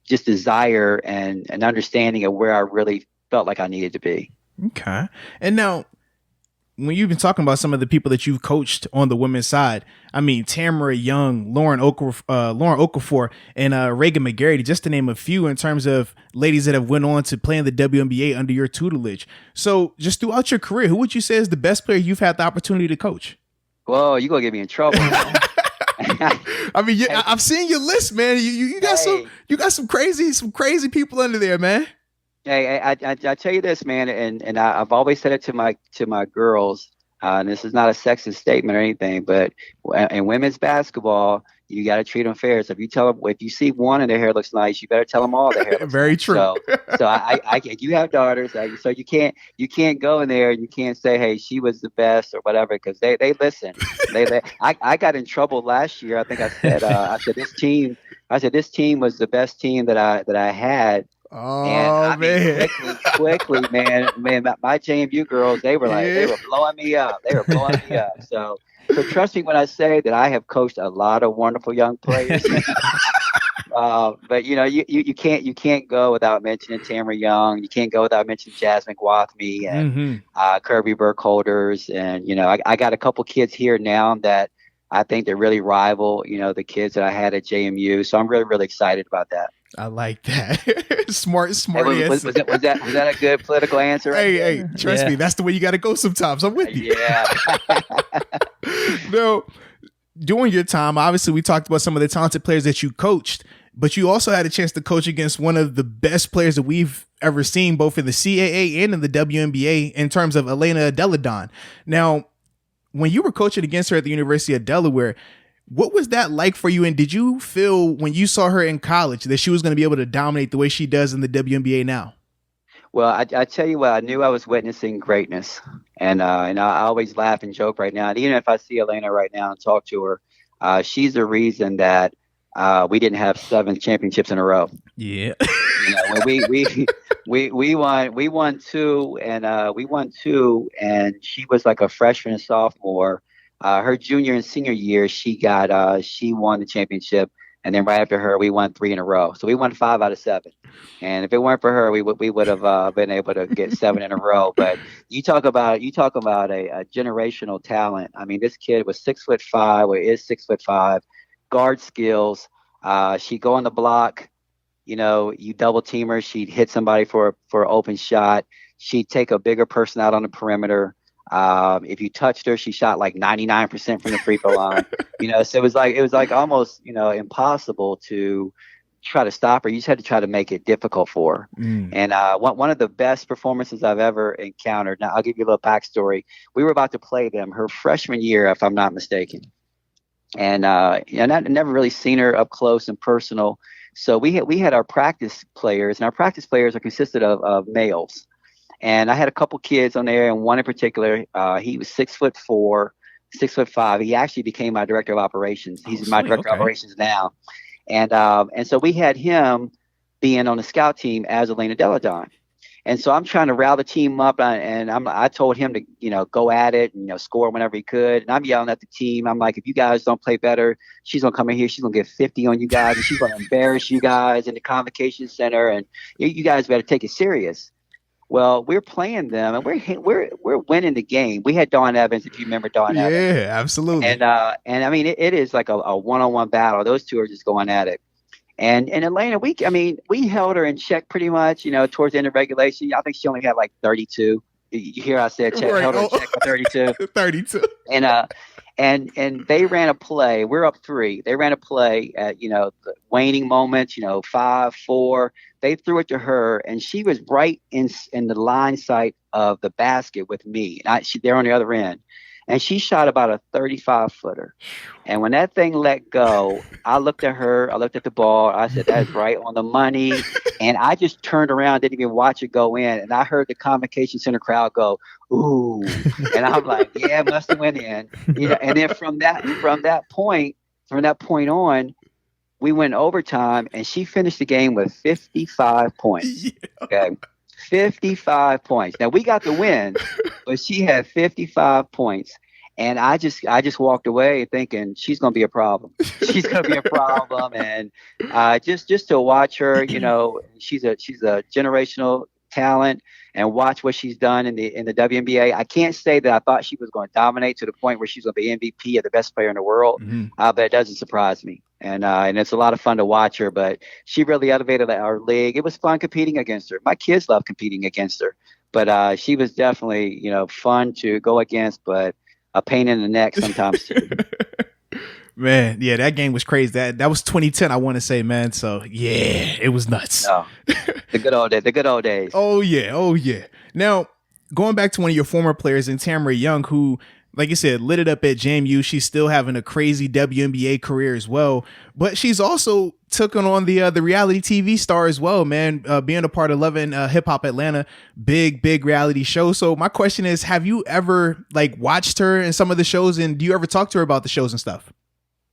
C: just desire and an understanding of where I really felt like I needed to be.
A: Okay. And now, when you've been talking about some of the people that you've coached on the women's side, I mean, Tamara Young, Lauren Okafor, and Reagan McGarity, just to name a few, in terms of ladies that have went on to play in the WNBA under your tutelage. So just throughout your career, who would you say is the best player you've had the opportunity to coach?
C: Whoa, you're going to get me in trouble.
A: I mean, I've seen your list, man. You got some crazy people under there, man.
C: Hey, I tell you this, man, and I've always said it to my girls, and this is not a sexist statement or anything, but in women's basketball, you got to treat them fair. So if you see one and their hair looks nice, you better tell them all their hair looks
A: Very
C: nice.
A: true.
C: So I you have daughters, so you can't go in there and you can't say, hey, she was the best or whatever, because they listen. I got in trouble last year. I think I said this team was the best team that I had.
A: Oh,
C: and
A: man.
C: Quickly, man, my JMU girls, they were blowing me up. So trust me when I say that I have coached a lot of wonderful young players. But you can't go without mentioning Tamara Young. You can't go without mentioning Jasmine Gwathmey and Kirby Burkholders. And I got a couple kids here now that I think they're really rival, the kids that I had at JMU. So I'm really, really excited about that.
A: I like that. smart
C: hey, was that a good political answer?
A: Hey, trust me, that's the way you got to go sometimes. I'm with you.
C: Yeah.
A: No, during your time, obviously, we talked about some of the talented players that you coached, but you also had a chance to coach against one of the best players that we've ever seen, both in the CAA and in the WNBA, in terms of Elena Delle Donne. Now, when you were coaching against her at the University of Delaware, what was that like for you? And did you feel when you saw her in college that she was going to be able to dominate the way she does in the WNBA now?
C: Well, I tell you what, I knew I was witnessing greatness, and I always laugh and joke right now. And even if I see Elena right now and talk to her, she's the reason that we didn't have 7 championships in a row.
A: Yeah,
C: when we won 2, and she was like a freshman and sophomore. Her junior and senior year, she won the championship, and then right after her, we won 3 in a row. So we won 5 out of 7. And if it weren't for her, we would have been able to get 7 in a row. But you talk about a generational talent. I mean, this kid was 6'5", or is 6'5", guard skills. She'd go on the block. You double team her, she'd hit somebody for an open shot. She'd take a bigger person out on the perimeter. If you touched her, she shot like 99% from the free throw line. So it was like almost impossible to try to stop her. You just had to try to make it difficult for her. And one of the best performances I've ever encountered. Now I'll give you a little backstory. We were about to play them her freshman year, if I'm not mistaken. And I never really seen her up close and personal. So we had our practice players, and our practice players are consisted of males. And I had a couple kids on there, and one in particular, he was 6'4", 6'5". He actually became my director of operations. He's my director of operations now. And so we had him being on the scout team as Elena Delle Donne. And so I'm trying to rally the team up, and I told him to, go at it and, score whenever he could. And I'm yelling at the team. I'm like, if you guys don't play better, she's going to come in here. She's going to get 50 on you guys, and she's going to embarrass you guys in the convocation center. And you guys better take it serious. Well, we're playing them, and we're winning the game. We had Dawn Evans, if you remember Dawn Evans.
A: Yeah, absolutely.
C: And I mean, it is like a one-on-one battle. Those two are just going at it. And Elena, we held her in check pretty much. Towards the end of regulation, I think she only had like 32. You hear I said check, held her in check for 32.
A: 32.
C: and they ran a play. We're up 3. They ran a play at the waning moments. 5-4. They threw it to her, and she was right in the line sight of the basket with me. They're on the other end, and she shot about a 35-footer. And when that thing let go, I looked at her. I looked at the ball. I said, "That's right on the money." And I just turned around, didn't even watch it go in, and I heard the Convocation Center crowd go, "Ooh!" And I'm like, "Yeah, it must have went in." And then from that point on, we went overtime, and she finished the game with 55 points.
A: Yeah.
C: Okay, 55 points. Now we got the win, but she had 55 points. And I just walked away thinking she's going to be a problem. She's going to be a problem. And just to watch her, she's a generational talent, and watch what she's done in the WNBA. I can't say that I thought she was going to dominate to the point where she's going to be MVP or the best player in the world, but it doesn't surprise me. And it's a lot of fun to watch her. But she really elevated our league. It was fun competing against her. My kids love competing against her. But she was definitely fun to go against, but a pain in the neck sometimes too.
A: Man, yeah, that game was crazy. That was 2010, I want to say, man. So yeah, it was nuts.
C: No, the good old days.
A: Oh yeah. Now, going back to one of your former players in Tamara Young, who, like you said, lit it up at JMU. She's still having a crazy WNBA career as well, but she's also taken on the reality TV star as well, man. Being a part of Loving Hip Hop Atlanta, big reality show. So my question is, have you ever watched her in some of the shows, and do you ever talk to her about the shows and stuff?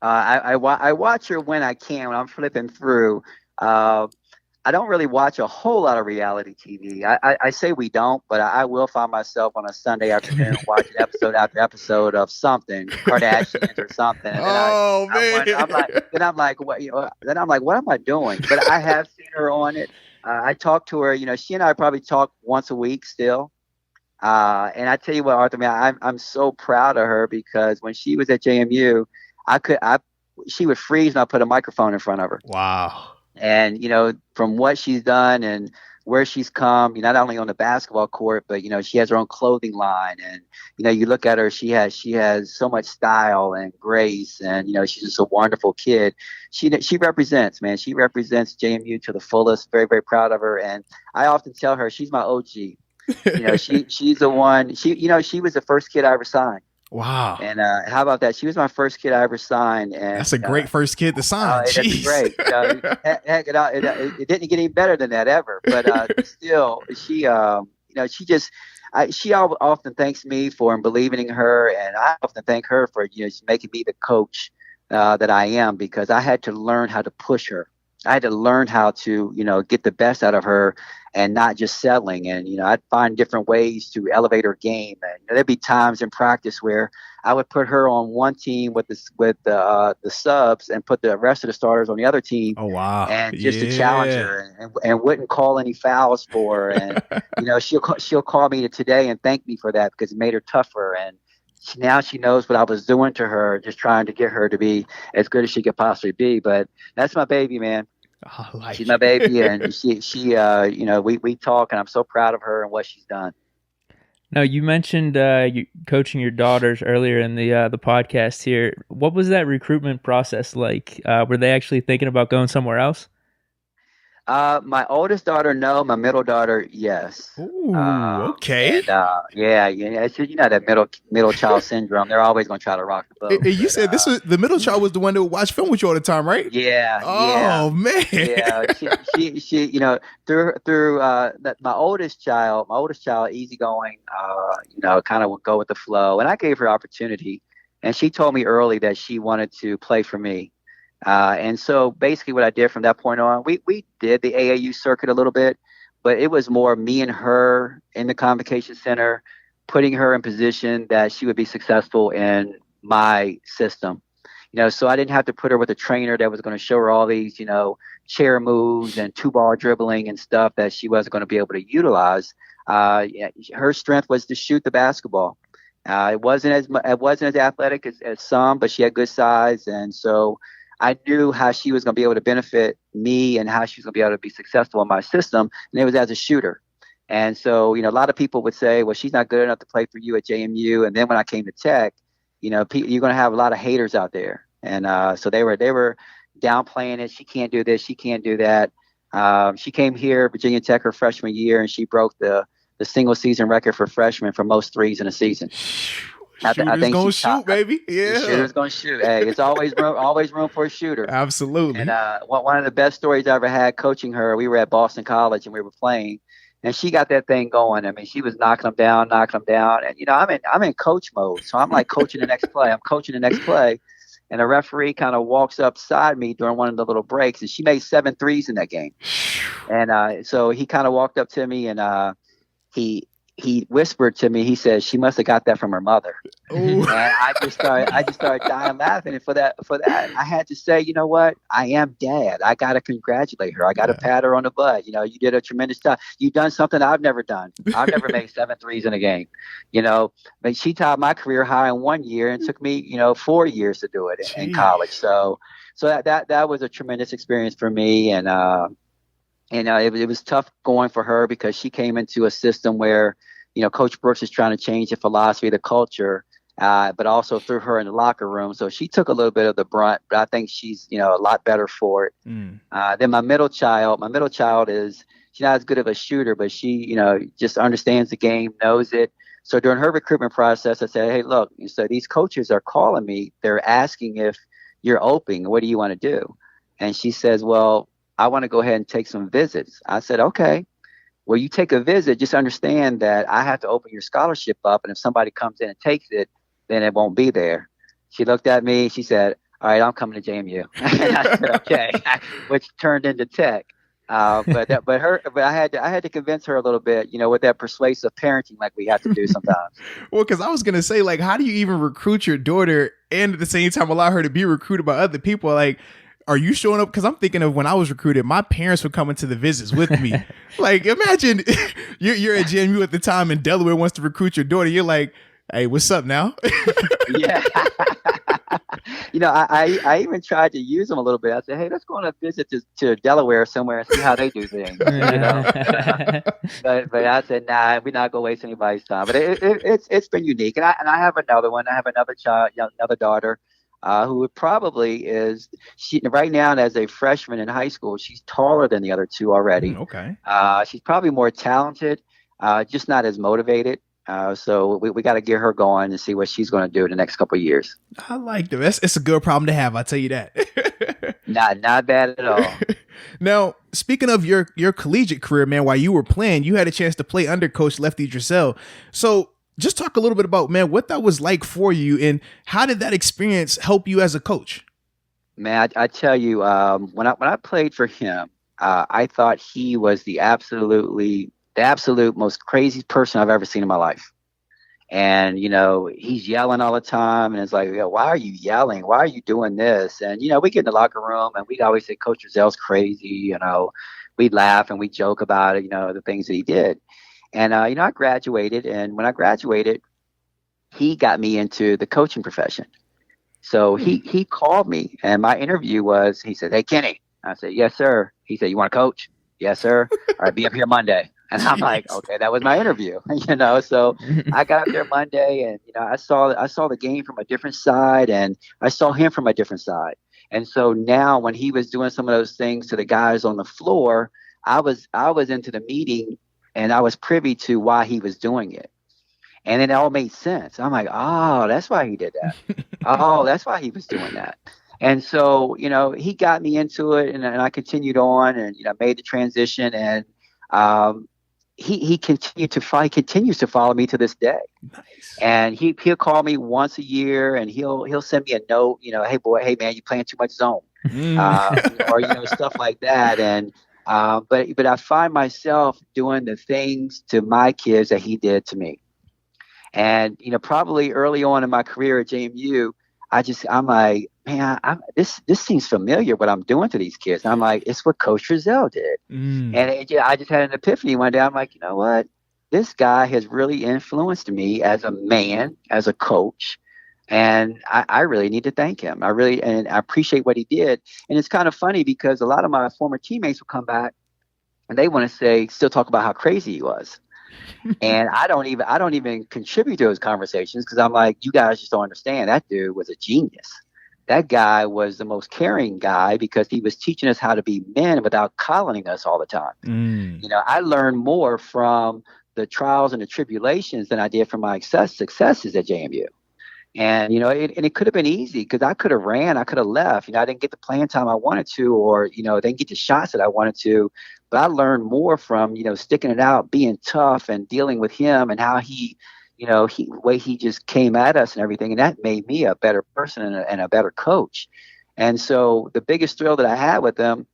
C: I watch her when I can, when I'm flipping through. I don't really watch a whole lot of reality TV. I say we don't, but I will find myself on a Sunday afternoon watching episode after episode of something, Kardashians or something. And then I'm like, what? What am I doing? But I have seen her on it. I talk to her. She and I probably talk once a week still. And I tell you what, Arthur, man, I'm so proud of her, because when she was at JMU, she would freeze and I put a microphone in front of her.
A: Wow. And,
C: from what she's done and where she's come, not only on the basketball court, but, she has her own clothing line. And, you look at her, she has so much style and grace, and, she's just a wonderful kid. She represents, man. She represents JMU to the fullest. Very, very proud of her. And I often tell her she's my OG. She's the one, she was the first kid I ever signed.
A: Wow.
C: And how about that? She was my first kid I ever signed. And
A: that's a great first kid to sign.
C: That's great. It didn't get any better than that ever. But still, she often thanks me for believing in her, and I often thank her for making me the coach that I am, because I had to learn how to push her. I had to learn how to get the best out of her, and not just settling. And, I'd find different ways to elevate her game. And there'd be times in practice where I would put her on one team with the subs, and put the rest of the starters on the other team.
A: Oh, wow.
C: And just to challenge her, and wouldn't call any fouls for her. And, she'll call me today and thank me for that, because it made her tougher. And now she knows what I was doing to her, just trying to get her to be as good as she could possibly be. But that's my baby, man. She's my baby, and she we talk, and I'm so proud of her and what she's done.
B: Now, you mentioned you coaching your daughters earlier in the podcast here. What was that recruitment process like? Were they actually thinking about going somewhere else?
C: My oldest daughter, no. My middle daughter, yes.
A: Ooh, okay.
C: And, yeah. It's just, that middle child syndrome. They're always going to try to rock the boat.
A: You said this was the middle child was the one that would watch film with you all the time, right?
C: Yeah.
A: Oh, man.
C: Yeah. She through my oldest child, easygoing, kind of would go with the flow, and I gave her opportunity, and she told me early that she wanted to play for me. And so basically what I did from that point on, we did the AAU circuit a little bit, but it was more me and her in the Convocation Center, putting her in position that she would be successful in my system. So I didn't have to put her with a trainer that was going to show her all these, chair moves and 2-ball dribbling and stuff that she wasn't going to be able to utilize. Her strength was to shoot the basketball. It wasn't as athletic as some, but she had good size. And so I knew how she was going to be able to benefit me and how she was going to be able to be successful in my system, and it was as a shooter. And so, a lot of people would say, well, she's not good enough to play for you at JMU. And then when I came to Tech, you're going to have a lot of haters out there. And so they were downplaying it. She can't do this. She can't do that. She came here, Virginia Tech, her freshman year, and she broke the single season record for freshmen for most threes in a season.
A: Shooter's gonna shoot, baby. Yeah,
C: shooter's gonna shoot. Hey, it's always room for a shooter.
A: Absolutely.
C: And one of the best stories I ever had coaching her, we were at Boston College and we were playing, and she got that thing going. I mean, she was knocking them down, and I'm in coach mode, so I'm like coaching the next play. I'm coaching the next play, and a referee kind of walks up beside me during one of the little breaks, and she made 7 threes in that game. And so he kind of walked up to me, and he whispered to me, he said, she must have got that from her mother. Ooh. And I just started dying laughing. And for that, I had to say, you know what? I am dad. I got to congratulate her. I got to pat her on the butt. You did a tremendous job. You've done something I've never done. I've never made 7 threes in a game, but she tied my career high in 1 year and took me, 4 years to do it in college. So that was a tremendous experience for me. And it was tough going for her because she came into a system where, Coach Brooks is trying to change the philosophy, the culture, but also threw her in the locker room. So she took a little bit of the brunt, but I think she's, a lot better for it. Then my middle child is, she's not as good of a shooter, but she, just understands the game, knows it. So during her recruitment process, I said, hey, look, so these coaches are calling me. They're asking if you're open. What do you want to do? And she says, well, I want to go ahead and take some visits. I said, okay. Well, you take a visit, just understand that I have to open your scholarship up. And if somebody comes in and takes it, then it won't be there. She looked at me. She said, all right, I'm coming to JMU. And I said, okay, which turned into Tech. But I had to convince her a little bit, with that persuasive parenting like we have to do sometimes.
A: Well, because I was going to say, like, how do you even recruit your daughter and at the same time allow her to be recruited by other people? Like, are you showing up? Because I'm thinking of when I was recruited, my parents were coming to the visits with me. Like, imagine you're at JMU at the time and Delaware wants to recruit your daughter. You're like, hey, what's up now?
C: Yeah. I even tried to use them a little bit. I said, hey, let's go on a visit to Delaware somewhere and see how they do things. But I said, nah, we're not going to waste anybody's time. But it's been unique. And I have another one. I have another child, another daughter. Who probably is, she right now as a freshman in high school, she's taller than the other two already.
A: Okay.
C: She's probably more talented, just not as motivated. So we got to get her going and see what she's going to do in the next couple of years.
A: I like that. It's a good problem to have. I'll tell you that.
C: Not bad at all.
A: Now, speaking of your collegiate career, man, while you were playing, you had a chance to play under Coach Lefty Driesell. So just talk a little bit about, man, what that was like for you and how did that experience help you as a coach?
C: Man, I tell you, when I played for him, I thought he was the absolute most crazy person I've ever seen in my life. And, he's yelling all the time. And it's like, why are you yelling? Why are you doing this? And, we get in the locker room and we always say, Coach Driesell's crazy. We'd laugh and we joke about it, the things that he did. And, I graduated. And when I graduated, he got me into the coaching profession. So he called me and my interview was, he said, hey, Kenny. I said, yes, sir. He said, you want to coach? Yes, sir. All right, be up here Monday. And I'm like, okay, that was my interview, So I got up there Monday and, I saw the game from a different side and I saw him from a different side. And so now when he was doing some of those things to the guys on the floor, I was into the meeting and I was privy to why he was doing it. And then it all made sense. I'm like, oh, that's why he did that. Oh, that's why he was doing that. And so, he got me into it and I continued on and, made the transition and he continues to follow me to this day.
A: Nice. And
C: he'll call me once a year and he'll send me a note, hey man, you playing too much zone, or stuff like that. And but I find myself doing the things to my kids that he did to me. And probably early on in my career at JMU, I'm like, man, this seems familiar what I'm doing to these kids. And I'm like, it's what Coach Driesell did. And I just had an epiphany one day. I'm like, you know what? This guy has really influenced me as a man, as a coach. And I really need to thank him. I appreciate what he did. And it's kind of funny because a lot of my former teammates will come back and they want to still talk about how crazy he was. And I don't even contribute to those conversations because I'm like, you guys just don't understand. That dude was a genius. That guy was the most caring guy because he was teaching us how to be men without coddling us all the time. You know, I learned more from the trials and the tribulations than I did from my successes at JMU. And, you know, it could have been easy because I could have ran, I could have left. You know, I didn't get the playing time I wanted to, or, you know, didn't get the shots that I wanted to. But I learned more from, you know, sticking it out, being tough and dealing with him and how he, you know, the way he just came at us and everything. And that made me a better person and a better coach. And so the biggest thrill that I had with him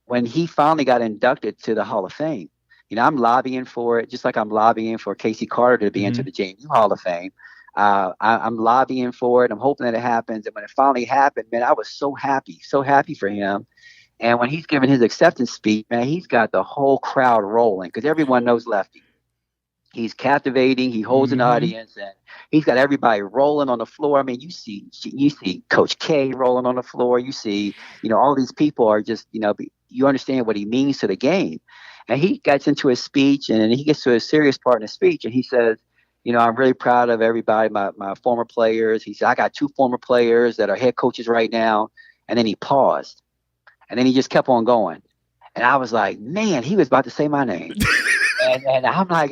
C: when he finally got inducted to the Hall of Fame, you know, I'm lobbying for it, just like I'm lobbying for Casey Carter to be into the JMU Hall of Fame. I'm lobbying for it. I'm hoping that it happens. And when it finally happened, man, I was so happy for him. And when he's giving his acceptance speech, man, he's got the whole crowd rolling because everyone knows Lefty. He's captivating. He holds an audience, and he's got everybody rolling on the floor. I mean, you see Coach K rolling on the floor. You see, you know, all these people are just, you know, you understand what he means to the game. And he gets into his speech, and he gets to a serious part in his speech, and he says, you know, I'm really proud of everybody, my former players. He said, I got 2 former players that are head coaches right now. And then he paused. And then he just kept on going. And I was like, man, he was about to say my name. and I'm like,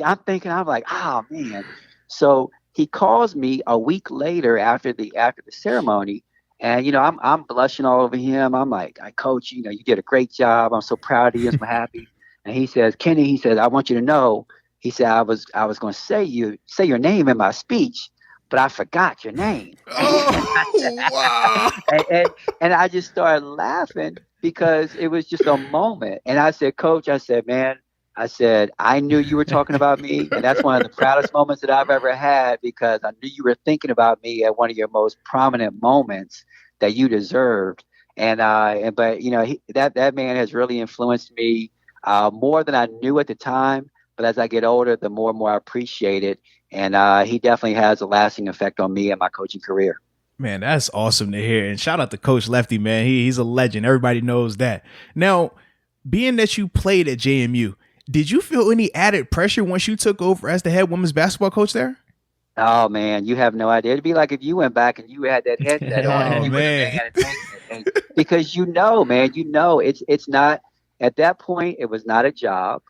C: oh, man. So he calls me a week later after the ceremony. And, you know, I'm blushing all over him. I'm like, Coach, you know, you did a great job. I'm so proud of you. I'm so happy. And he says, Kenny, he said, I want you to know. He said, I was going to say your name in my speech, but I forgot your name.
A: Oh, wow.
C: and I just started laughing because it was just a moment. And I said, Coach, I said, man, I knew you were talking about me. And that's one of the proudest moments that I've ever had because I knew you were thinking about me at one of your most prominent moments that you deserved. But, you know, that man has really influenced me more than I knew at the time. But as I get older, the more and more I appreciate it. And he definitely has a lasting effect on me and my coaching career.
A: Man, that's awesome to hear. And shout out to Coach Lefty, man. He's a legend. Everybody knows that. Now, being that you played at JMU, did you feel any added pressure once you took over as the head women's basketball coach there?
C: Oh, man, you have no idea. It'd be like if you went back and you had that headset on.
A: Oh,
C: and you
A: man.
C: Because you know, man, it's not, at that point, it was not a job.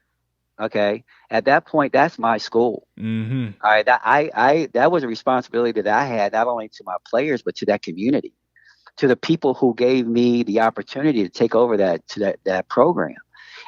C: Okay. At that point, that's my school. All right. That was a responsibility that I had, not only to my players, but to that community, to the people who gave me the opportunity to take over that program.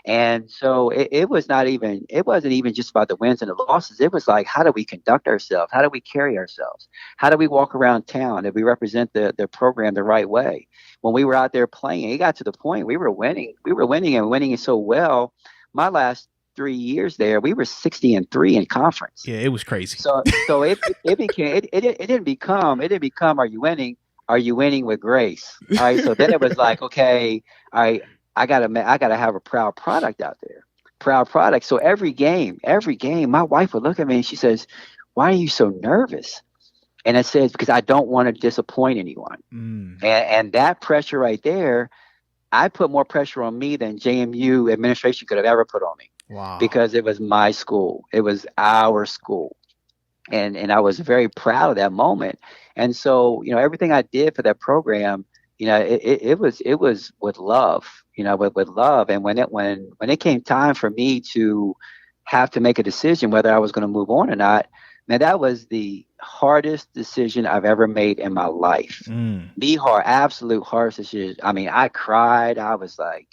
C: And so it wasn't even just about the wins and the losses. It was like, how do we conduct ourselves? How do we carry ourselves? How do we walk around town? If we represent the program the right way? When we were out there playing, it got to the point we were winning and winning so well. My last 3 years there, we were 60-3 in conference.
A: Yeah, it was crazy.
C: So it didn't become are you winning with grace? All right. So then it was like, okay, all right, I gotta have a proud product out there. Proud product. So every game, my wife would look at me and she says, why are you so nervous? And it says, because I don't want to disappoint anyone. And that pressure right there, I put more pressure on me than JMU administration could have ever put on me.
A: Wow.
C: Because it was my school. It was our school. And I was very proud of that moment. And so, you know, everything I did for that program, you know, it was with love, you know, with love. And when it came time for me to have to make a decision whether I was going to move on or not, man, that was the hardest decision I've ever made in my life. Absolute hardest decision. I mean, I cried. I was like,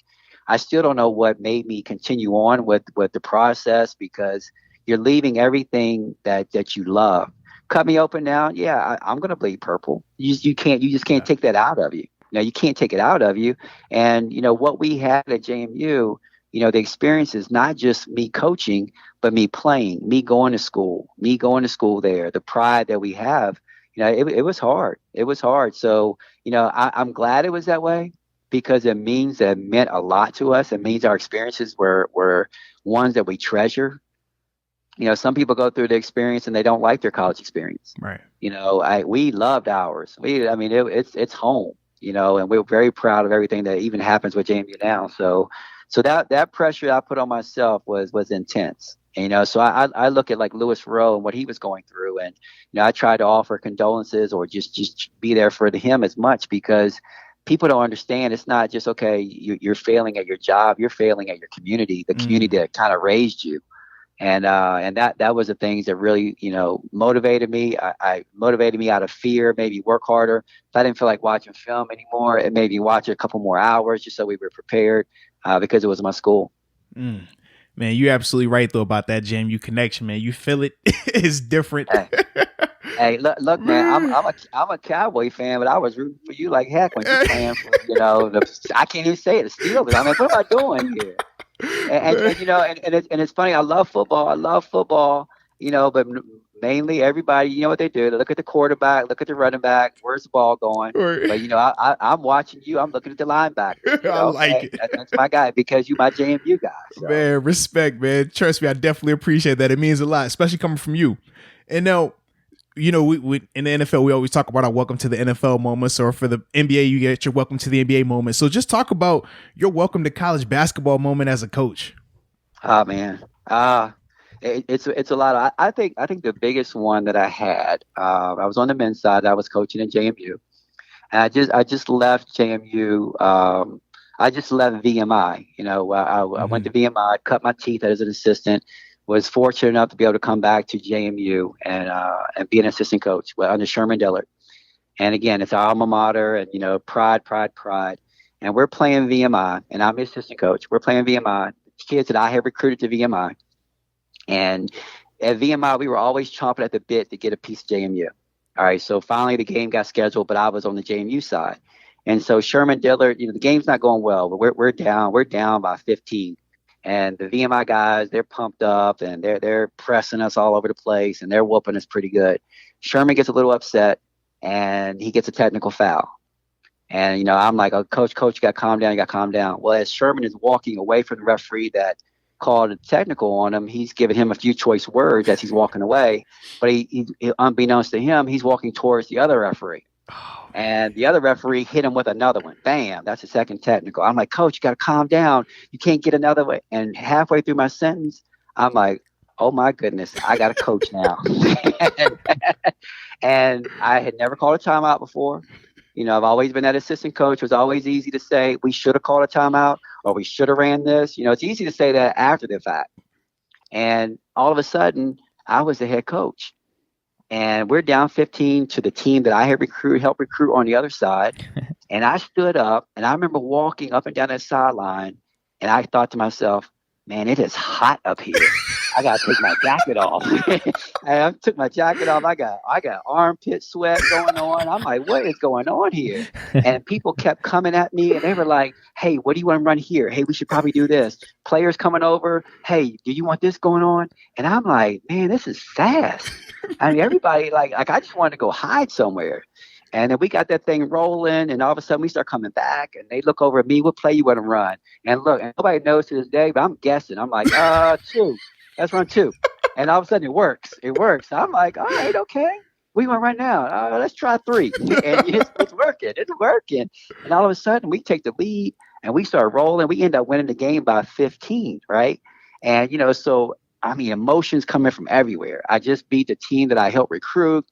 C: I still don't know what made me continue on with the process because you're leaving everything that you love. Cut me open now. Yeah, I'm going to bleed purple. You just can't take that out of you. No, you can't take it out of you. And, you know, what we had at JMU, you know, the experience is not just me coaching, but me playing, me going to school there, the pride that we have, you know, it was hard. It was hard. So, you know, I'm glad it was that way. Because it means that it meant a lot to us. It means our experiences were ones that we treasure. You know, some people go through the experience and they don't like their college experience.
A: Right.
C: You know, we loved ours. It's home. You know, and we're very proud of everything that even happens with JMU now. So So that pressure I put on myself was intense. And, so I look at like Lewis Rowe and what he was going through, and I try to offer condolences or just be there for him as much, because people don't understand. It's not just, okay, you're failing at your job, you're failing at your community, the community that kind of raised you. And that was the things that really, motivated me. I motivated me out of fear, maybe work harder. If I didn't feel like watching film anymore, it made me watch it a couple more hours just so we were prepared, because it was my school.
A: Man, you're absolutely right though about that JMU connection, man. You feel it. It's different.
C: Hey, look, man. I'm a Cowboy fan, but I was rooting for you like heck when you're playing for, I can't even say it, the Steelers. I mean, what am I doing here? And it's funny. I love football. But mainly everybody, what they do. They look at the quarterback, look at the running back. Where's the ball going? But I'm watching you. I'm looking at the linebacker.
A: I like it.
C: That's my guy, because you my JMU guy. So.
A: Man, respect, man. Trust me, I definitely appreciate that. It means a lot, especially coming from you. And now, we in the NFL, we always talk about our welcome to the NFL moments, or for the NBA, you get your welcome to the NBA moment. So just talk about your welcome to college basketball moment as a coach.
C: Oh man, it's a lot. I think the biggest one that I had, I was on the men's side. I was coaching in JMU, and I just left JMU. I just left VMI. I went to VMI, cut my teeth as an assistant. Was fortunate enough to be able to come back to JMU and be an assistant coach under Sherman Dillard. And again, it's our alma mater, and pride. And we're playing VMI, and I'm the assistant coach. We're playing VMI. Kids that I have recruited to VMI, and at VMI we were always chomping at the bit to get a piece of JMU. All right, so finally the game got scheduled, but I was on the JMU side, and so Sherman Dillard, the game's not going well, but we're down by 15. And the VMI guys, they're pumped up, and they're pressing us all over the place, and they're whooping us pretty good. Sherman gets a little upset, and he gets a technical foul. And, I'm like, oh, coach, you got to calm down. Well, as Sherman is walking away from the referee that called a technical on him, he's giving him a few choice words as he's walking away. But he unbeknownst to him, he's walking towards the other referee. And the other referee hit him with another one. Bam, that's a second technical. I'm like, coach, you got to calm down. You can't get another way. And halfway through my sentence, I'm like, oh my goodness, I got a coach now. And I had never called a timeout before. I've always been that assistant coach. It was always easy to say, we should have called a timeout, or we should have ran this. It's easy to say that after the fact. And all of a sudden, I was the head coach. And we're down 15 to the team that I had helped recruit on the other side. And I stood up, and I remember walking up and down that sideline, and I thought to myself, man, it is hot up here. I got to take my jacket off. And I took my jacket off. I got armpit sweat going on. I'm like, what is going on here? And people kept coming at me, and they were like, hey, what do you want to run here? Hey, we should probably do this. Players coming over. Hey, do you want this going on? And I'm like, man, this is fast. I mean, everybody, like I just wanted to go hide somewhere. And then we got that thing rolling, and all of a sudden we start coming back, and they look over at me, what play you want to run? And look, and nobody knows to this day, but I'm guessing. I'm like, 2. Let's run 2. And all of a sudden it works. I'm like, all right, okay. We want right now. Let's try 3. And it's working. And all of a sudden we take the lead, and we start rolling. We end up winning the game by 15, right? And, so, I mean, emotions coming from everywhere. I just beat the team that I helped recruit.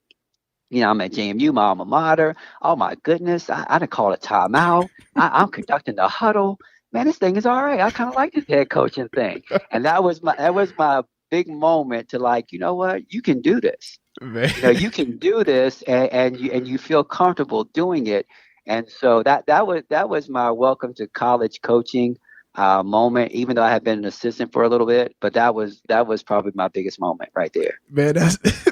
C: I'm at JMU, my alma mater. Oh, my goodness. I done called a timeout. I'm conducting the huddle. Man, this thing is all right. I kind of like this head coaching thing. And that was my big moment to like, you know what? You can do this. Man. You can do this, and you feel comfortable doing it. And so that was my welcome to college coaching moment, even though I had been an assistant for a little bit, but that was probably my biggest moment right there.
A: Man,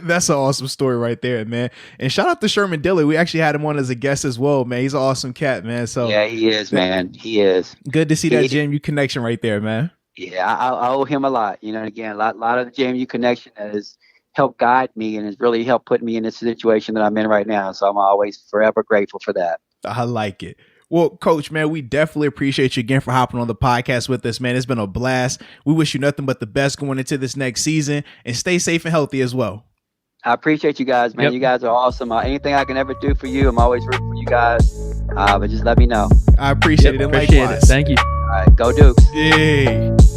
A: that's an awesome story right there, man. And shout out to Sherman Dillard. We actually had him on as a guest as well, man. He's an awesome cat, man. So
C: yeah, he is, man. He is.
A: Good to see that JMU connection right there, man.
C: Yeah, I owe him a lot. Again, a lot of the JMU connection has helped guide me and has really helped put me in this situation that I'm in right now. So I'm always forever grateful for that.
A: I like it. Well, Coach, man, we definitely appreciate you again for hopping on the podcast with us, man. It's been a blast. We wish you nothing but the best going into this next season, and stay safe and healthy as well.
C: I appreciate you guys, man. Yep. You guys are awesome. Anything I can ever do for you, I'm always rooting for you guys. But just let me know.
A: I appreciate it. And
B: appreciate
A: likewise.
B: it. Thank you.
C: All right, go Dukes.
A: Yeah.